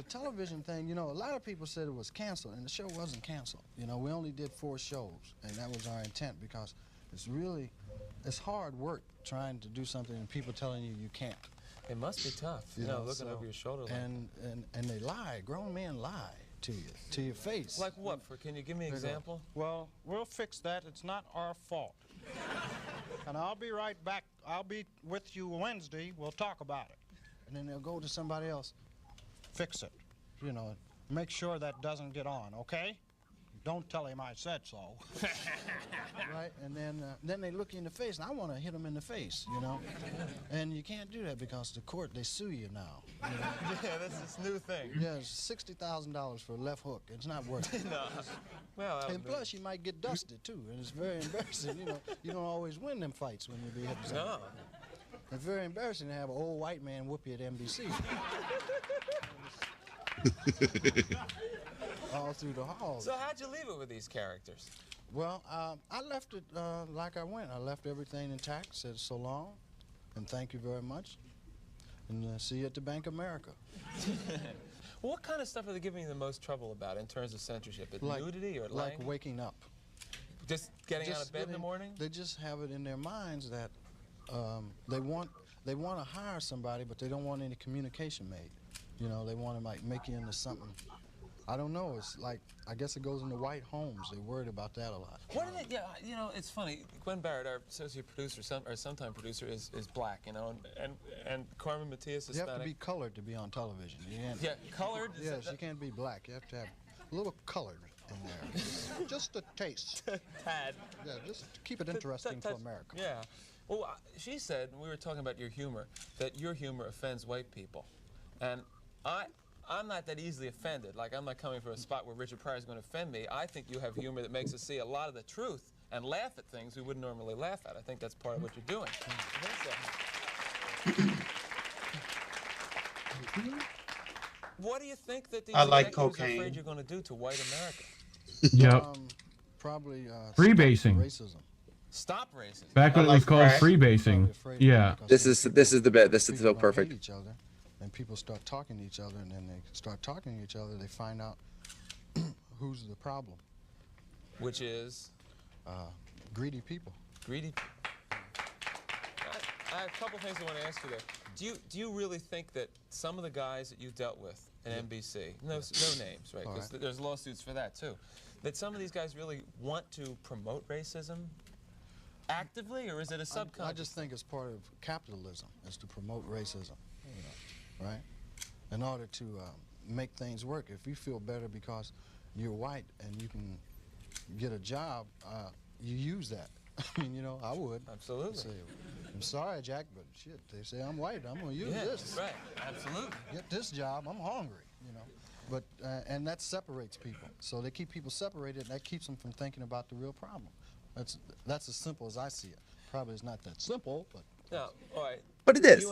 Speaker 21: television thing, you know, a lot of people said it was canceled, and the show wasn't canceled. You know, we only did 4 shows, and that was our intent, because it's hard work trying to do something and people telling you can't.
Speaker 20: It must be tough, you know, looking over your shoulder.
Speaker 21: And they lie. Grown men lie to you, to your face.
Speaker 20: Like what? Can you give me an example?
Speaker 22: Well, we'll fix that. It's not our fault. And I'll be right back. I'll be with you Wednesday. We'll talk about it.
Speaker 21: And then they'll go to somebody else.
Speaker 22: Fix it. You know, make sure that doesn't get on, okay? Don't tell him I said so.
Speaker 21: Right? And then they look you in the face, and I want to hit them in the face, you know? And you can't do that because the court, they sue you now. You know?
Speaker 20: Yeah, that's this new thing.
Speaker 21: Yeah, it's $60,000 for a left hook. It's not worth it.
Speaker 20: No. Well,
Speaker 21: and plus, you might get dusted, too, and it's very embarrassing. You know, you don't always win them fights when you be hit.
Speaker 20: No.
Speaker 21: It's very embarrassing to have an old white man whoop you at NBC. All through the halls.
Speaker 20: So how'd you leave it with these characters?
Speaker 21: Well, I left it like I went. I left everything intact, said so long, and thank you very much, and see you at the Bank of America.
Speaker 20: Well, what kind of stuff are they giving you the most trouble about in terms of censorship? Nudity or
Speaker 21: like
Speaker 20: lying?
Speaker 21: Waking up.
Speaker 20: Just getting out of bed in the morning?
Speaker 21: They just have it in their minds that they want to hire somebody, but they don't want any communication made. You know, they want to make you into something I don't know. It's like, I guess it goes into white homes. They're worried about that a lot.
Speaker 20: What are they? Yeah, you know, it's funny. Gwen Barrett, our associate producer, or sometime producer, is black. You know, and Carmen Matias is
Speaker 21: You have
Speaker 20: Hispanic.
Speaker 21: to be colored to be on television. You can't,
Speaker 20: Yeah, colored.
Speaker 21: Yes, you can't be black. You have to have a little colored in there. Just a taste.
Speaker 20: Tad.
Speaker 21: Yeah, just to keep it interesting for America.
Speaker 20: Yeah. Well, she said, we were talking about your humor, that your humor offends white people, and I'm not that easily offended. Like, I'm not coming from a spot where Richard Pryor is going to offend me. I think you have humor that makes us see a lot of the truth and laugh at things we wouldn't normally laugh at. I think that's part of what you're doing. What do you think that these executives are afraid you're going to do to white America?
Speaker 1: Yep.
Speaker 21: Probably
Speaker 1: freebasing.
Speaker 21: Racism.
Speaker 20: Stop racism.
Speaker 1: Back when it was called freebasing. Yeah.
Speaker 6: This is the bit. This is so perfect.
Speaker 21: Each other, and people start talking to each other, and then they start talking to each other. They find out who's the problem.
Speaker 20: Which is?
Speaker 21: Greedy people.
Speaker 20: Greedy. I have a couple things I want to ask you there. Do you really think that some of the guys that you dealt with at NBC, no names, right? Because there's lawsuits for that too, that some of these guys really want to promote racism actively, or is it a subconscious?
Speaker 21: I just think it's part of capitalism, is to promote racism, right? In order to make things work. If you feel better because you're white and you can get a job, you use that. I mean, you know, I would.
Speaker 20: Absolutely.
Speaker 21: Say, I'm sorry, Jack, but shit, they say I'm white. I'm going to use this.
Speaker 20: Right, absolutely.
Speaker 21: Get this job. I'm hungry, you know. But and that separates people. So they keep people separated, and that keeps them from thinking about the real problem. That's as simple as I see it. Probably it's not that simple, but.
Speaker 20: No, all right.
Speaker 6: But it is.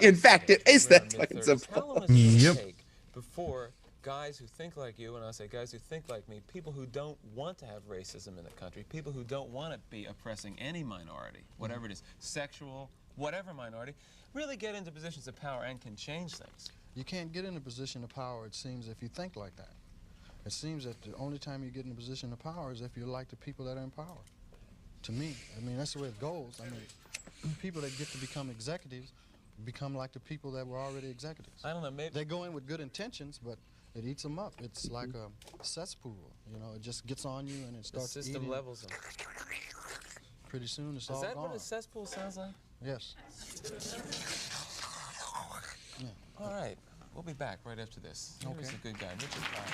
Speaker 6: In fact, it is that fucking simple.
Speaker 20: How long does it take before guys who think like you, and I say guys who think like me, people who don't want to have racism in the country, people who don't want to be oppressing any minority, whatever it is, sexual, whatever minority, really get into positions of power and can change things?
Speaker 21: You can't get in a position of power, it seems, if you think like that. It seems that the only time you get in a position of power is if you're like the people that are in power. To me, I mean, that's the way it goes. I mean, people that get to become executives become like the people that were already executives.
Speaker 20: I don't know, maybe...
Speaker 21: They go in with good intentions, but it eats them up. It's like a cesspool, you know. It just gets on you and it starts
Speaker 20: the system
Speaker 21: eating.
Speaker 20: levels them.
Speaker 21: Pretty soon it's all gone.
Speaker 20: Is that what a cesspool sounds like?
Speaker 21: Yes.
Speaker 20: Yeah. All right. We'll be back right after this. Here's a good guy, Richard Pryor.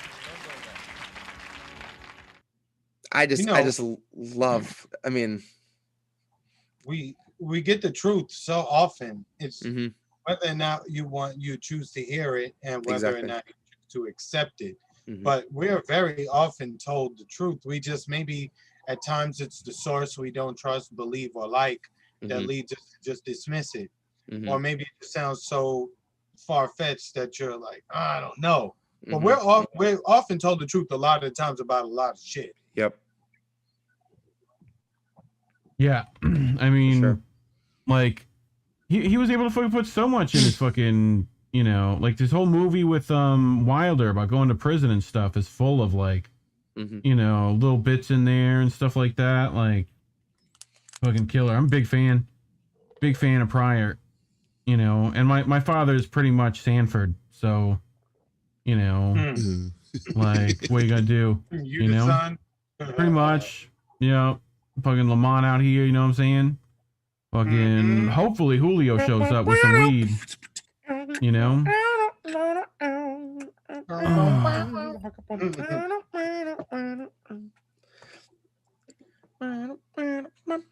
Speaker 6: I just love. I mean,
Speaker 7: we get the truth so often. It's whether or not you choose to hear it, and whether or not you choose to accept it. But we're very often told the truth. We just maybe at times it's the source we don't trust, believe, or like that leads us to just dismiss it, or maybe it sounds so far-fetched that you're like, I don't know. But we're often told the truth a lot of times about a lot of shit.
Speaker 6: Yep.
Speaker 1: Yeah, I mean, like, he was able to fucking put so much in his fucking, you know, like this whole movie with Wilder about going to prison and stuff is full of like, you know, little bits in there and stuff like that. Like, fucking killer. I'm a big fan of Pryor, you know, and my father is pretty much Sanford, so, you know, like, what you gonna do? You know,
Speaker 7: son?
Speaker 1: Pretty much, yeah. Fucking Lamont out here, you know what I'm saying? Fucking, hopefully Julio shows up with some weed, you know?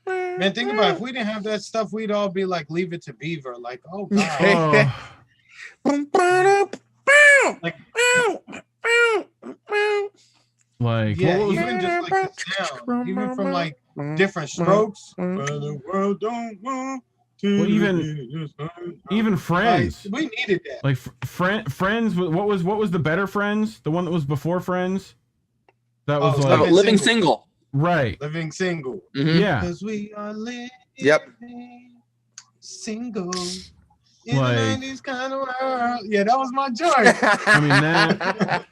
Speaker 7: Man, think about it. If we didn't have that stuff, we'd all be like, Leave It to Beaver. Like, oh, God.
Speaker 1: Like,
Speaker 7: yeah, even just like the sound, even from like different strokes. The world don't want to.
Speaker 1: Well, even Friends.
Speaker 7: Like, we needed that.
Speaker 1: Like Friends. What was the better Friends? The one that was before Friends. That was like
Speaker 3: Living Single.
Speaker 1: Right.
Speaker 7: Living Single.
Speaker 1: Yeah.
Speaker 7: Because we are living single. In
Speaker 1: Like,
Speaker 7: the 90s kind of world. Yeah, that was my joint.
Speaker 1: I mean, that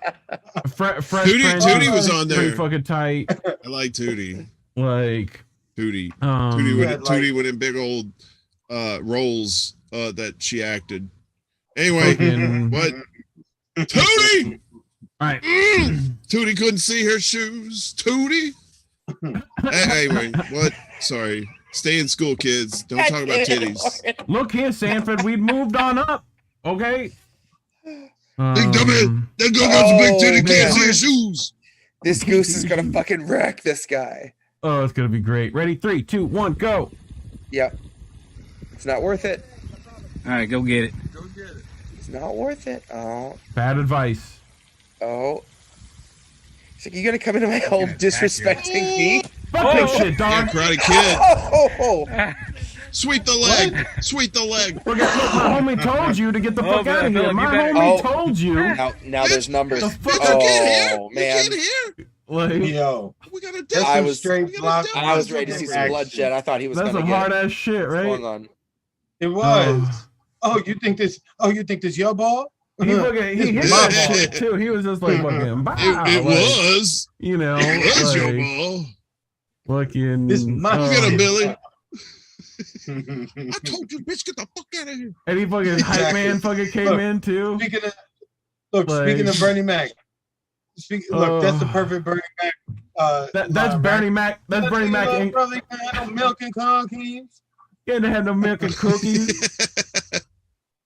Speaker 5: Tootie was on there.
Speaker 1: Pretty fucking tight.
Speaker 5: I like Tootie.
Speaker 1: Like
Speaker 5: Tootie.
Speaker 1: Yeah,
Speaker 5: Tootie with them big old roles that she acted. Anyway, what? Tootie!
Speaker 1: All right.
Speaker 5: Tootie couldn't see her shoes. Tootie. Anyway, what? Sorry. Stay in school, kids. Don't talk about titties.
Speaker 1: Look here, Sanford. We moved on up. Okay.
Speaker 5: Big dummy. That girl got some big titty. Can't see her shoes.
Speaker 6: This goose is gonna fucking wreck this guy.
Speaker 1: Oh, it's gonna be great. Ready? 3, 2, 1, go.
Speaker 6: Yep. It's not worth it.
Speaker 3: All right, go get it.
Speaker 6: It's not worth it. Oh.
Speaker 1: Bad advice.
Speaker 6: Oh. He's like, you gonna come into my home disrespecting me?
Speaker 1: Fuck that shit, dog.
Speaker 5: Yeah, Karate Kid.
Speaker 6: Oh.
Speaker 5: Sweep the leg. Sweep the leg.
Speaker 1: Look, my homie told you to get the fuck out of here. My homie told you.
Speaker 6: Now there's numbers.
Speaker 1: The fuck?
Speaker 6: Oh, man.
Speaker 5: You can't hear.
Speaker 1: Like,
Speaker 7: Yo,
Speaker 5: we got a
Speaker 6: I was
Speaker 7: I
Speaker 6: ready to see some bloodshed. I thought he was
Speaker 1: that's
Speaker 6: gonna
Speaker 1: some
Speaker 6: get
Speaker 1: hard ass shit, right?
Speaker 6: What's going on?
Speaker 7: It was. Oh, you think this your ball?
Speaker 1: He hit that shit too. He was just like fucking. Wow,
Speaker 5: It was.
Speaker 1: You know.
Speaker 5: It was your
Speaker 1: like,
Speaker 5: ball.
Speaker 1: Fucking.
Speaker 7: This my
Speaker 5: Get him, Billy. I told you, bitch, get the fuck out of here.
Speaker 1: And he fucking hype man fucking came in too.
Speaker 7: Speaking of Bernie Mac. Look, that's the perfect Bernie Mac.
Speaker 1: That's Bernie Mac. That's Bernie Mac.
Speaker 7: Brother, you can't have no milk and cookies.
Speaker 1: Can't have no milk and cookies.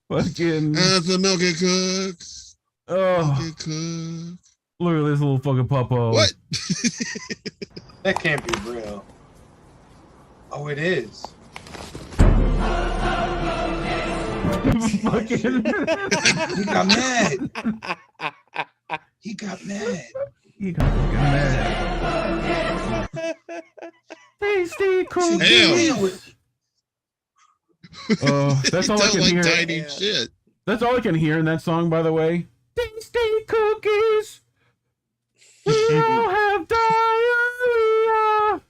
Speaker 1: Fucking.
Speaker 5: The milk and cooks.
Speaker 1: Oh.
Speaker 5: Milk and cook.
Speaker 1: Look at this little fucking puppo.
Speaker 5: What?
Speaker 7: That can't be real. Oh, it is.
Speaker 1: Fucking.
Speaker 7: He got mad. He got mad.
Speaker 1: He got fucking mad. Tasty cookies. Oh, that's all I can hear.
Speaker 5: Tiny shit.
Speaker 1: That's all I can hear in that song, by the way. Tasty cookies. We all have diarrhea.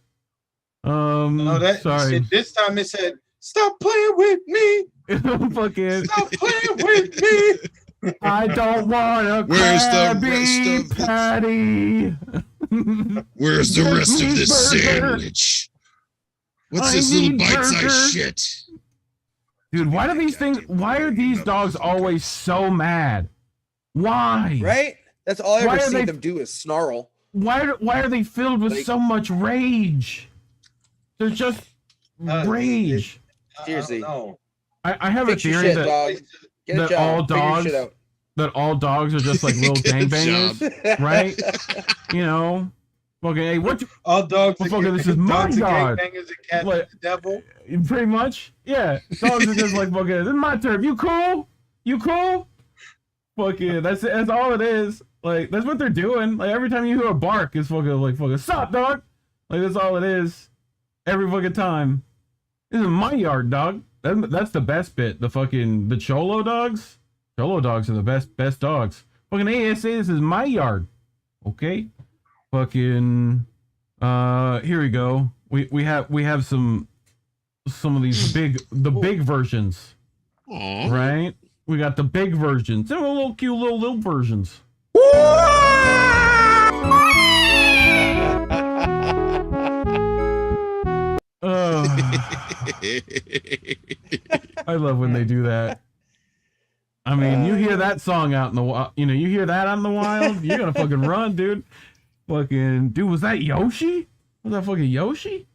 Speaker 7: No,
Speaker 1: sorry.
Speaker 7: This time it said, "Stop playing with me."
Speaker 1: Fucking.
Speaker 7: Stop playing with me.
Speaker 1: I don't want a
Speaker 5: Where's the
Speaker 1: Krabby
Speaker 5: rest of
Speaker 1: Patty.
Speaker 5: Where's the rest of this sandwich? What's this little bite-sized shit?
Speaker 1: Dude, why are these dogs always so mad? Why?
Speaker 6: Right? That's all I
Speaker 1: Why
Speaker 6: ever
Speaker 1: are
Speaker 6: see
Speaker 1: they-
Speaker 6: them do is snarl.
Speaker 1: Why are they filled with so much rage? They're just rage.
Speaker 6: Seriously.
Speaker 1: I have
Speaker 6: Fix
Speaker 1: a
Speaker 6: your
Speaker 1: theory
Speaker 6: shit, dog. Get a
Speaker 1: that
Speaker 6: job.
Speaker 1: all
Speaker 6: Figure your
Speaker 1: dogs
Speaker 6: shit out.
Speaker 1: are just like little
Speaker 5: Get a
Speaker 1: gangbangers, right? You know, okay. Hey, what?
Speaker 7: All dogs.
Speaker 1: Well, fucking, this is my
Speaker 7: dogs
Speaker 1: dog.
Speaker 7: Gangbangers and cats
Speaker 1: Like,
Speaker 7: the devil.
Speaker 1: Pretty much, yeah. Dogs are just like fucking. This is my turf. You cool? You cool? Fucking. That's all it is. Like that's what they're doing. Like every time you hear a bark, it's fucking sup, dog. Like that's all it is. Every fucking time. This is my yard, dog. That's the best bit. The cholo dogs. Cholo dogs are the best dogs. Fucking ASA, this is my yard. Okay. Fucking. Here we go. We have some of these big versions.
Speaker 5: Aww.
Speaker 1: Right. We got the big versions. They're little cute little versions. I love when they do that. I mean, you hear that song out in the wild. You know, you hear that out in the wild, you're gonna fucking run, dude. Fucking dude, was that Yoshi? Was that fucking Yoshi?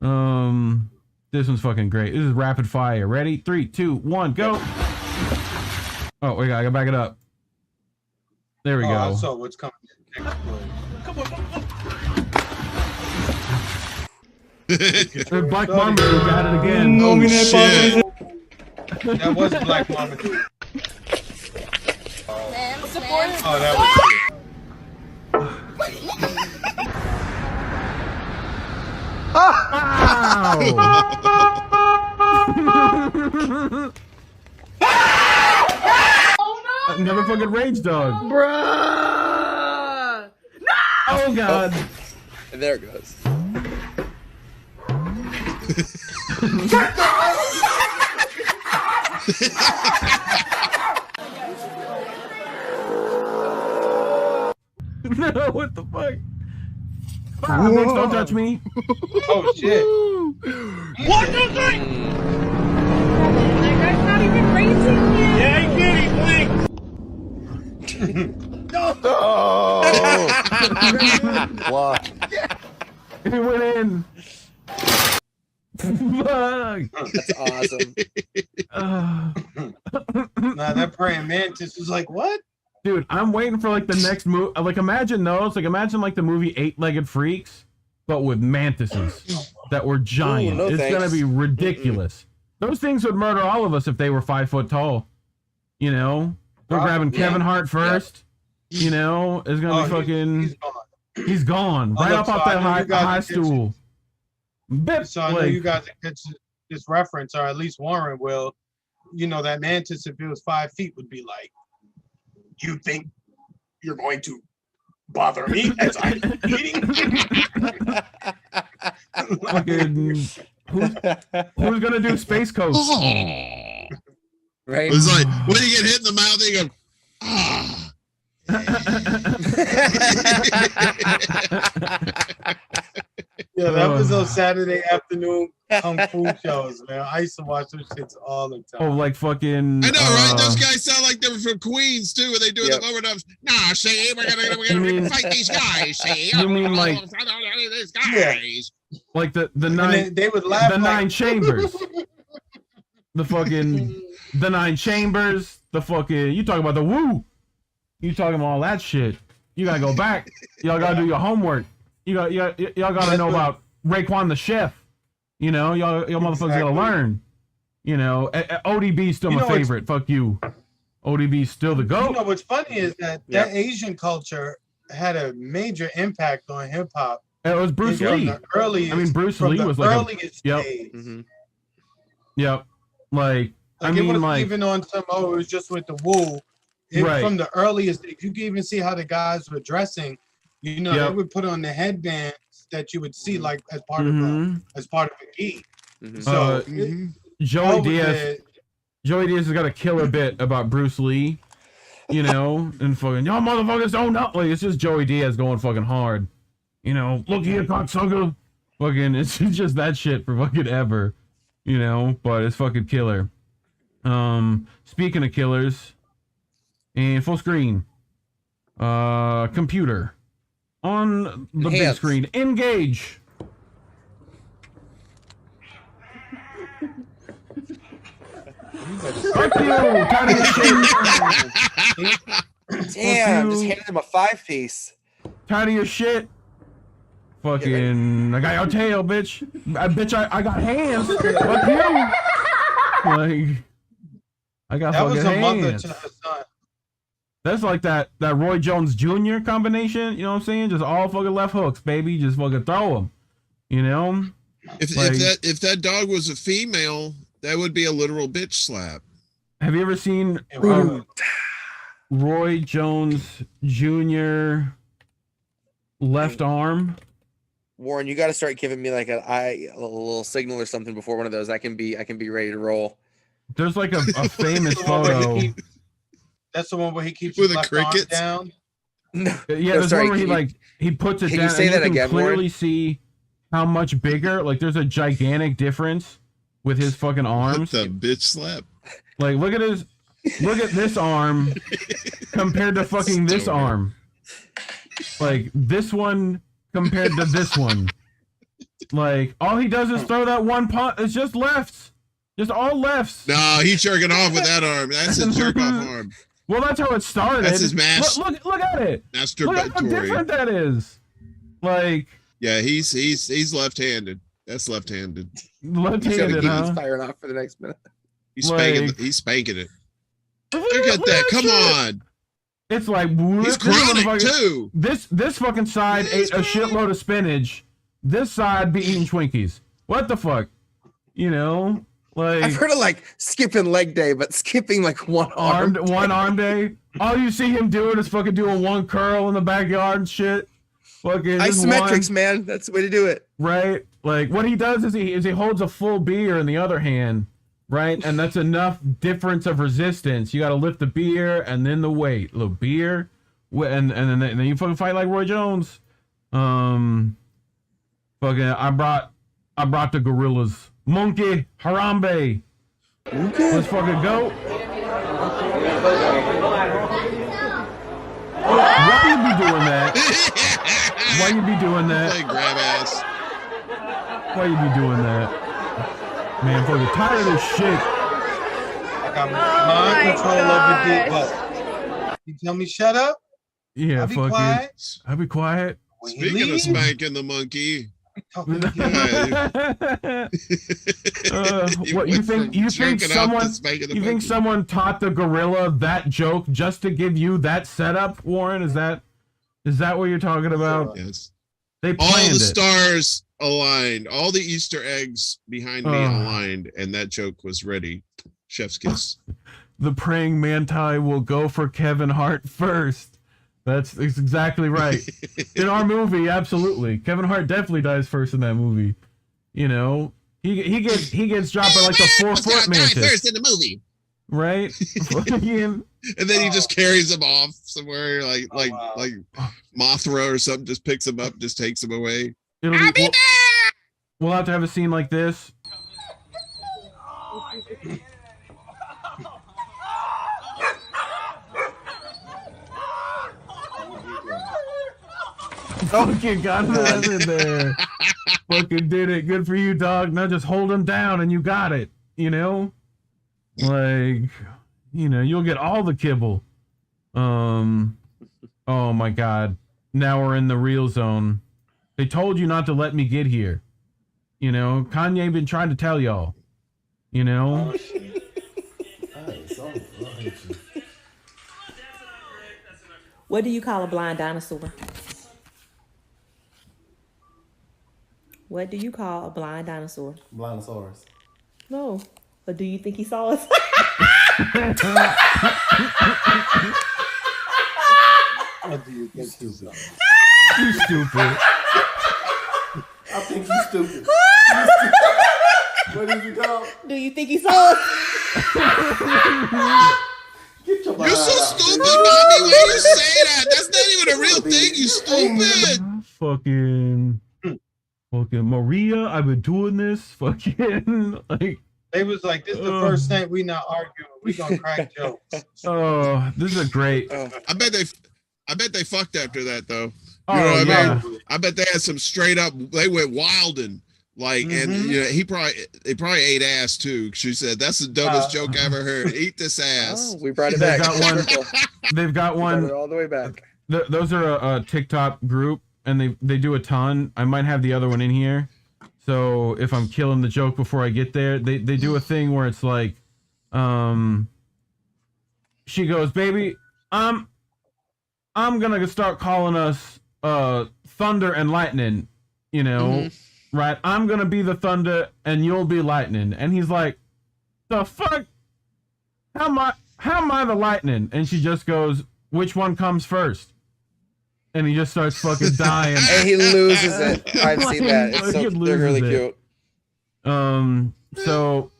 Speaker 1: This one's fucking great. This is rapid fire. Ready? 3, 2, 1, go. Oh, wait, I gotta back it up. There we go.
Speaker 7: I saw what's coming next. Come on.
Speaker 1: Black Marmaduke got it again.
Speaker 5: Oh shit!
Speaker 7: That was Black Marmaduke. Oh, that
Speaker 1: Another fucking rage dog.
Speaker 4: Bruh! No!
Speaker 1: Oh god.
Speaker 6: And there it goes.
Speaker 1: No, what the fuck? Ah, Mix, don't touch me.
Speaker 7: Oh shit.
Speaker 4: What the thing? That guy's not even racing yet. Yeah, he did, he blinked. No.
Speaker 11: What?
Speaker 1: He went in. Fuck.
Speaker 6: That's awesome.
Speaker 7: Nah, that praying mantis was like, what?
Speaker 1: Dude, I'm waiting for like the next move. Like, imagine those. Like, imagine like the movie 8-Legged Freaks, but with mantises that were giant.
Speaker 6: Ooh, no
Speaker 1: it's
Speaker 6: thanks.
Speaker 1: gonna be ridiculous. Those things would murder all of us if they were 5 foot tall. You know, they're grabbing Kevin Hart first. You know, it's gonna be fucking. He's gone. Right up off that high stool. Bip,
Speaker 7: So I know you guys get this reference, or at least Warren will. You know, that mantis, if it was 5 feet, would be like, you think you're going to bother me as I'm eating?
Speaker 1: Fucking, who's gonna do Space Coast?
Speaker 6: Right?
Speaker 5: It's like when you get hit in the mouth, you go, ah.
Speaker 7: Yeah, that was those Saturday afternoon kung fu shows, man. I used to watch those shits all the time.
Speaker 1: Oh, like fucking.
Speaker 5: I know, right? Those guys sound like they were from Queens too, when they do the overdubs. Nah, see, we're gonna fight these guys. See,
Speaker 1: You mean like
Speaker 5: these guys?
Speaker 1: like the nine?
Speaker 7: They would laugh.
Speaker 1: The 9 chambers. The fucking the 9 chambers. The fucking. You talking about the woo? You talking about all that shit? You gotta go back. Y'all gotta do your homework. Y'all gotta know about Raekwon the chef. You know, y'all motherfuckers gotta learn. You know, ODB's still my favorite. Fuck you. ODB's still the GOAT.
Speaker 7: You know what's funny is that Asian culture had a major impact on hip hop.
Speaker 1: It was Bruce Lee. Bruce Lee was like
Speaker 7: earliest days.
Speaker 1: Yep. Like I
Speaker 7: it
Speaker 1: mean,
Speaker 7: was
Speaker 1: like
Speaker 7: even on some. Oh, it was just with the woo. From the earliest days, you can even see how the guys were dressing. You know, they would put on the headbands that you would see like as part of a gi. So
Speaker 1: Joey Diaz has got a killer bit about Bruce Lee, you know, and fucking y'all motherfuckers don't know. Like it's just Joey Diaz going fucking hard, you know. Look here, cocksucker. Fucking, it's just that shit for fucking ever, you know. But it's fucking killer. Speaking of killers, and full screen, computer. On the big screen, engage. Fuck you! Tired of your shit.
Speaker 6: Damn, just handed him a 5-piece.
Speaker 1: Tired of your shit. Fucking, I got your tail, bitch. I got hands. Fuck you. Like, I got fucking hands. Mother to her son. That's like that Roy Jones Jr. combination, you know what I'm saying? Just all fucking left hooks, baby. Just fucking throw them, you know?
Speaker 5: If that dog was a female, that would be a literal bitch slap.
Speaker 1: Have you ever seen Roy Jones Jr. left arm?
Speaker 6: Warren, you got to start giving me like a little signal or something before one of those. I can be ready to roll.
Speaker 1: There's like a famous photo.
Speaker 7: That's the one where he keeps
Speaker 5: with
Speaker 7: his left arm down.
Speaker 6: No,
Speaker 1: there's one where he puts it down.
Speaker 6: You say
Speaker 1: and
Speaker 6: that
Speaker 1: you can
Speaker 6: again,
Speaker 1: clearly
Speaker 6: Warren?
Speaker 1: see how much bigger. Like there's a gigantic difference with his fucking arms.
Speaker 5: The bitch slap.
Speaker 1: Like look at this arm compared to fucking this arm. Like this one compared to this one. Like all he does is throw that one punch. It's just lefts. Just all lefts.
Speaker 5: No, he's jerking off with that arm. That's a jerk off arm.
Speaker 1: Well, that's how it started.
Speaker 5: That's his mask.
Speaker 1: Look at it. Look at how different that is. Like.
Speaker 5: Yeah, he's left-handed. That's left-handed.
Speaker 1: Left-handed, huh?
Speaker 6: He's firing off for the next minute.
Speaker 5: He's spanking it. Look at that! Come on.
Speaker 1: It's like
Speaker 5: he's chronic too.
Speaker 1: This fucking side ate a shitload of spinach. This side be eating Twinkies. What the fuck? You know. Like,
Speaker 6: I've heard of like skipping leg day, but skipping like one arm
Speaker 1: day. All you see him doing is fucking doing one curl in the backyard and shit. Fucking
Speaker 6: isometrics, man. That's the way to do it.
Speaker 1: Right? Like what he does is he holds a full beer in the other hand, right? And that's enough difference of resistance. You got to lift the beer and then the weight. Little beer, and then you fucking fight like Roy Jones. Fucking I brought the gorillas. Monkey Harambe. Let's fucking go. Why you be doing that? Why you be doing that?
Speaker 5: Like grab ass.
Speaker 1: Why you be doing that? Man, I'm fucking tired of this shit.
Speaker 7: I got mind control over the what? You tell me shut up?
Speaker 1: Yeah,
Speaker 7: I'll be
Speaker 1: fucking.
Speaker 7: quiet.
Speaker 1: I'll be quiet.
Speaker 5: Speaking of spanking the monkey.
Speaker 1: What you think someone taught the gorilla that joke just to give you that setup, Warren? Is that what you're talking about?
Speaker 5: Yes.
Speaker 1: They
Speaker 5: all
Speaker 1: planned
Speaker 5: the
Speaker 1: it.
Speaker 5: stars aligned, all the Easter eggs behind me aligned, and that joke was ready. Chef's kiss.
Speaker 1: The praying manti will go for Kevin Hart first. That's exactly right. In our movie, absolutely. Kevin Hart definitely dies first in that movie. You know, he gets dropped by like the 4-foot mantis.
Speaker 5: First in the movie,
Speaker 1: right?
Speaker 5: And then he just carries him off somewhere, like Mothra or something. Just picks him up, just takes him away.
Speaker 1: We'll have to have a scene like this. Fucking got him in there. Fucking did it. Good for you, dog. Now just hold him down and you got it. You know? Like, you know, you'll get all the kibble. Oh my god. Now we're in the real zone. They told you not to let me get here. You know, Kanye been trying to tell y'all. You know?
Speaker 8: What do you call a blind dinosaur? What do you call a blind dinosaur?
Speaker 11: Blindosaurus.
Speaker 8: No. But do you think he saw us?
Speaker 7: What do you think he saw?
Speaker 1: You stupid.
Speaker 11: I think you stupid. What did you call?
Speaker 8: Do you think he saw us?
Speaker 11: Get your
Speaker 5: You're so stupid, mommy. Why do you say that? That's not even a real thing. You stupid.
Speaker 1: Fucking Maria, I've been doing this. Fucking like.
Speaker 7: They was like, this is the first thing we not arguing. We gonna crack jokes.
Speaker 1: Oh, this is a great.
Speaker 5: I bet they fucked after that though.
Speaker 1: Oh,
Speaker 5: You know what
Speaker 1: yeah.
Speaker 5: I mean? I bet they had some straight up. They went wildin'. Like, and you know, they probably ate ass too. She said, "That's the dumbest joke I ever heard. Eat this ass."
Speaker 6: Oh, we brought it back.
Speaker 1: They've got one.
Speaker 6: Brought it all the way back.
Speaker 1: Those are a TikTok group, and they do a ton. I might have the other one in here. So if I'm killing the joke before I get there, they do a thing where it's like, she goes, "Baby, I'm gonna start calling us thunder and lightning, you know, right? I'm gonna be the thunder and you'll be lightning." And he's like, "The fuck? How am I the lightning?" And she just goes, "Which one comes first?" And he just starts fucking dying.
Speaker 6: And he loses it. I've seen that. It's so, they're really cute.
Speaker 1: So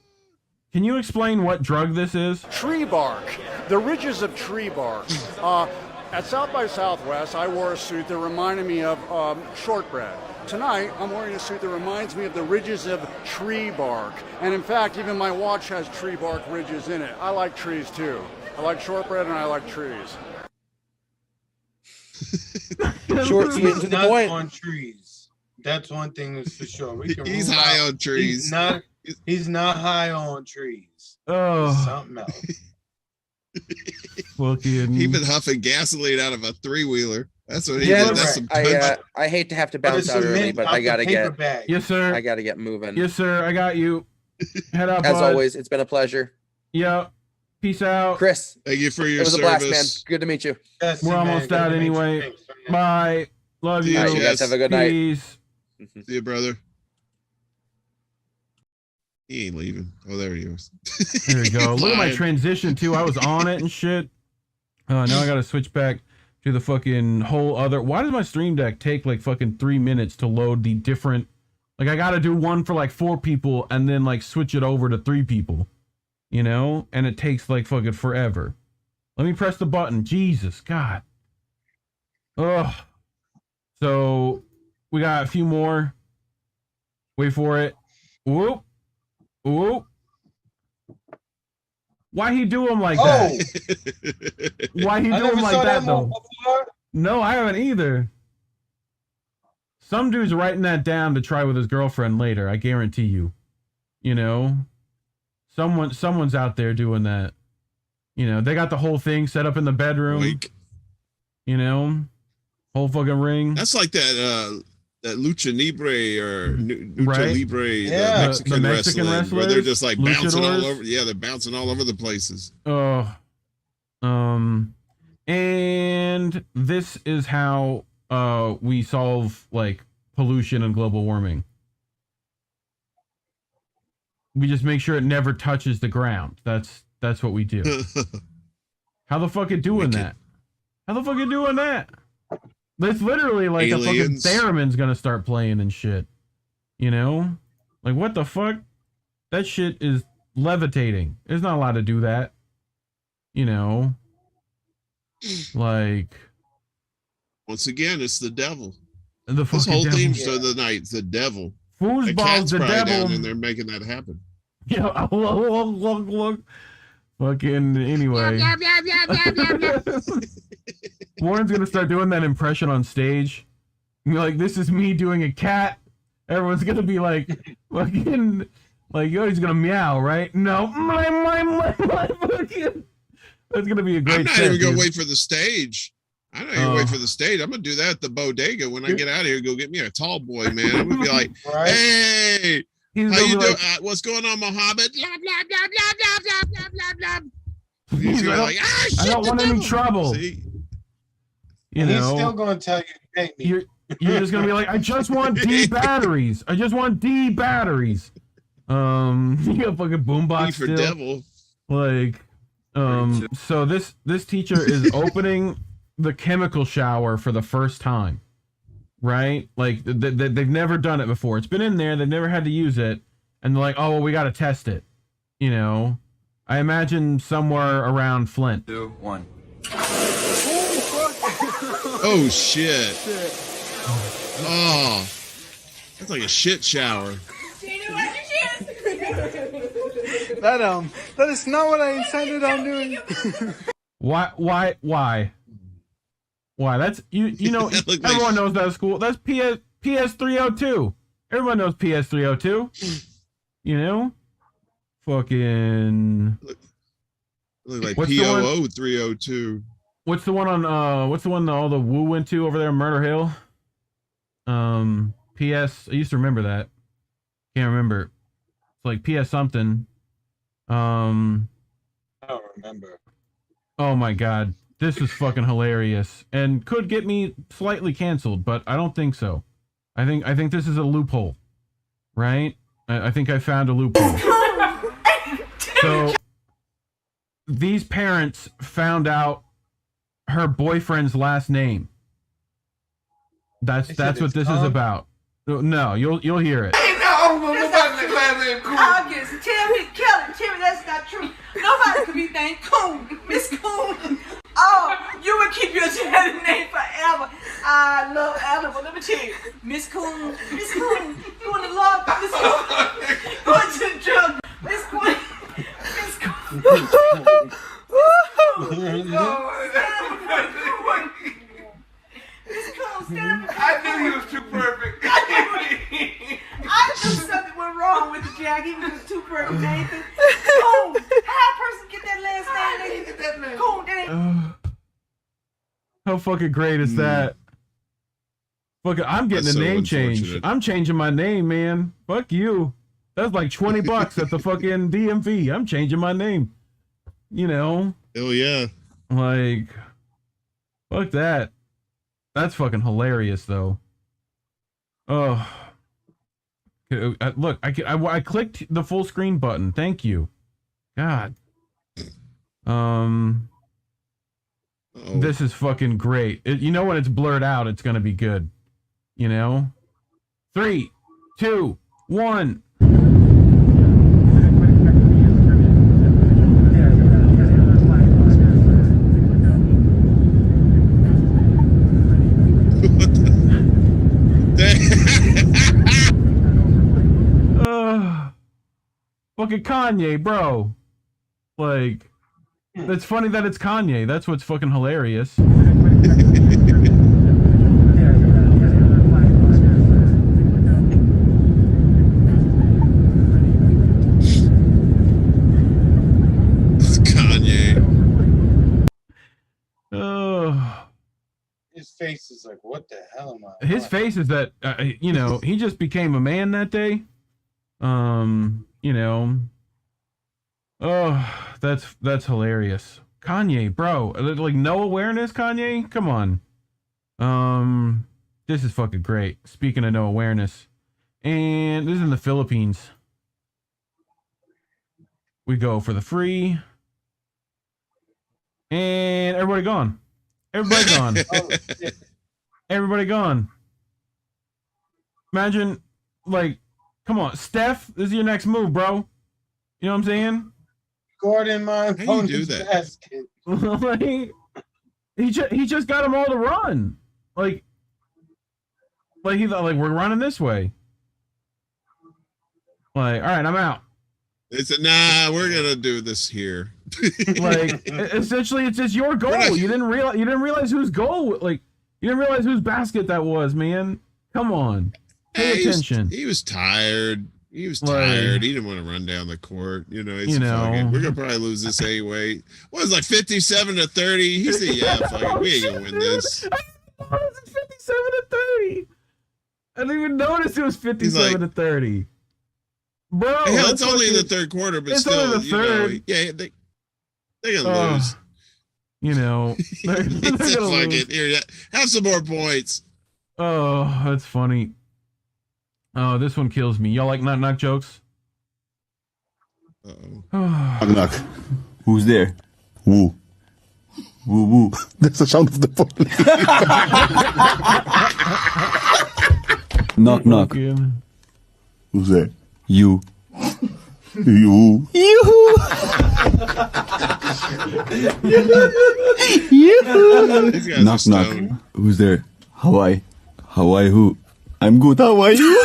Speaker 1: can you explain what drug this is?
Speaker 10: Tree bark, the ridges of tree bark. At South by Southwest, I wore a suit that reminded me of shortbread. Tonight, I'm wearing a suit that reminds me of the ridges of tree bark. And in fact, even my watch has tree bark ridges in it. I like trees too. I like shortbread and I like trees.
Speaker 6: Short, sweet, and to the point.
Speaker 7: On trees. That's one thing that's for sure.
Speaker 5: He's high on trees.
Speaker 7: He's not high on trees.
Speaker 1: Oh,
Speaker 7: something else.
Speaker 1: Fucking.
Speaker 5: He been huffing gasoline out of a 3-wheeler. That's what he did. That's some
Speaker 6: I hate to have to bounce out early, but I gotta get.
Speaker 1: Yes, sir.
Speaker 6: I gotta get moving.
Speaker 1: Yes, sir. I got you. Head up.
Speaker 6: As always, it's been a pleasure.
Speaker 1: Yeah. Peace out.
Speaker 6: Chris.
Speaker 5: Thank you for your
Speaker 6: It was
Speaker 5: service.
Speaker 6: a blast, man. Good to meet you.
Speaker 7: Yes,
Speaker 1: We're almost out anyway. Bye. Love you.
Speaker 6: All right, you guys have a good night.
Speaker 1: Peace.
Speaker 5: See you, brother. He ain't leaving. Oh, there he is.
Speaker 1: There we go. Look at my transition too. I was on it and shit. Now I gotta switch back to the fucking whole other. Why does my stream deck take like fucking 3 minutes to load the different? Like I gotta do one for like 4 people and then like switch it over to 3 people. You know, and it takes like fucking forever. Let me press the button. Jesus, God. Ugh. So we got a few more. Wait for it. Whoop. Whoop. Why he do him like that? Why he do him like that though? No, I haven't either. Some dude's writing that down to try with his girlfriend later. I guarantee you. You know, someone's out there doing that. You know, they got the whole thing set up in the bedroom.
Speaker 5: Like,
Speaker 1: you know, whole fucking ring.
Speaker 5: That's like that lucha libre or lucha
Speaker 1: Right?
Speaker 5: libre,
Speaker 1: Yeah.
Speaker 5: the Mexican,
Speaker 1: The Mexican
Speaker 5: wrestling, where they're just like bouncing
Speaker 1: luchadors.
Speaker 5: all over. Yeah, they're bouncing all over the places.
Speaker 1: Oh, and this is how we solve like pollution and global warming. We just make sure it never touches the ground. That's what we do. How the fuck it doing that? How the fuck it doing that? That's literally like
Speaker 5: Aliens.
Speaker 1: a fucking theremin's gonna start playing and shit. You know? Like what the fuck? That shit is levitating. It's not allowed to do that. You know? Like
Speaker 5: Once again, it's the devil.
Speaker 1: the
Speaker 5: This
Speaker 1: fucking
Speaker 5: whole
Speaker 1: devil.
Speaker 5: theme for the night, it's the devil. The
Speaker 1: Foosball's
Speaker 5: cat's
Speaker 1: the
Speaker 5: probably
Speaker 1: devil.
Speaker 5: down and they're making that happen.
Speaker 1: Yeah, look. Fucking anyway. Warren's gonna start doing that impression on stage. You're like, this is me doing a cat. Everyone's gonna be like, fucking, like, yo, he's gonna meow, right? No, fucking. That's gonna be a great.
Speaker 5: I'm not
Speaker 1: set,
Speaker 5: even gonna
Speaker 1: dude.
Speaker 5: wait for the stage. I'm not even wait for the stage. I'm gonna do that at the bodega when I get out of here. Go get me a tall boy, man. I'm gonna be like, hey,
Speaker 1: He's
Speaker 5: how
Speaker 1: gonna
Speaker 5: you
Speaker 1: be
Speaker 5: doing?
Speaker 1: like-
Speaker 5: What's going on, Mohammed? Blah blah blah blah blah blah blah blah blah.
Speaker 1: He's
Speaker 5: He's gonna be
Speaker 1: like,
Speaker 5: like, ah,
Speaker 1: I
Speaker 5: shit,
Speaker 1: don't
Speaker 5: the
Speaker 1: want any
Speaker 5: devil.
Speaker 1: trouble.
Speaker 5: See?
Speaker 1: You
Speaker 7: And
Speaker 1: know,
Speaker 7: he's still going to tell you to pay me.
Speaker 1: you're just gonna be like, I just want D batteries. I just want D batteries. You got fucking boombox
Speaker 5: D for
Speaker 1: still.
Speaker 5: devil.
Speaker 1: Like, so this teacher is opening the chemical shower for the first time, right? Like they've never done it before. It's been in there. They've never had to use it, and they're like, oh well, we got to test it. You know, I imagine somewhere around Flint.
Speaker 3: 2, 1.
Speaker 5: Oh shit. Oh, that's like a shit shower.
Speaker 21: That is not what I intended on doing.
Speaker 1: Why? That's you know.
Speaker 5: That looked
Speaker 1: Everyone
Speaker 5: like-
Speaker 1: knows that at school. That's PS302. Everyone knows PS302. You know, fucking.
Speaker 5: Look like
Speaker 1: What's the one-
Speaker 5: POO 302.
Speaker 1: What's the one on what's the one that all the Woo went to over there in Murder Hill? PS I used to remember that. Can't remember. It's like PS something.
Speaker 7: I don't remember.
Speaker 1: Oh my god. This is fucking hilarious. And could get me slightly canceled, but I don't think so. I think this is a loophole. Right? I think I found a loophole. So these parents found out her boyfriend's last name. That's what this is about. No, you'll hear it.
Speaker 4: August, Timmy, Kelly, Timmy, that's not true. Nobody could be named Coon, Miss Coon. Oh, you would keep your dad's name forever. I love Alabama. Let me tell you, Miss Coon, you want to love Miss Coon? Going to the drug, Miss Coon, Miss Coon. I knew he was too perfect. I knew something went wrong with the Jack. He was too perfect, Nathan. Coon. How a person get that last name, Nathan? Coon, that ain't.
Speaker 1: How fucking great is that? Fucking, I'm getting
Speaker 5: That's
Speaker 1: a
Speaker 5: so
Speaker 1: name change.
Speaker 5: unfortunate.
Speaker 1: I'm changing my name, man. Fuck you. That's like $20 at the fucking DMV. I'm changing my name. You know,
Speaker 5: Oh yeah.
Speaker 1: like, fuck that. That's fucking hilarious, though. Oh, look, I clicked the full screen button. Thank you. God. This is fucking great. You know when it's blurred out, it's gonna be good. You know? 3, 2, 1. Fucking Kanye, bro. Like, that's funny that it's Kanye. That's what's fucking hilarious.
Speaker 5: It's Kanye.
Speaker 1: Oh.
Speaker 7: His face is like, what the hell am I?
Speaker 1: His face is that you know, he just became a man that day. You know. Oh, that's hilarious. Kanye, bro. Like no awareness, Kanye? Come on. This is fucking great. Speaking of no awareness. And this is in the Philippines. We go for the free. And everybody gone. Everybody gone. Everybody gone. Imagine, like, come on, Steph, this is your next move, bro. You know what I'm saying?
Speaker 7: Gordon, my
Speaker 5: How you do that?
Speaker 7: basket.
Speaker 1: Like, he just got them all to run. Like he thought, like, we're running this way. Like, all right, I'm out.
Speaker 5: They said, nah, we're gonna do this here.
Speaker 1: Like, essentially, it's just your goal. You didn't realize whose goal. Like, you didn't realize whose basket that was, man. Come on, pay attention.
Speaker 5: He was tired. He was tired. He didn't want to run down the court. You know, he's fucking, we're gonna probably lose this anyway. What was it, like 57-30? He said, yeah, fuck it, we ain't gonna win this.
Speaker 1: What was it, 57-30? I didn't even notice it was 57-30. Bro,
Speaker 5: hell, it's only the third quarter, but
Speaker 1: it's
Speaker 5: still,
Speaker 1: only the third.
Speaker 5: You know, yeah, they're gonna lose.
Speaker 1: You know, they're
Speaker 5: He said,
Speaker 1: gonna
Speaker 5: fuck
Speaker 1: lose.
Speaker 5: it. Here, have some more points.
Speaker 1: Oh, that's funny. Oh, this one kills me. Y'all like knock jokes?
Speaker 2: Knock knock. Who's there? Woo. Woo woo. That's the sound of the police. Knock knock. Who's there? You. You. You. You. Knock knock. Who's there? Hawaii. Hawaii who? I'm good. How are you?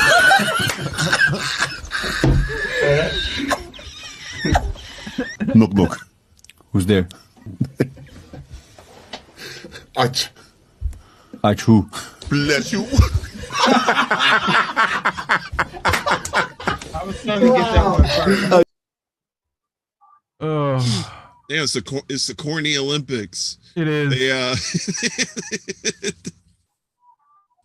Speaker 2: Knock knock. Who's there? Ach. Ach who? Bless you.
Speaker 7: I was trying to get that one first.
Speaker 5: Yeah, it's the corny Olympics.
Speaker 1: It is.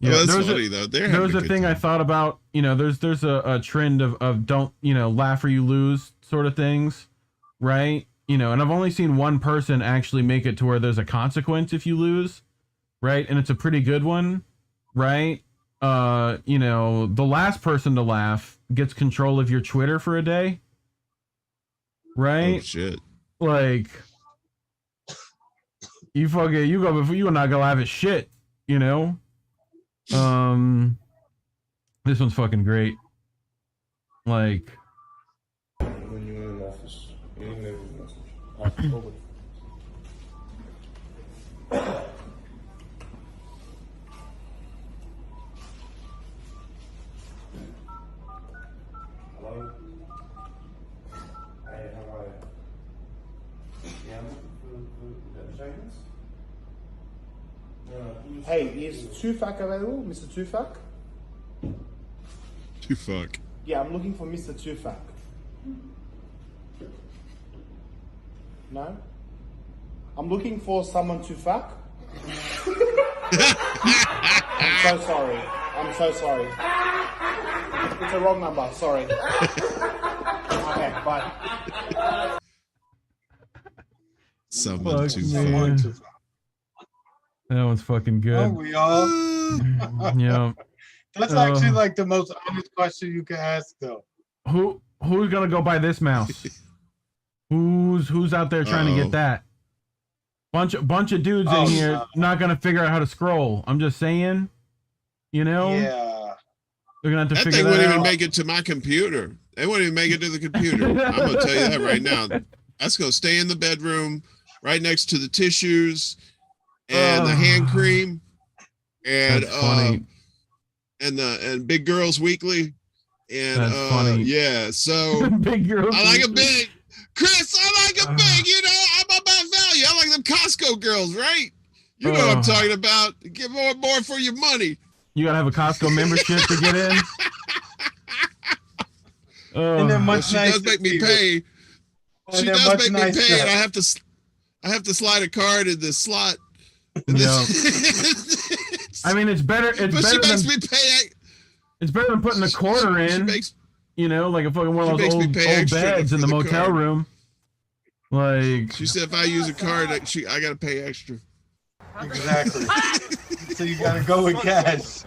Speaker 5: Well, that's funny though.
Speaker 1: There was a thing I thought about. You know, there's a trend of don't, you know, laugh or you lose sort of things, right? You know, and I've only seen one person actually make it to where there's a consequence if you lose, right? And it's a pretty good one, right? You know, the last person to laugh gets control of your Twitter for a day, right?
Speaker 5: Oh shit!
Speaker 1: Like, you are not gonna laugh at shit, you know. This one's fucking great. Like,
Speaker 12: when you're in office, hello. Hey, how are you? Yeah, I'm looking for the seconds. Hey, is Tufak available, Mr. Tufak?
Speaker 5: Tufak.
Speaker 12: Yeah, I'm looking for Mr. Tufak. No? I'm looking for someone to fuck. I'm so sorry. I'm so sorry. It's a wrong number. Sorry. Okay, bye.
Speaker 5: Someone
Speaker 1: Fuck,
Speaker 5: too
Speaker 1: man.
Speaker 5: fun.
Speaker 1: That one's fucking good.
Speaker 7: Oh, we all.
Speaker 1: Yeah.
Speaker 7: That's actually like the most honest question you can ask, though.
Speaker 1: Who's gonna go buy this mouse? Who's out there trying to get that? Bunch of dudes in here not gonna figure out how to scroll. I'm just saying, you know.
Speaker 7: Yeah.
Speaker 1: They're gonna have to
Speaker 5: That
Speaker 1: figure
Speaker 5: thing
Speaker 1: that
Speaker 5: wouldn't
Speaker 1: out.
Speaker 5: even make it to my computer. They wouldn't even make it to the computer. I'm gonna tell you that right now. That's gonna stay in the bedroom, right next to the tissues and the hand cream and
Speaker 1: That's funny.
Speaker 5: and Big Girls Weekly. And
Speaker 1: That's funny.
Speaker 5: yeah, so
Speaker 1: Big Girls
Speaker 5: I like a
Speaker 1: Weekly.
Speaker 5: big Chris, I like a big, you know, I'm about value. I like them Costco girls, right? You know what I'm talking about. Get more for your money.
Speaker 1: You gotta have a Costco membership to get in.
Speaker 7: And they're much
Speaker 5: she
Speaker 7: nicer
Speaker 5: does make me
Speaker 7: to you.
Speaker 5: pay.
Speaker 7: And
Speaker 5: She
Speaker 7: they're
Speaker 5: does
Speaker 7: much
Speaker 5: make me
Speaker 7: nicer.
Speaker 5: pay, and I have to slide a card in the slot.
Speaker 1: Yeah. I mean, it's better. It's
Speaker 5: But
Speaker 1: better
Speaker 5: she makes
Speaker 1: than,
Speaker 5: me pay.
Speaker 1: It's better than putting a quarter in. You know, like a fucking one of
Speaker 5: She
Speaker 1: those
Speaker 5: makes me
Speaker 1: old
Speaker 5: pay extra
Speaker 1: beds in
Speaker 5: for
Speaker 1: the
Speaker 5: the
Speaker 1: motel
Speaker 5: card.
Speaker 1: room. Like
Speaker 5: She said if I use a card, I gotta pay extra.
Speaker 7: Exactly. So you gotta go with cash.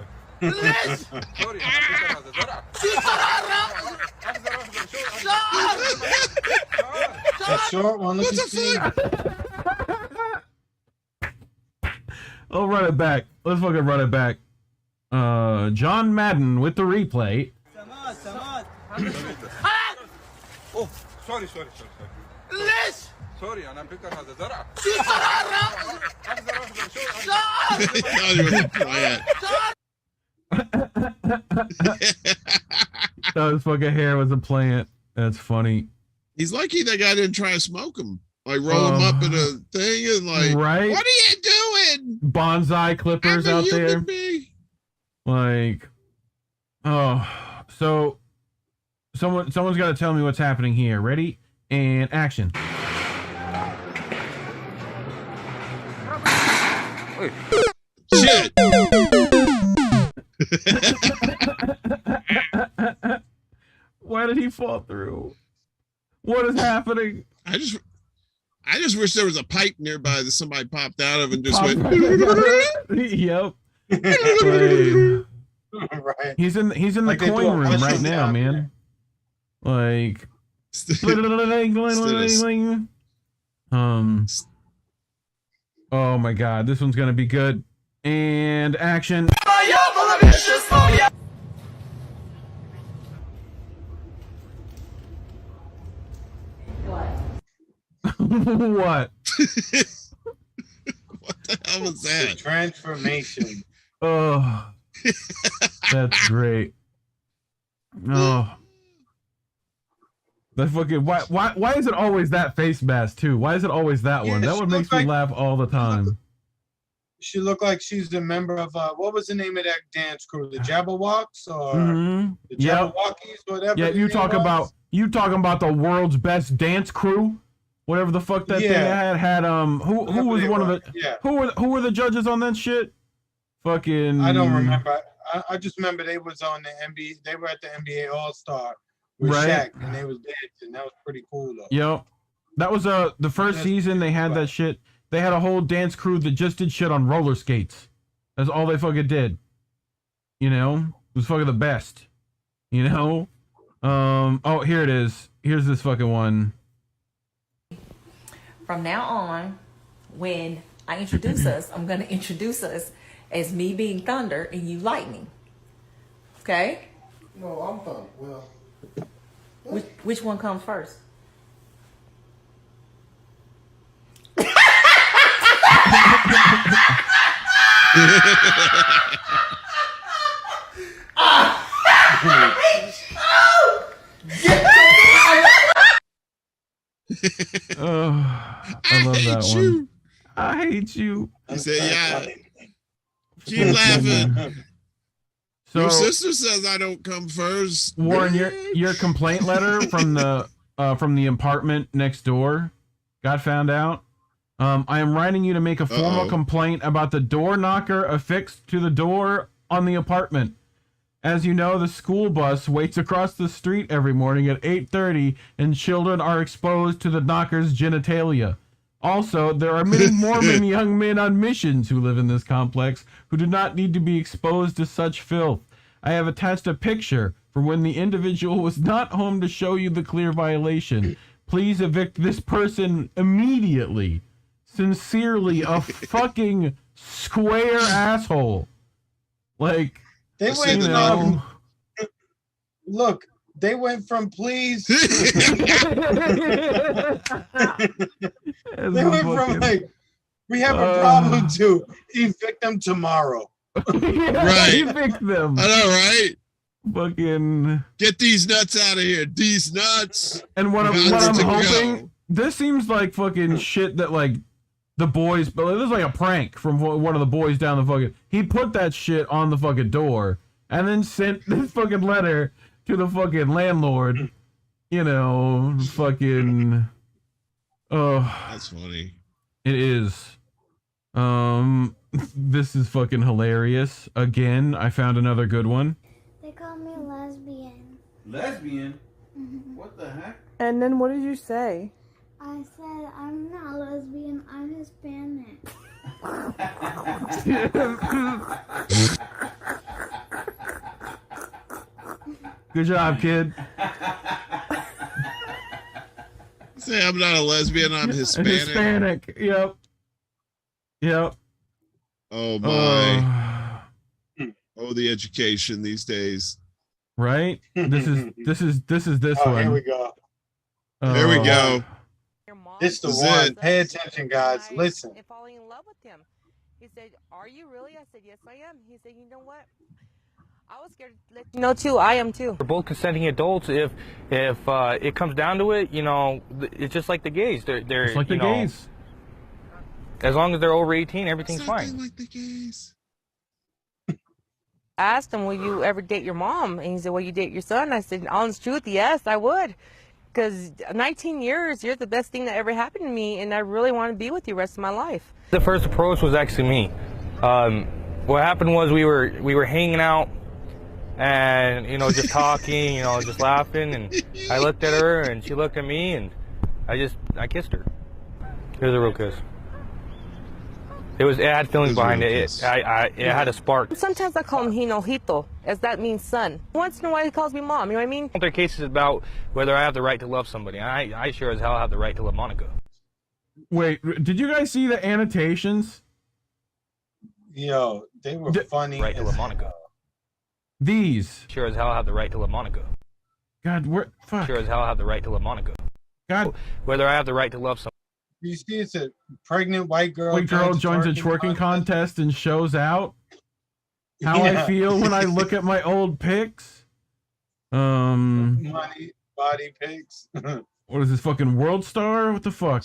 Speaker 7: That short one, look at you.
Speaker 1: I'll run it back. Let's fucking run it back. John Madden with the replay.
Speaker 12: Oh, sorry.
Speaker 4: ليش؟
Speaker 12: سوري انا بفكر هذا زرع.
Speaker 1: So his fucking hair was a plant. That's funny.
Speaker 5: He's lucky that guy didn't try to smoke him. Like roll him up in a thing and like,
Speaker 1: right?
Speaker 5: What are you doing?
Speaker 1: Bonsai clippers
Speaker 5: I'm a
Speaker 1: out there.
Speaker 5: human being.
Speaker 1: Like, oh, so someone's got to tell me what's happening here. Ready? And action.
Speaker 5: Shit.
Speaker 1: Why did he fall through? What is happening?
Speaker 5: I just wish there was a pipe nearby that somebody popped out of and just went.
Speaker 1: Yep.
Speaker 7: Right.
Speaker 1: He's in
Speaker 7: Like
Speaker 1: the
Speaker 7: they do
Speaker 1: coin
Speaker 7: a
Speaker 1: room
Speaker 7: Russian
Speaker 1: right now,
Speaker 7: down
Speaker 1: man. Like oh my god, this one's gonna be good. And action. What?
Speaker 5: What the hell was that?
Speaker 7: Transformation.
Speaker 1: Oh, that's great. Oh, that fucking why is it always that face mask too? Why is it always that one? That
Speaker 7: she
Speaker 1: one makes
Speaker 7: looks
Speaker 1: me
Speaker 7: like-
Speaker 1: laugh all the time.
Speaker 7: She looked like she's a member of what was the name of that dance crew? The Jabberwocks or
Speaker 1: Mhm.
Speaker 7: the
Speaker 1: Yep.
Speaker 7: Jabberwockies, whatever.
Speaker 1: Yeah,
Speaker 7: the
Speaker 1: you
Speaker 7: name
Speaker 1: talking
Speaker 7: was.
Speaker 1: about the world's best dance crew, whatever the fuck that thing
Speaker 7: Yeah.
Speaker 1: had who was
Speaker 7: they
Speaker 1: one of
Speaker 7: were,
Speaker 1: the
Speaker 7: yeah.
Speaker 1: who were the judges on that shit? Fucking
Speaker 7: I don't remember. I just remember they was on the NBA. They were at the NBA All Star with
Speaker 1: Right.
Speaker 7: Shaq, and they was dancing. That was pretty cool though.
Speaker 1: Yep. That was the first season they had that shit. They had a whole dance crew that just did shit on roller skates. That's all they fucking did. You know? It was fucking the best. You know? Oh, here it is. Here's this fucking one.
Speaker 8: From now on, when I introduce us, I'm going to introduce us as me being thunder and you lightning. Okay?
Speaker 21: No, I'm thunder. Well,
Speaker 8: Which one comes first?
Speaker 1: Oh, I love that one. I hate you.
Speaker 5: He said, "Yeah, keep laughing."
Speaker 1: So,
Speaker 5: Your sister says I don't come first.
Speaker 1: Warren, your complaint letter from the apartment next door got found out. I am writing you to make a formal complaint about the door knocker affixed to the door on the apartment. As you know, the school bus waits across the street every morning at 8:30, and children are exposed to the knocker's genitalia. Also, there are many Mormon young men on missions who live in this complex who do not need to be exposed to such filth. I have attached a picture from when the individual was not home to show you the clear violation. Please evict this person immediately. Sincerely, a fucking square asshole. Like,
Speaker 7: They went from look. They went from please. They went from like we have a problem to evict them tomorrow.
Speaker 5: Right.
Speaker 1: Evict them.
Speaker 5: I know, right?
Speaker 1: Fucking
Speaker 5: get these nuts out of here. These nuts.
Speaker 1: And what I'm hoping, this seems like fucking shit that like the boys, but this is like a prank from one of the boys down the fucking. He put that shit on the fucking door and then sent this fucking letter to the fucking landlord. You know, fucking. Oh,
Speaker 5: that's funny.
Speaker 1: It is. This is fucking hilarious. Again, I found another good one.
Speaker 13: They call me lesbian.
Speaker 12: Lesbian? What the heck?
Speaker 4: And then what did you say?
Speaker 13: I said I'm not lesbian. I'm Hispanic.
Speaker 1: Good job, kid.
Speaker 5: Say I'm not a lesbian. I'm Hispanic.
Speaker 1: Hispanic. Yep. Yep.
Speaker 5: Oh my. Oh, the education these days.
Speaker 1: Right? This is this
Speaker 7: Oh,
Speaker 1: one.
Speaker 7: here we go.
Speaker 5: There we go.
Speaker 7: It's the
Speaker 5: This is
Speaker 7: one.
Speaker 5: it.
Speaker 7: Pay attention, guys. Listen.
Speaker 14: And falling in love with him. He said, "Are you really?" I said, "Yes, I am." He said, "You know what? I was scared to let you know too. I am too."
Speaker 16: We're both consenting adults. If it comes down to it, you know, it's just like the gays. They're
Speaker 1: It's like the
Speaker 16: you know,
Speaker 1: gays.
Speaker 16: As long as they're over 18, everything's fine.
Speaker 5: Like the gays.
Speaker 14: I asked him, "Will you ever date your mom?" And he said, "Will you date your son?" I said, "Honest truth, yes, I would. Because 19 years, you're the best thing that ever happened to me, and I really want to be with you the rest of my life."
Speaker 16: The first approach was actually me. What happened was we were hanging out, and you know, just talking, you know, just laughing, and I looked at her, and she looked at me, and I kissed her. It was a real kiss. It had feelings behind it. It had a spark.
Speaker 14: Sometimes I call him Hinojito, as that means son. Once in a while he calls me mom, you know what I mean?
Speaker 16: There are cases about whether I have the right to love somebody. I sure as hell have the right to love Monica.
Speaker 1: Wait, did you guys see the annotations?
Speaker 7: Yo, they were funny.
Speaker 16: Right to love Monica.
Speaker 1: These.
Speaker 16: Sure as hell have the right to love Monica.
Speaker 1: God, where? Fuck.
Speaker 16: Sure as hell have the right to love Monica.
Speaker 1: God.
Speaker 16: Whether I have the right to love somebody.
Speaker 7: You see, it's a pregnant white girl.
Speaker 1: White girl joins a twerking contest and shows out how I feel when I look at my old pics.
Speaker 7: Money, body pics.
Speaker 1: What is this, fucking World Star? What the fuck?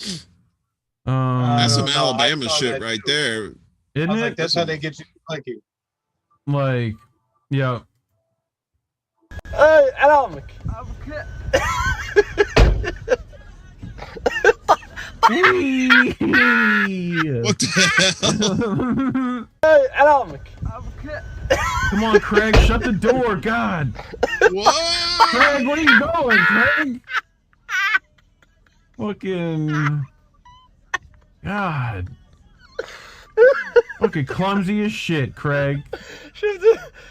Speaker 5: That's some Alabama shit right there.
Speaker 1: Isn't
Speaker 7: I was
Speaker 1: it?
Speaker 7: like, that's how they get you clicky.
Speaker 1: Like, yeah.
Speaker 23: Hey, Alan.
Speaker 1: What
Speaker 5: the
Speaker 23: hell? Hey, Alan.
Speaker 1: Come on, Craig, shut the door, God.
Speaker 5: What?
Speaker 1: Craig, where are you going, Craig? Fucking God. Fucking clumsy as shit, Craig.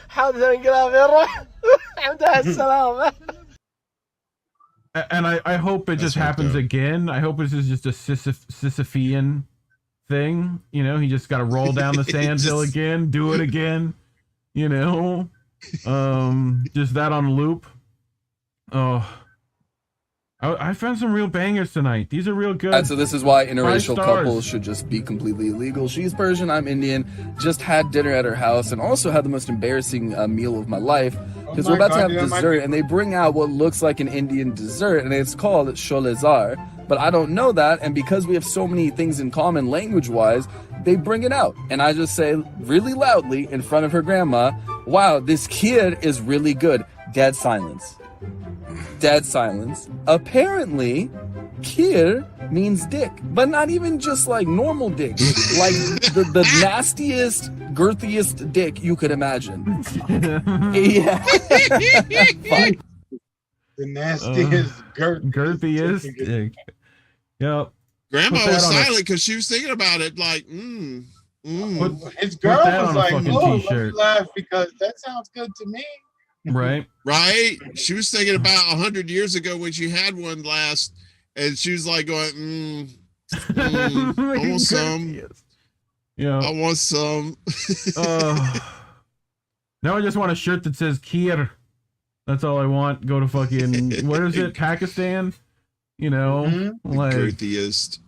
Speaker 23: حاول نقلها مرة عندها السلامة.
Speaker 1: And I hope it just happens again. I hope this is just a Sisyphean thing. You know, he just got to roll down the sand hill again, do it again. You know, just that on loop. Oh, I found some real bangers tonight. These are real good.
Speaker 24: And so this is why interracial
Speaker 1: 5 stars.
Speaker 24: couples should just be completely illegal. She's Persian, I'm Indian. Just had dinner at her house and also had the most embarrassing meal of my life because we're about to have dessert and they bring out what looks like an Indian dessert and it's called sholezar. But I don't know that, and because we have so many things in common language-wise, they bring it out. And I just say really loudly in front of her grandma, "Wow, this kid is really good." Dead silence. Dead silence. Apparently, kir means dick, but not even just like normal dick, like the nastiest, girthiest dick you could imagine. Yeah. Fuck.
Speaker 7: The nastiest,
Speaker 1: girthiest dick. Yep.
Speaker 5: Grandma was silent because she was thinking about it. Like,
Speaker 7: His girl
Speaker 1: that
Speaker 7: was
Speaker 1: on a
Speaker 7: like,
Speaker 1: fucking
Speaker 7: "Oh, let me
Speaker 1: t-shirt."
Speaker 7: laugh because that sounds good to me."
Speaker 1: Right.
Speaker 5: Right. She was thinking about 100 years ago when she had one last, and she was like going, I want some.
Speaker 1: Yeah.
Speaker 5: I want some.
Speaker 1: Now I just want a shirt that says Kir. That's all I want. Go to fucking, where is it? Pakistan? You know, like
Speaker 5: girthiest.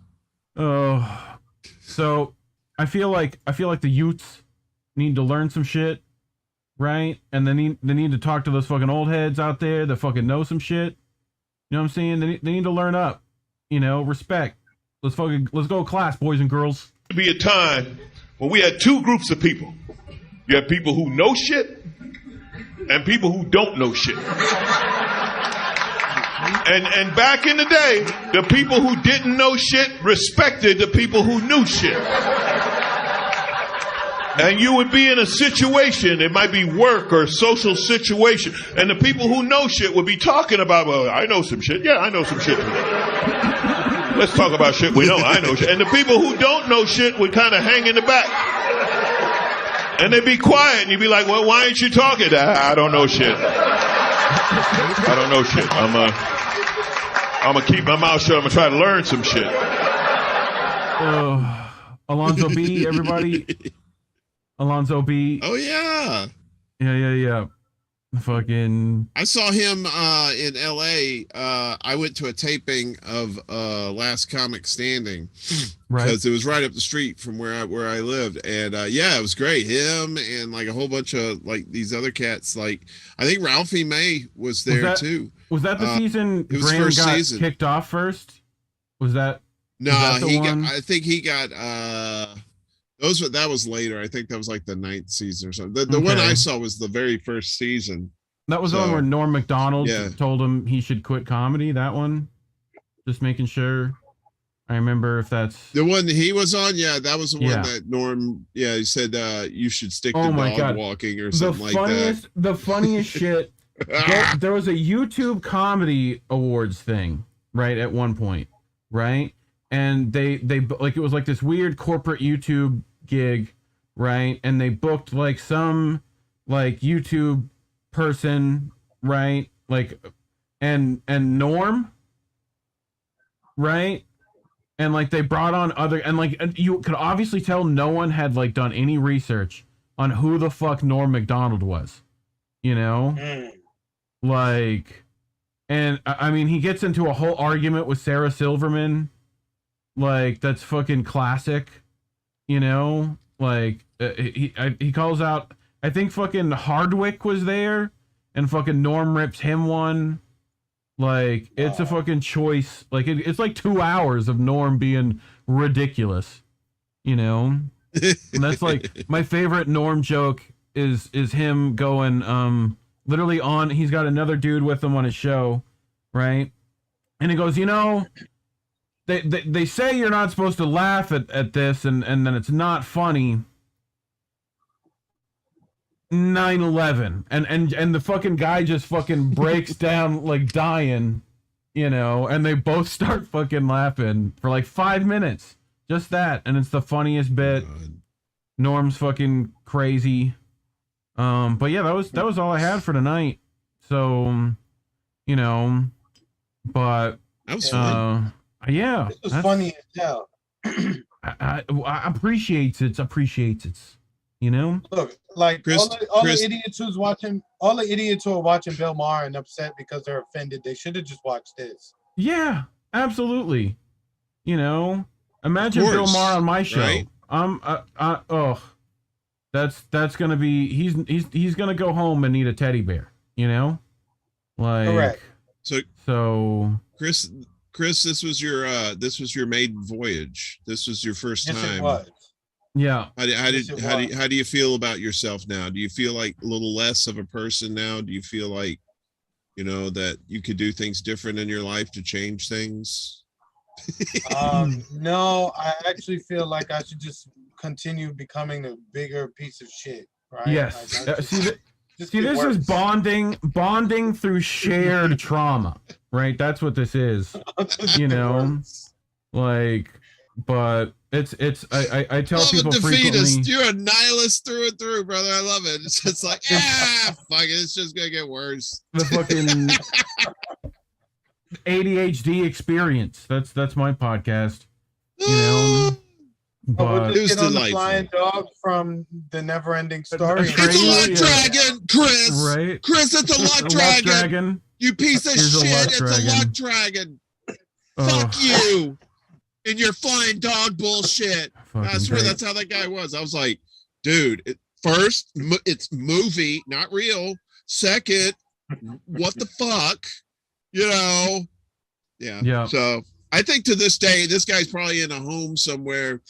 Speaker 1: Oh, so I feel like the youths need to learn some shit, right? And they need to talk to those fucking old heads out there that fucking know some shit. You know what I'm saying? They need to learn up. You know, respect. Let's go to class, boys and girls.
Speaker 9: Be a time when we had two groups of people. You have people who know shit and people who don't know shit. And back in the day, the people who didn't know shit respected the people who knew shit. And you would be in a situation, it might be work or social situation, and the people who know shit would be talking about, well, I know some shit. Yeah, I know some shit. Let's talk about shit we know. I know shit. And the people who don't know shit would kind of hang in the back. And they'd be quiet, and you'd be like, well, why ain't you talking? I don't know shit. I don't know shit. I'm gonna keep my mouth shut. I'm gonna try to learn some shit.
Speaker 1: Alonzo B, everybody. Alonzo B.
Speaker 5: Oh yeah.
Speaker 1: Yeah. Fucking.
Speaker 5: I saw him in LA. I went to a taping of Last Comic Standing, because it was right up the street from where I lived, and yeah, it was great. Him and like a whole bunch of like these other cats. Like I think Ralphie May was there too.
Speaker 1: Was that the season?
Speaker 5: It was
Speaker 1: Graham
Speaker 5: first
Speaker 1: got
Speaker 5: season.
Speaker 1: kicked off first. Was that?
Speaker 5: No,
Speaker 1: was that
Speaker 5: he
Speaker 1: one?
Speaker 5: got. I think he got. That was later. I think that was like the 9th season or something. The one I saw was the very first season.
Speaker 1: That was the one where Norm Macdonald
Speaker 5: Yeah.
Speaker 1: told him he should quit comedy. That one. Just making sure. I remember if that's
Speaker 5: The one he was on. Yeah, that was the one
Speaker 1: Yeah.
Speaker 5: that Norm. Yeah, he said you should stick to
Speaker 1: Oh my
Speaker 5: dog
Speaker 1: God.
Speaker 5: walking or something like
Speaker 1: The funniest shit. There was a YouTube comedy awards thing, right? At one point, right? And they like, it was like this weird corporate YouTube gig, right? And they booked like some like YouTube person, right? Like, and Norm, right? And like they brought on other, and like you could obviously tell no one had like done any research on who the fuck Norm Macdonald was, you know? Like, and I mean, he gets into a whole argument with Sarah Silverman. Like, that's fucking classic, you know? Like, he calls out, I think fucking Hardwick was there, and fucking Norm rips him one. Like, it's a fucking choice. Like, it's like 2 hours of Norm being ridiculous, you know? And that's like, my favorite Norm joke is him going, literally on, he's got another dude with him on his show, right? And he goes, you know, they say you're not supposed to laugh at this, and then it's not funny. 9/11, and the fucking guy just fucking breaks down like dying, you know, and they both start fucking laughing for like 5 minutes, just that, and it's the funniest bit. Norm's fucking crazy. But yeah, that was all I had for tonight. So, you know, but
Speaker 5: that was fun.
Speaker 1: Yeah,
Speaker 7: It was funny as hell.
Speaker 1: I appreciates it. You know,
Speaker 7: Look, like
Speaker 5: Chris-
Speaker 7: all
Speaker 5: Chris-
Speaker 7: the idiots who are watching Bill Maher and upset because they're offended, they should have just watched this.
Speaker 1: yeah, absolutely. You know, imagine
Speaker 5: Of
Speaker 1: Bill
Speaker 5: course,
Speaker 1: Maher on my show.
Speaker 5: right?
Speaker 1: That's gonna be he's gonna go home and eat a teddy bear. You know, like
Speaker 7: Correct.
Speaker 1: So
Speaker 5: Chris, this was your maiden voyage. This was your first
Speaker 7: Yes,
Speaker 5: time.
Speaker 7: it was.
Speaker 1: yeah.
Speaker 5: How do you feel about yourself now? Do you feel like a little less of a person now? Do you feel like, you know, that you could do things different in your life to change things?
Speaker 7: No, I actually feel like I should just continue becoming a bigger piece of shit. Right?
Speaker 1: Yes.
Speaker 7: Like,
Speaker 1: See,
Speaker 7: get
Speaker 1: this
Speaker 7: worse.
Speaker 1: is bonding through shared trauma, right? That's what this is. You know, like, but it's I tell
Speaker 5: Love
Speaker 1: people
Speaker 5: a
Speaker 1: frequently.
Speaker 5: defeatist. You're a nihilist through and through, brother. I love it. It's just like, fuck it. It's just gonna get worse.
Speaker 1: The fucking ADHD experience. That's my podcast. You know,
Speaker 7: We'll
Speaker 1: but
Speaker 7: just get on the flying dog from the never-ending story.
Speaker 5: It's a luck dragon, Chris.
Speaker 1: Right?
Speaker 5: Chris, it's a luck dragon. You piece of
Speaker 1: Here's a
Speaker 5: shit.
Speaker 1: luck
Speaker 5: It's
Speaker 1: dragon.
Speaker 5: a luck dragon.
Speaker 1: Oh.
Speaker 5: Fuck you and your flying dog bullshit. I
Speaker 1: Fucking
Speaker 5: swear
Speaker 1: great.
Speaker 5: that's how that guy was. I was like, dude, first, it's movie, not real. Second, what the fuck? You know? Yeah.
Speaker 1: Yeah.
Speaker 5: So I think to this day, this guy's probably in a home somewhere,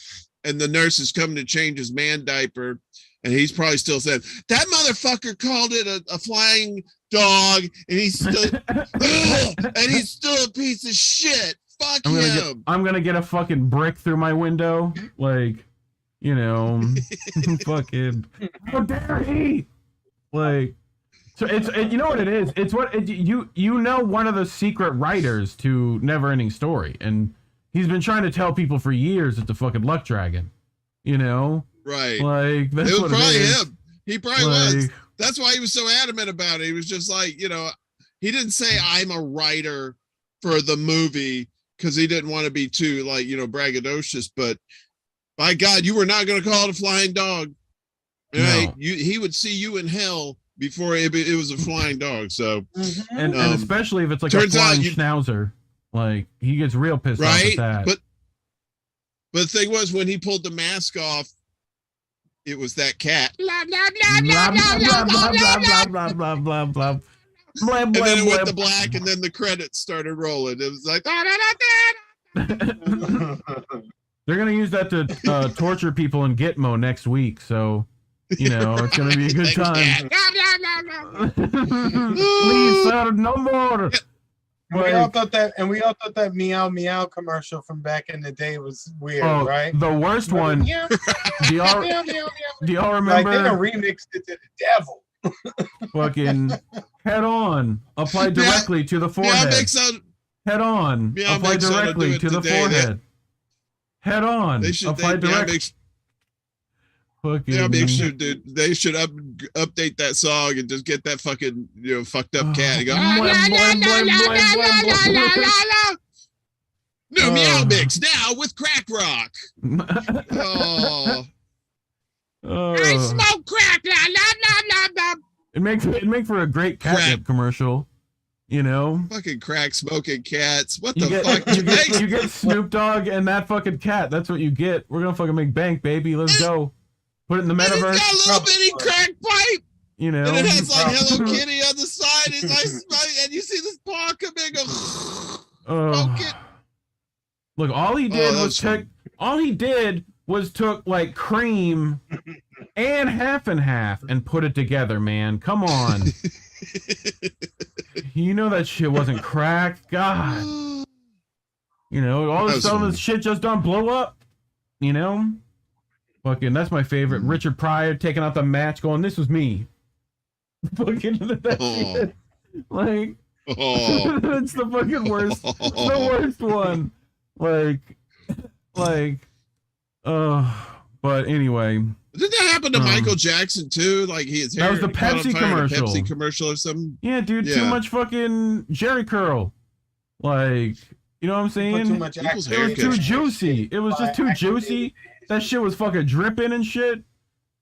Speaker 5: and the nurse is coming to change his man diaper, and he's probably still saying, that motherfucker called it a flying dog, and he's still and he's still a piece of shit. Fuck him.
Speaker 1: I'm gonna get a fucking brick through my window, like, you know, fucking. How dare he? Like, so you know what it is? It's what you know, one of the secret writers to Neverending Story, and he's been trying to tell people for years it's the fucking luck dragon. You know,
Speaker 5: right?
Speaker 1: Like, that's
Speaker 5: it was
Speaker 1: what
Speaker 5: probably
Speaker 1: it is.
Speaker 5: him. He probably was. That's why he was so adamant about it. He was just like, you know, he didn't say I'm a writer for the movie because he didn't want to be too, like, you know, braggadocious. But by God, you were not going to call it a flying dog, right?
Speaker 1: No.
Speaker 5: He would see you in hell before it was a flying dog. So,
Speaker 1: and especially if it's like a
Speaker 5: turns out
Speaker 1: flying schnauzer, like, he gets real pissed off at that.
Speaker 5: But the thing was, when he pulled the mask off, it was that cat.
Speaker 1: Blah blah blah blah blah blah blah blah blah.
Speaker 5: And then it went to black, and then the credits started rolling. It was like,
Speaker 1: they're gonna use that to torture people in Gitmo next week. So, you know, it's gonna be a good time. Please, sir, no more.
Speaker 7: And we all thought that meow meow commercial from back in the day was weird, right?
Speaker 1: The worst one. Do y'all remember?
Speaker 7: Like, they remixed it to the devil.
Speaker 1: Fucking head on, apply directly to the forehead. Head on, apply directly to the forehead. Head on, apply directly.
Speaker 5: Yeah, make sure, dude. They should update that song and just get that fucking, you know, fucked up cat and go. New Meow Mix now with crack rock. I smoke crack.
Speaker 1: It makes for a great catnip commercial, you know.
Speaker 5: Fucking crack smoking cats. What
Speaker 1: You
Speaker 5: the
Speaker 1: get,
Speaker 5: fuck?
Speaker 1: you get Snoop Dogg and that fucking cat. That's what you get. We're gonna fucking make bank, baby. Let's go. Put it in the metaverse.
Speaker 5: It's got a little bitty crack pipe.
Speaker 1: You know.
Speaker 5: And it has like Hello Kitty on the side. It's like, and you see this paw come in and go. Smoke it.
Speaker 1: Look, all he did was took like cream and half and put it together, man. Come on. You know that shit wasn't cracked. God. You know, all this some of this shit just don't blow up. You know? Fucking, that's my favorite. Richard Pryor taking out the match going, this was me. Fucking that shit. Like, it's the fucking worst. It's the worst one. But anyway.
Speaker 5: Did that happen to Michael Jackson too? Like his hair.
Speaker 1: That was the Pepsi commercial.
Speaker 5: Pepsi commercial or something.
Speaker 1: Yeah, dude. Too much fucking Jerry curl. Like, you know what I'm saying?
Speaker 7: Too much
Speaker 1: it was too juicy. It was just too juicy. That shit was fucking dripping and shit.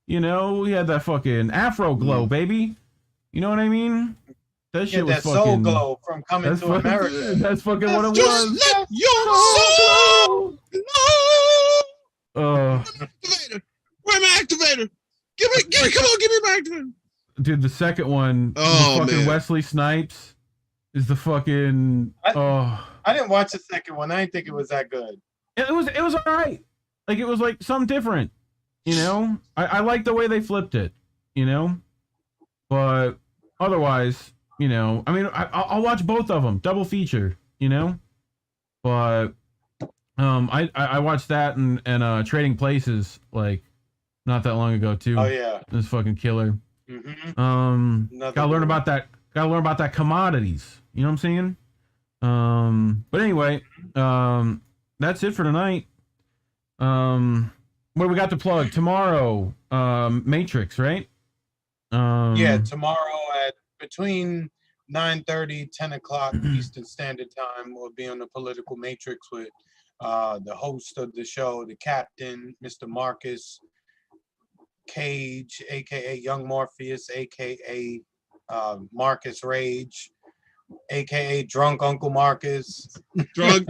Speaker 1: You know, we had that fucking Afro glow, baby. You know what I mean? That shit was
Speaker 7: that
Speaker 1: fucking
Speaker 7: soul glow from Coming to America.
Speaker 1: That's fucking what it
Speaker 5: Just
Speaker 1: was.
Speaker 5: let your soul glow. Activator. Where's my activator? Come on, give me my activator.
Speaker 1: Dude, the second one, fucking
Speaker 5: man.
Speaker 1: Wesley Snipes is the fucking.
Speaker 7: I didn't watch the second one. I didn't think it was that good.
Speaker 1: It was all right. Like, it was like something different, you know. I like the way they flipped it, you know. But otherwise, you know, I mean, I'll watch both of them, double feature, you know. But I watched that and Trading Places like not that long ago too.
Speaker 7: Oh yeah,
Speaker 1: it was fucking killer.
Speaker 7: Mm-hmm.
Speaker 1: Gotta learn about that. Gotta learn about that commodities. You know what I'm saying? But anyway, that's it for tonight. What do we got to plug tomorrow? Matrix, right?
Speaker 7: Yeah, tomorrow at between 9:30, 10 o'clock Eastern Standard Time, we'll be on the Political Matrix with the host of the show, the captain, Mr. Marcus Cage, aka Young Morpheus, aka Marcus Rage, aka Drunk Uncle Marcus.
Speaker 5: Drunk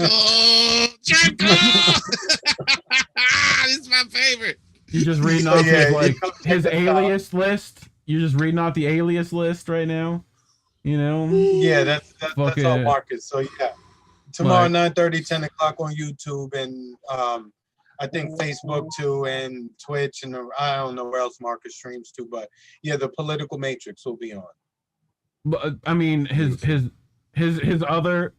Speaker 5: This is my favorite.
Speaker 1: You just reading off his alias list. You're just reading off the alias list right now. You know?
Speaker 7: Yeah, that's all Marcus. So yeah, Tomorrow, 9:30, 10 o'clock on YouTube, and I think Facebook too, and Twitch, and I don't know where else Marcus streams too, but yeah, the Political Matrix will be on.
Speaker 1: But I mean, his other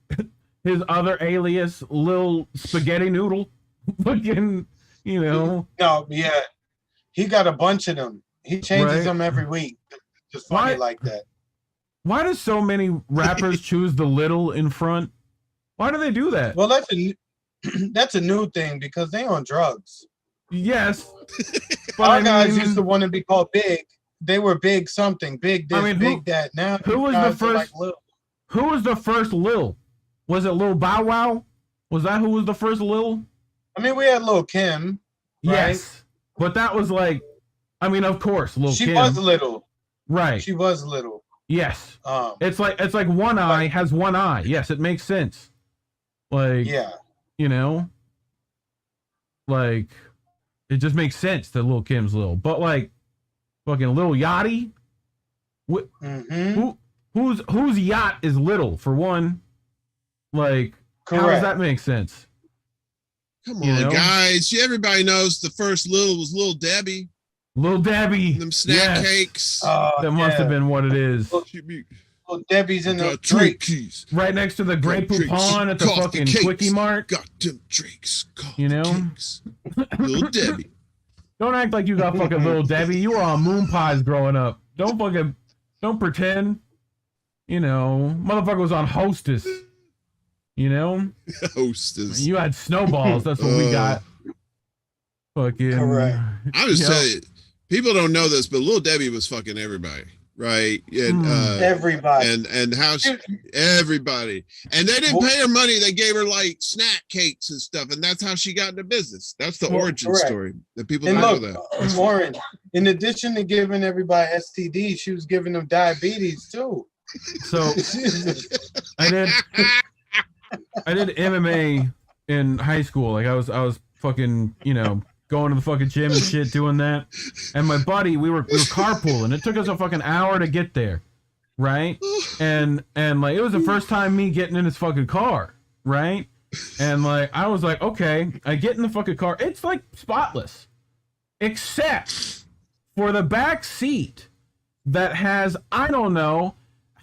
Speaker 1: alias, Lil Spaghetti Noodle, fucking, you know.
Speaker 7: No, yeah, he got a bunch of them. He changes them every week. Just funny like that.
Speaker 1: Why do so many rappers choose the little in front? Why do they do that?
Speaker 7: Well, that's a new thing because they on drugs.
Speaker 1: Yes. But
Speaker 7: Our guys used to want to be called Big. They were Big something, Big this, Big that. Now
Speaker 1: who was the first? Who was the first Lil? Was it Lil Bow Wow? Was that who was the first Lil?
Speaker 7: I mean, we had Lil Kim.
Speaker 1: Yes, but that was like, I mean, of course, Lil Kim.
Speaker 7: She was little.
Speaker 1: Right.
Speaker 7: She was little.
Speaker 1: Yes. It's like one eye has one eye. Yes, it makes sense. Like,
Speaker 7: yeah,
Speaker 1: you know, like it just makes sense that Lil Kim's Lil, but like fucking Lil Yachty, whose yacht is little for one? Like, how does that make sense?
Speaker 5: Come on, guys! Everybody knows the first Lil was Lil Debbie.
Speaker 1: Lil Debbie,
Speaker 5: them snack cakes.
Speaker 1: That must have been what it is.
Speaker 7: Lil Debbie's in the
Speaker 5: drinks
Speaker 1: right next to the Grey Poupon at the fucking Quickie Mart.
Speaker 5: Got them drinks,
Speaker 1: you know.
Speaker 5: Lil Debbie.
Speaker 1: Don't act like you got fucking Lil Debbie. You were on moon pies growing up. Don't pretend. You know, motherfucker was on Hostess. You know,
Speaker 5: Hostess.
Speaker 1: You had Snowballs. That's what we got. Fucking.
Speaker 7: Correct.
Speaker 5: I was telling you, people don't know this, but Lil Debbie was fucking everybody, right? And
Speaker 7: everybody,
Speaker 5: and how everybody, and they didn't pay her money. They gave her like snack cakes and stuff, and that's how she got into business. That's the origin story that people don't know that.
Speaker 7: Warren, in addition to giving everybody STDs, she was giving them diabetes too.
Speaker 1: So I did MMA in high school. Like I was fucking, you know, going to the fucking gym and shit, doing that. And my buddy, we were carpooling. It took us a fucking hour to get there, right? And like it was the first time me getting in his fucking car, right? And like I was like, okay, I get in the fucking car. It's like spotless, except for the back seat that has, I don't know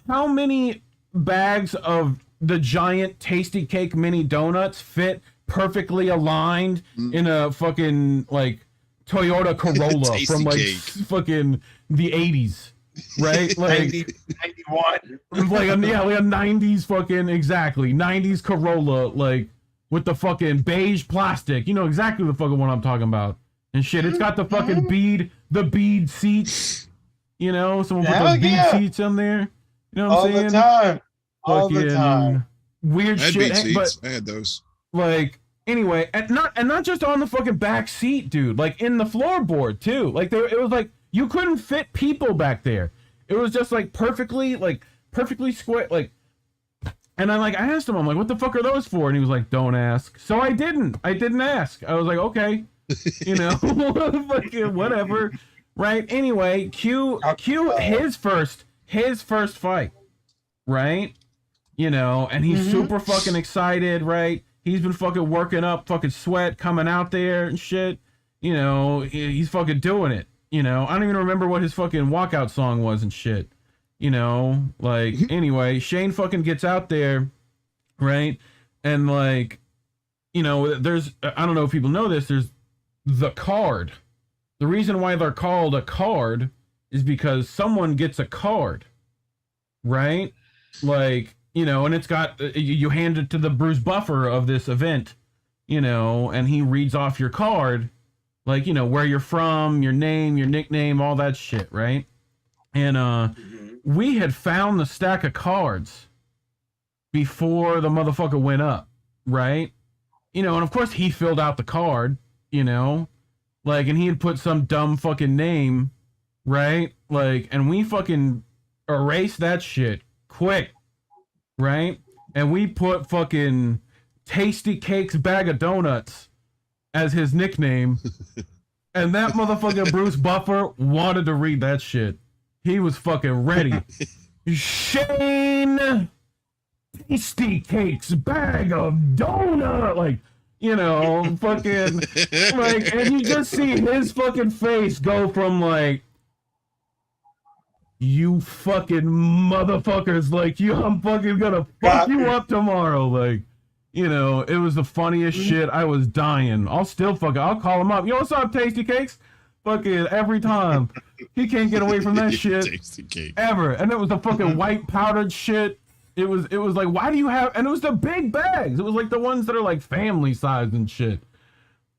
Speaker 1: how many bags of the giant Tasty Cake mini donuts fit perfectly aligned in a fucking like Toyota Corolla from like fucking the 80s, right? Like
Speaker 7: 91.
Speaker 1: like a 90s fucking, exactly 90s Corolla, like with the fucking beige plastic. You know exactly the fucking one I'm talking about and shit. It's got the fucking bead seats. You know, someone put those bead seats on there. You know what I'm saying?
Speaker 7: All the time.
Speaker 1: Weird shit. But
Speaker 5: I had those.
Speaker 1: Like, anyway, and not just on the fucking back seat, dude. Like in the floorboard too. Like it was like you couldn't fit people back there. It was just like perfectly square. Like, and I asked him, I'm like, what the fuck are those for? And he was like, don't ask. So I didn't ask. I was like, okay, you know, fucking whatever, right? Anyway, Q his first fight, right? You know, and he's super fucking excited, right? He's been fucking working up fucking sweat coming out there and shit. You know, he's fucking doing it. You know, I don't even remember what his fucking walkout song was and shit. You know, like, anyway, Shane fucking gets out there, right? And like, you know, there's, I don't know if people know this, there's the card. The reason why they're called a card is because someone gets a card, right? Like, you know, and it's got, you hand it to the Bruce Buffer of this event, you know, and he reads off your card, like, you know, where you're from, your name, your nickname, all that shit, right? And we had found the stack of cards before the motherfucker went up, right? You know, and of course he filled out the card, you know, like, and he had put some dumb fucking name, right? Like, and we fucking erased that shit quick. Right? And we put fucking Tasty Cakes Bag of Donuts as his nickname. And that motherfucking Bruce Buffer wanted to read that shit. He was fucking ready. Shane tasty cakes bag of donut, like, you know, fucking, like, and you just see his fucking face go from like, you fucking motherfuckers, like, I'm fucking gonna fuck you up tomorrow, like, you know, it was the funniest shit. I was dying. I'll call him up. You know what's up, Tasty Cakes? Fucking every time. He can't get away from that shit
Speaker 5: Tasty cake.
Speaker 1: ever. And it was the fucking white powdered shit. It was like, why do you have, and it was the big bags. It was like the ones that are like family size and shit.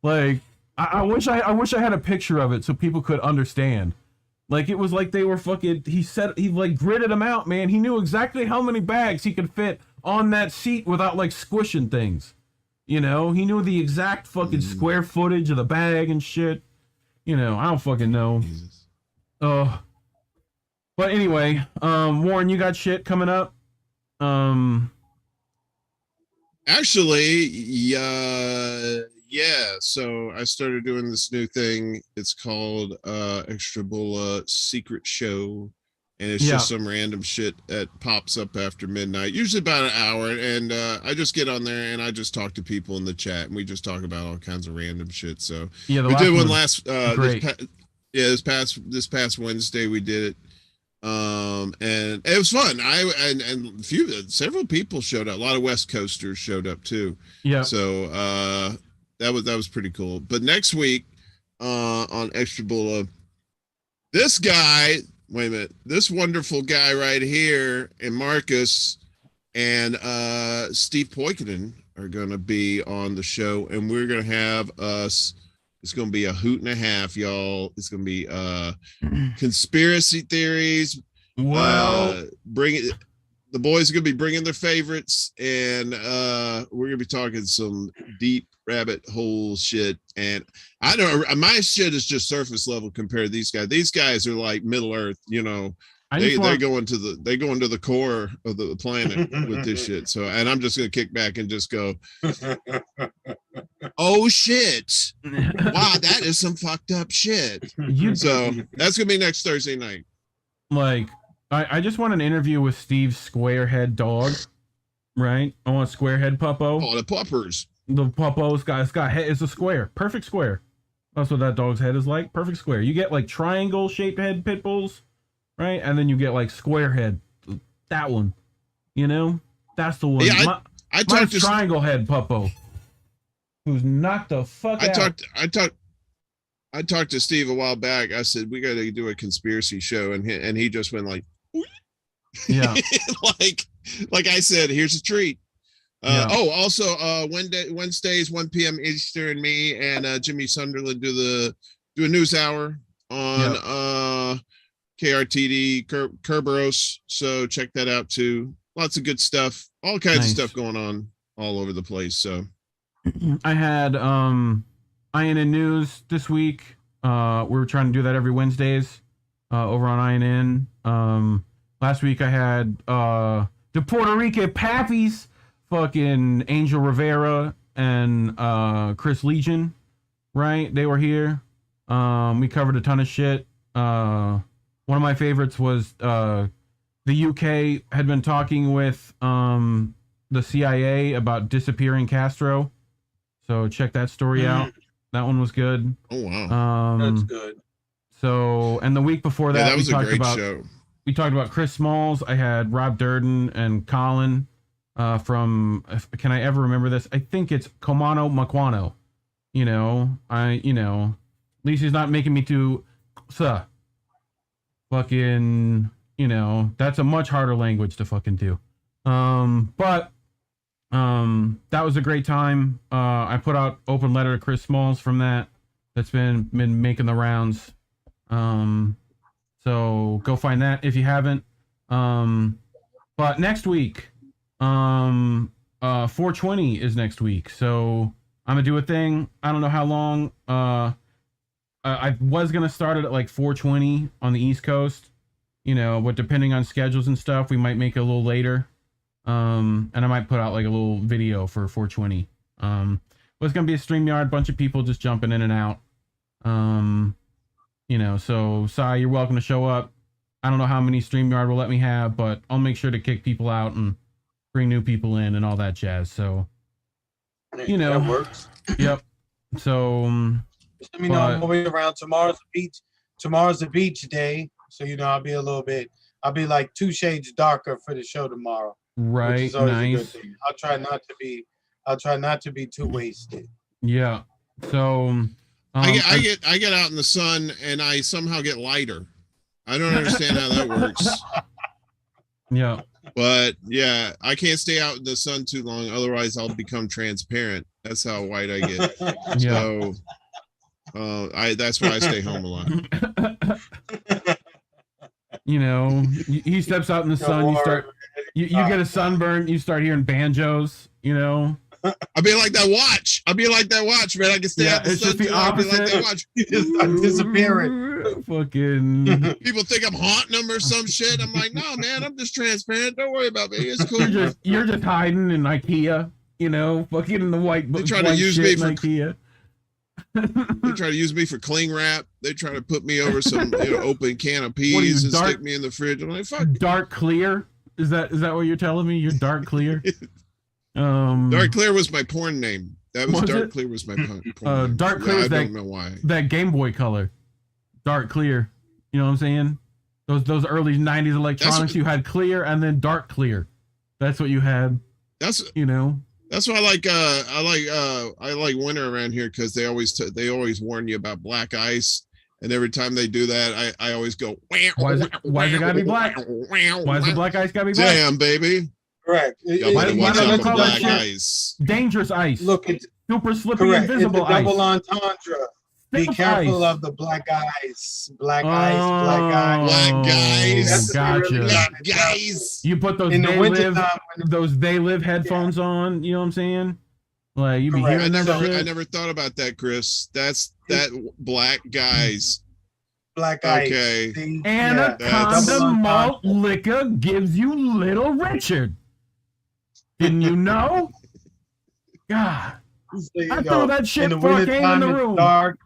Speaker 1: Like, I wish I had a picture of it so people could understand. Like, it was like they were fucking, he like gridded them out, man. He knew exactly how many bags he could fit on that seat without like squishing things. You know, he knew the exact fucking square footage of the bag and shit. You know, I don't fucking know. But anyway, Warren, you got shit coming up?
Speaker 5: Actually, yeah. So I started doing this new thing. It's called Extra Bulla Secret Show, and it's just some random shit that pops up after midnight, usually about an hour. And I just get on there and I just talk to people in the chat, and we just talk about all kinds of random shit. So
Speaker 1: yeah,
Speaker 5: we did one last. This past Wednesday we did it. And it was fun. And several people showed up. A lot of West Coasters showed up too.
Speaker 1: Yeah.
Speaker 5: So that was pretty cool. But next week on Extra Bulla, this guy, wait a minute, this wonderful guy right here, and Marcus and Steve Poikinen are gonna be on the show, and we're gonna have us. It's going to be a hoot and a half, y'all. It's going to be conspiracy theories.
Speaker 1: Wow.
Speaker 5: The boys are going to be bringing their favorites, and we're going to be talking some deep rabbit hole shit. And I don't, my shit is just surface level compared to these guys. These guys are like Middle Earth, you know. They go into the core of the planet with this shit. So, and I'm just gonna kick back and just go, oh shit! Wow, that is some fucked up shit. So that's gonna be next Thursday night.
Speaker 1: Like, I just want an interview with Steve's squarehead dog, right? I want a squarehead puppo.
Speaker 5: Oh, the puppers.
Speaker 1: The puppo's got head. It's a square, perfect square. That's what that dog's head is like, perfect square. You get like triangle shaped head pit bulls. Right, and then you get like square head, that one, you know, that's the one.
Speaker 5: Yeah, I talked to
Speaker 1: triangle head puppo, who's knocked the fuck out.
Speaker 5: I talked to Steve a while back. I said we got to do a conspiracy show, and he just went like,
Speaker 1: yeah,
Speaker 5: like I said, here's a treat. Oh, also Wednesdays 1 p.m. Eastern, me and Jimmy Sunderland do a news hour on KRTD Kerberos, so check that out too. Lots of good stuff, all kinds of stuff going on all over the place. So
Speaker 1: I had INN News this week. We were trying to do that every Wednesdays over on INN. Last week I had the Puerto Rican Pappies, fucking Angel Rivera and Chris Legion, right? They were here. We covered a ton of shit. One of my favorites was the UK had been talking with the CIA about disappearing Castro. So check that story out. That one was good.
Speaker 5: Oh wow,
Speaker 7: that's good.
Speaker 1: So, and the week before that,
Speaker 5: was a great show.
Speaker 1: We talked about Chris Smalls. I had Rob Durden and Colin from. Can I ever remember this? I think it's Komano Maquano. You know, at least he's not making me to. Fucking, you know, that's a much harder language to fucking do. But that was a great time. I put out open letter to Chris Smalls from that. That's been making the rounds. So go find that if you haven't. But next week, 420 is next week. So I'm gonna do a thing. I don't know how long. I was going to start it at like 420 on the East Coast, you know, but depending on schedules and stuff, we might make it a little later. And I might put out like a little video for 420. But it's going to be a StreamYard, bunch of people just jumping in and out. You know, so Cy, you're welcome to show up. I don't know how many StreamYard will let me have, but I'll make sure to kick people out and bring new people in and all that jazz. So, you know,
Speaker 7: that works.
Speaker 1: Yep. So,
Speaker 7: Let me know. I'm gonna be around. Tomorrow's the beach. Tomorrow's the beach day, so you know I'll be a little bit. I'll be like 2 shades darker for the show tomorrow.
Speaker 1: right,
Speaker 7: Which is always a good
Speaker 1: nice.
Speaker 7: thing. I'll try not to be. I'll try not to be too wasted.
Speaker 1: Yeah. So,
Speaker 5: I get out in the sun and I somehow get lighter. I don't understand how that works.
Speaker 1: Yeah.
Speaker 5: But yeah, I can't stay out in the sun too long, otherwise I'll become transparent. That's how white I get.
Speaker 1: Yeah.
Speaker 5: So that's why I stay home a lot.
Speaker 1: You know, he steps out in the sun, you get a sunburn, you start hearing banjos, you know.
Speaker 5: I'll be like that watch. I'll be like that watch, man. I can stay out in the
Speaker 1: it's
Speaker 5: sun
Speaker 1: just the
Speaker 5: too long. I'll be like
Speaker 1: opposite.
Speaker 5: that watch.
Speaker 7: I'm disappearing.
Speaker 1: Fucking
Speaker 5: People think I'm haunting them or some shit. I'm like, no, man, I'm just transparent. Don't worry about me. It's cool.
Speaker 1: you're just hiding in IKEA, you know, fucking in the white.
Speaker 5: They try to
Speaker 1: white
Speaker 5: use
Speaker 1: shit
Speaker 5: me
Speaker 1: in
Speaker 5: for
Speaker 1: IKEA.
Speaker 5: They try to use me for cling wrap. They try to put me over some open can of peas and stick me in the fridge. I'm like, fuck.
Speaker 1: Dark clear? Is that what you're telling me? You're dark clear?
Speaker 5: Dark Clear was my porn name. That was Dark
Speaker 1: it?
Speaker 5: Clear was my porn name.
Speaker 1: Dark clear
Speaker 5: I
Speaker 1: is
Speaker 5: don't know why.
Speaker 1: that Game Boy color. Dark clear. You know what I'm saying? Those early 90s electronics, you had clear and then dark clear. That's what you had.
Speaker 5: That's
Speaker 1: you know.
Speaker 5: That's why I like winter around here because they always warn you about black ice, and every time they do that, I always go. Why is
Speaker 1: it gotta be black? Why is the black ice gotta be black?
Speaker 5: Damn, baby.
Speaker 7: Correct.
Speaker 1: Why do they call that shit
Speaker 5: ice?
Speaker 1: Dangerous ice.
Speaker 7: Look, it's
Speaker 1: super slippery,
Speaker 7: correct.
Speaker 1: invisible
Speaker 7: It's a double
Speaker 1: ice.
Speaker 7: entendre. Be
Speaker 1: Stealth
Speaker 7: careful
Speaker 1: ice.
Speaker 7: of the black ice. Black ice. Black ice.
Speaker 5: Black guys.
Speaker 7: That's what they really
Speaker 1: Gotcha.
Speaker 7: got.
Speaker 5: Guys.
Speaker 1: You put those
Speaker 7: In the
Speaker 1: they
Speaker 7: wintertime,
Speaker 1: live They Live headphones on. You know what I'm saying? Like you be
Speaker 5: I
Speaker 1: hearing that shit.
Speaker 5: never thought about that, Chris. That's that black guys.
Speaker 7: Black ice.
Speaker 5: Okay.
Speaker 1: Anaconda malt liquor gives you Little Richard. Didn't you know? God. I throw that shit
Speaker 7: in the
Speaker 1: before I came in
Speaker 7: wintertime,
Speaker 1: the
Speaker 7: it's
Speaker 1: room.
Speaker 7: dark.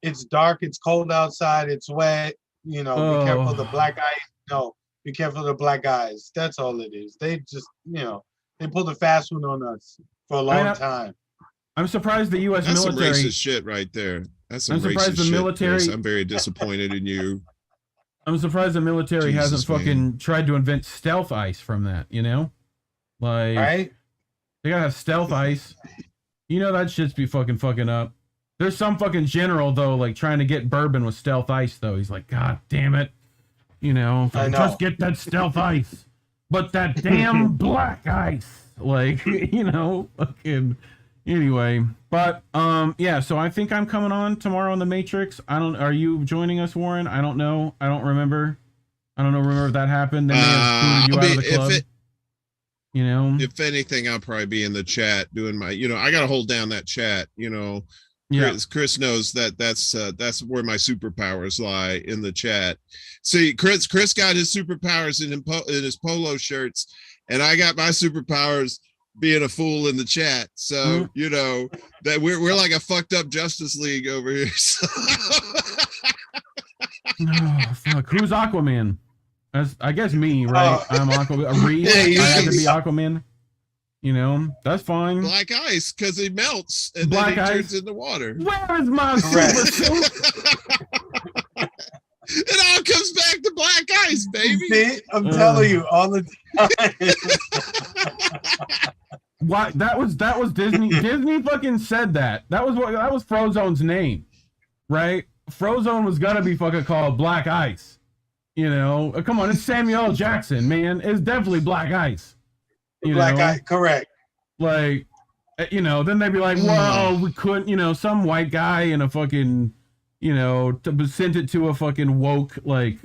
Speaker 7: It's dark. It's cold outside. It's wet. You know, be careful of the black ice. No, be careful of the black eyes. That's all it is. They just, they pulled a fast one on us for a long time.
Speaker 1: I'm surprised the U.S.
Speaker 5: That's
Speaker 1: military.
Speaker 5: some racist shit right there. That's some
Speaker 1: I'm surprised
Speaker 5: racist
Speaker 1: the
Speaker 5: shit,
Speaker 1: military-
Speaker 5: Chris. I'm very disappointed in you.
Speaker 1: I'm surprised the military
Speaker 5: Jesus,
Speaker 1: hasn't fucking tried to invent stealth ice from that. You know, like
Speaker 7: right?
Speaker 1: They gotta have stealth ice. You know that shit's be fucking up. There's some fucking general though, like trying to get bourbon with stealth ice though. He's like, God damn it,
Speaker 7: I know.
Speaker 1: just get that stealth ice, but that damn black ice, like fucking. Anyway, but yeah. So I think I'm coming on tomorrow on the Matrix. Are you joining us, Warren? I don't know. I don't remember. Remember if that happened. They may have booted you out of the club.
Speaker 5: If anything, I'll probably be in the chat doing my, I got to hold down that chat,
Speaker 1: Yeah.
Speaker 5: Chris knows that's where my superpowers lie, in the chat. See, Chris got his superpowers in his polo shirts, and I got my superpowers being a fool in the chat. So, that we're like a fucked up Justice League over here. So.
Speaker 1: Oh, fuck. Who's Aquaman? I guess me, right? I'm Aquaman. Reed, I had to be Aquaman. That's fine.
Speaker 5: Black ice, because he melts and
Speaker 1: Black
Speaker 5: then he
Speaker 1: ice.
Speaker 5: turns into water.
Speaker 1: Where is my super suit?
Speaker 5: It all comes back to black ice, baby.
Speaker 7: See, I'm telling you all the time.
Speaker 1: Why that was Disney. Disney fucking said that. That was Frozone's name, right? Frozone was gonna be fucking called Black Ice. Come on, it's Samuel L. Jackson, man. It's definitely Black Ice.
Speaker 7: Black ice, correct.
Speaker 1: Like, then they'd be like, well, we couldn't, some white guy in a fucking, sent it to a fucking woke, like,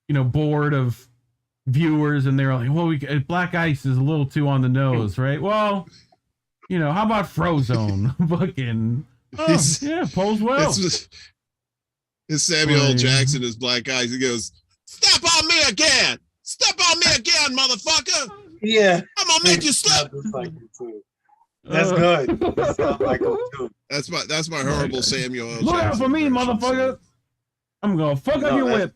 Speaker 1: board of viewers, and they were like, well, Black Ice is a little too on the nose, right? Well, how about Frozone? Fucking, yeah, polls well.
Speaker 5: It's Samuel L. Jackson is Black Ice. He goes, step on me again. Step on me again, motherfucker.
Speaker 7: Yeah.
Speaker 5: I'm gonna make you slip.
Speaker 7: That's good. That sounds like him too.
Speaker 5: That's my horrible Samuel L. Jackson.
Speaker 1: Look out for me, motherfucker. I'm gonna fuck up your whip.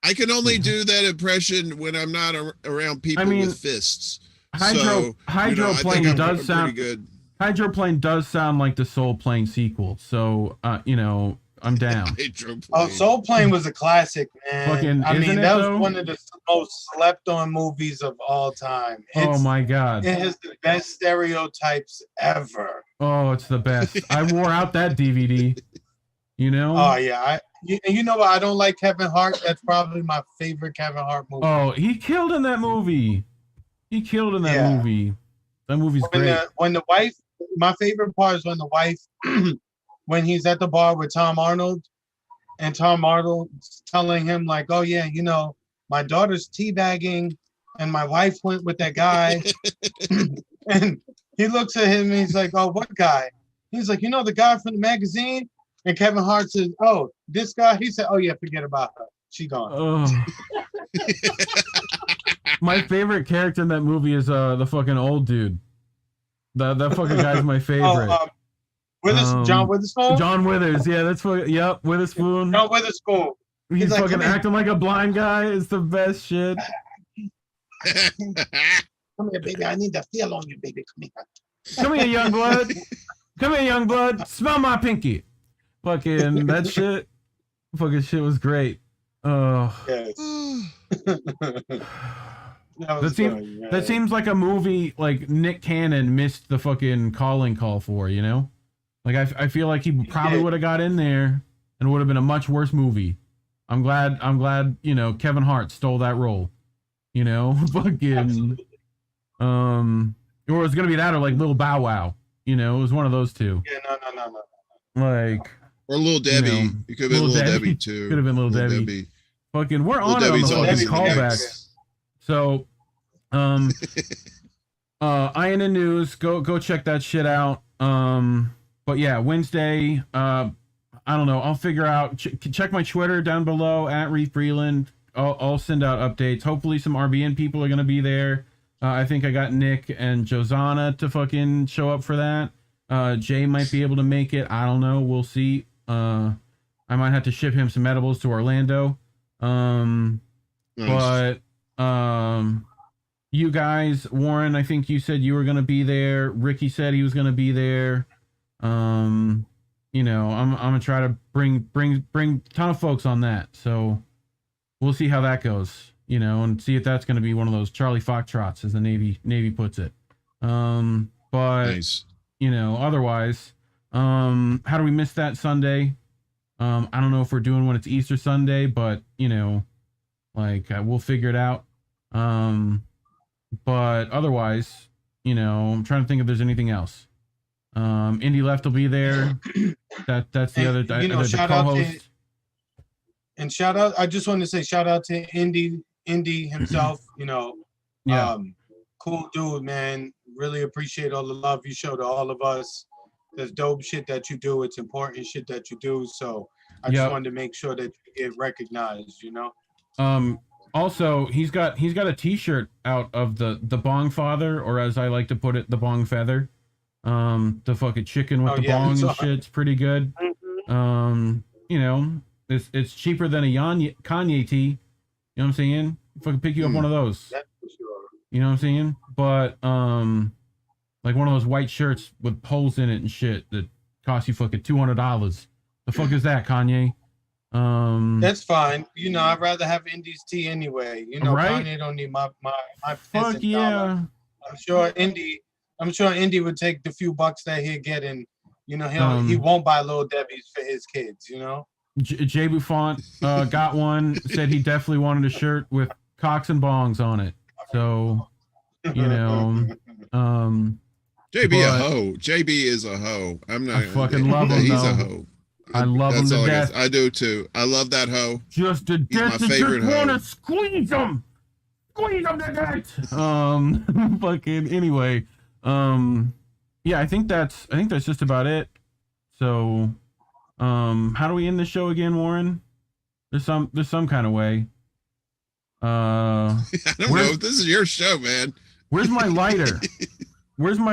Speaker 5: I can only do that impression when I'm not around people with fists.
Speaker 1: Hydroplane
Speaker 5: I'm
Speaker 1: sound
Speaker 5: pretty good.
Speaker 1: Hydroplane does sound like the Soul Plane sequel, so I'm down.
Speaker 7: Oh, Soul Plane was a classic, man. That was one of the most slept-on movies of all time.
Speaker 1: Oh my God!
Speaker 7: It has the best stereotypes ever.
Speaker 1: Oh, it's the best. I wore out that DVD.
Speaker 7: Oh yeah, you know what? I don't like Kevin Hart. That's probably my favorite Kevin Hart movie.
Speaker 1: Oh, he killed in that movie. Movie. That movie's great.
Speaker 7: When the wife, my favorite part is when the wife, when he's at the bar with Tom Arnold, and Tom Arnold's telling him like, "Oh yeah, my daughter's teabagging, and my wife went with that guy," and he looks at him and he's like, "Oh, what guy?" He's like, "The guy from the magazine." And Kevin Hart says, "Oh, this guy." He said, "Oh yeah, forget about her. She gone."
Speaker 1: Oh. My favorite character in that movie is the fucking old dude. That fucking guy's my favorite.
Speaker 7: John Witherspoon.
Speaker 1: John Withers, yeah, that's yep, Witherspoon.
Speaker 7: John Witherspoon.
Speaker 1: He's
Speaker 7: like,
Speaker 1: fucking acting like a blind guy. It's the best shit.
Speaker 7: Come here, baby. I need to feel on you, baby.
Speaker 1: Come here, young blood. Come here, young blood. Smell my pinky. Fucking that shit. Fucking shit was great. Oh.
Speaker 7: Yes.
Speaker 1: That seems like a movie like Nick Cannon missed the fucking calling call for, Like I feel like he probably would have got in there and it would have been a much worse movie. I'm glad Kevin Hart stole that role. Fucking or it was gonna be that or like Lil Bow Wow. It was one of those two.
Speaker 7: Yeah, no.
Speaker 1: Like
Speaker 5: or Lil Debbie. It could have been Lil Debbie too.
Speaker 1: Could have been Lil Debbie. Fucking we're on it on the fucking callbacks. So INN News, go check that shit out. But yeah, Wednesday, I don't know, I'll figure out, check my Twitter down below at Reef Freeland. I'll send out updates. Hopefully some RBN people are going to be there. I think I got Nick and Josanna to fucking show up for that. Jay might be able to make it. I don't know. We'll see. I might have to ship him some edibles to Orlando. But you guys, Warren, I think you said you were going to be there. Ricky said he was going to be there. I'm going to try to bring a ton of folks on that. So we'll see how that goes, and see if that's going to be one of those Charlie Foxtrots, as the Navy puts it. But
Speaker 5: nice.
Speaker 1: Otherwise, how do we miss that Sunday? I don't know if we're doing when it's Easter Sunday, but we'll figure it out. But otherwise, I'm trying to think if there's anything else. Indy Left will be there. That's the other
Speaker 7: shout
Speaker 1: co-host.
Speaker 7: Shout out. I just wanted to say shout out to Indy himself. Cool dude, man. Really appreciate all the love you show to all of us. There's dope shit that you do. It's important shit that you do. So I just wanted to make sure that you get recognized.
Speaker 1: Also, he's got a T-shirt out of the Bong Father, or as I like to put it, the Bong Feather. The fucking chicken with the bong and shit's pretty good. It's cheaper than a Kanye tee. You know what I'm saying? Fucking pick you up one of those.
Speaker 7: That's for sure.
Speaker 1: You know what I'm saying? But like one of those white shirts with holes in it and shit that cost you fucking $200. The fuck is that, Kanye?
Speaker 7: That's fine. I'd rather have Indy's tea anyway.
Speaker 1: Right?
Speaker 7: Kanye don't need my
Speaker 1: fuck yeah.
Speaker 7: Dollar. I'm sure Indy would take the few bucks that he'll get, and he won't buy Little Debbie's for his kids.
Speaker 1: Jay Buffont got one. Said he definitely wanted a shirt with cocks and bongs on it. So JB
Speaker 5: a hoe. JB is a hoe. I'm not.
Speaker 1: I fucking love him.
Speaker 5: He's a hoe.
Speaker 1: I love him to death.
Speaker 5: I do too. I love that hoe.
Speaker 1: Just to death.
Speaker 5: My favorite hoe.
Speaker 1: Want to squeeze him. Squeeze him to death. Fucking anyway. Yeah, I think that's just about it. So, how do we end the show again, Warren? There's some kind of way.
Speaker 5: I don't know. This is your show, man.
Speaker 1: Where's my lighter? Where's my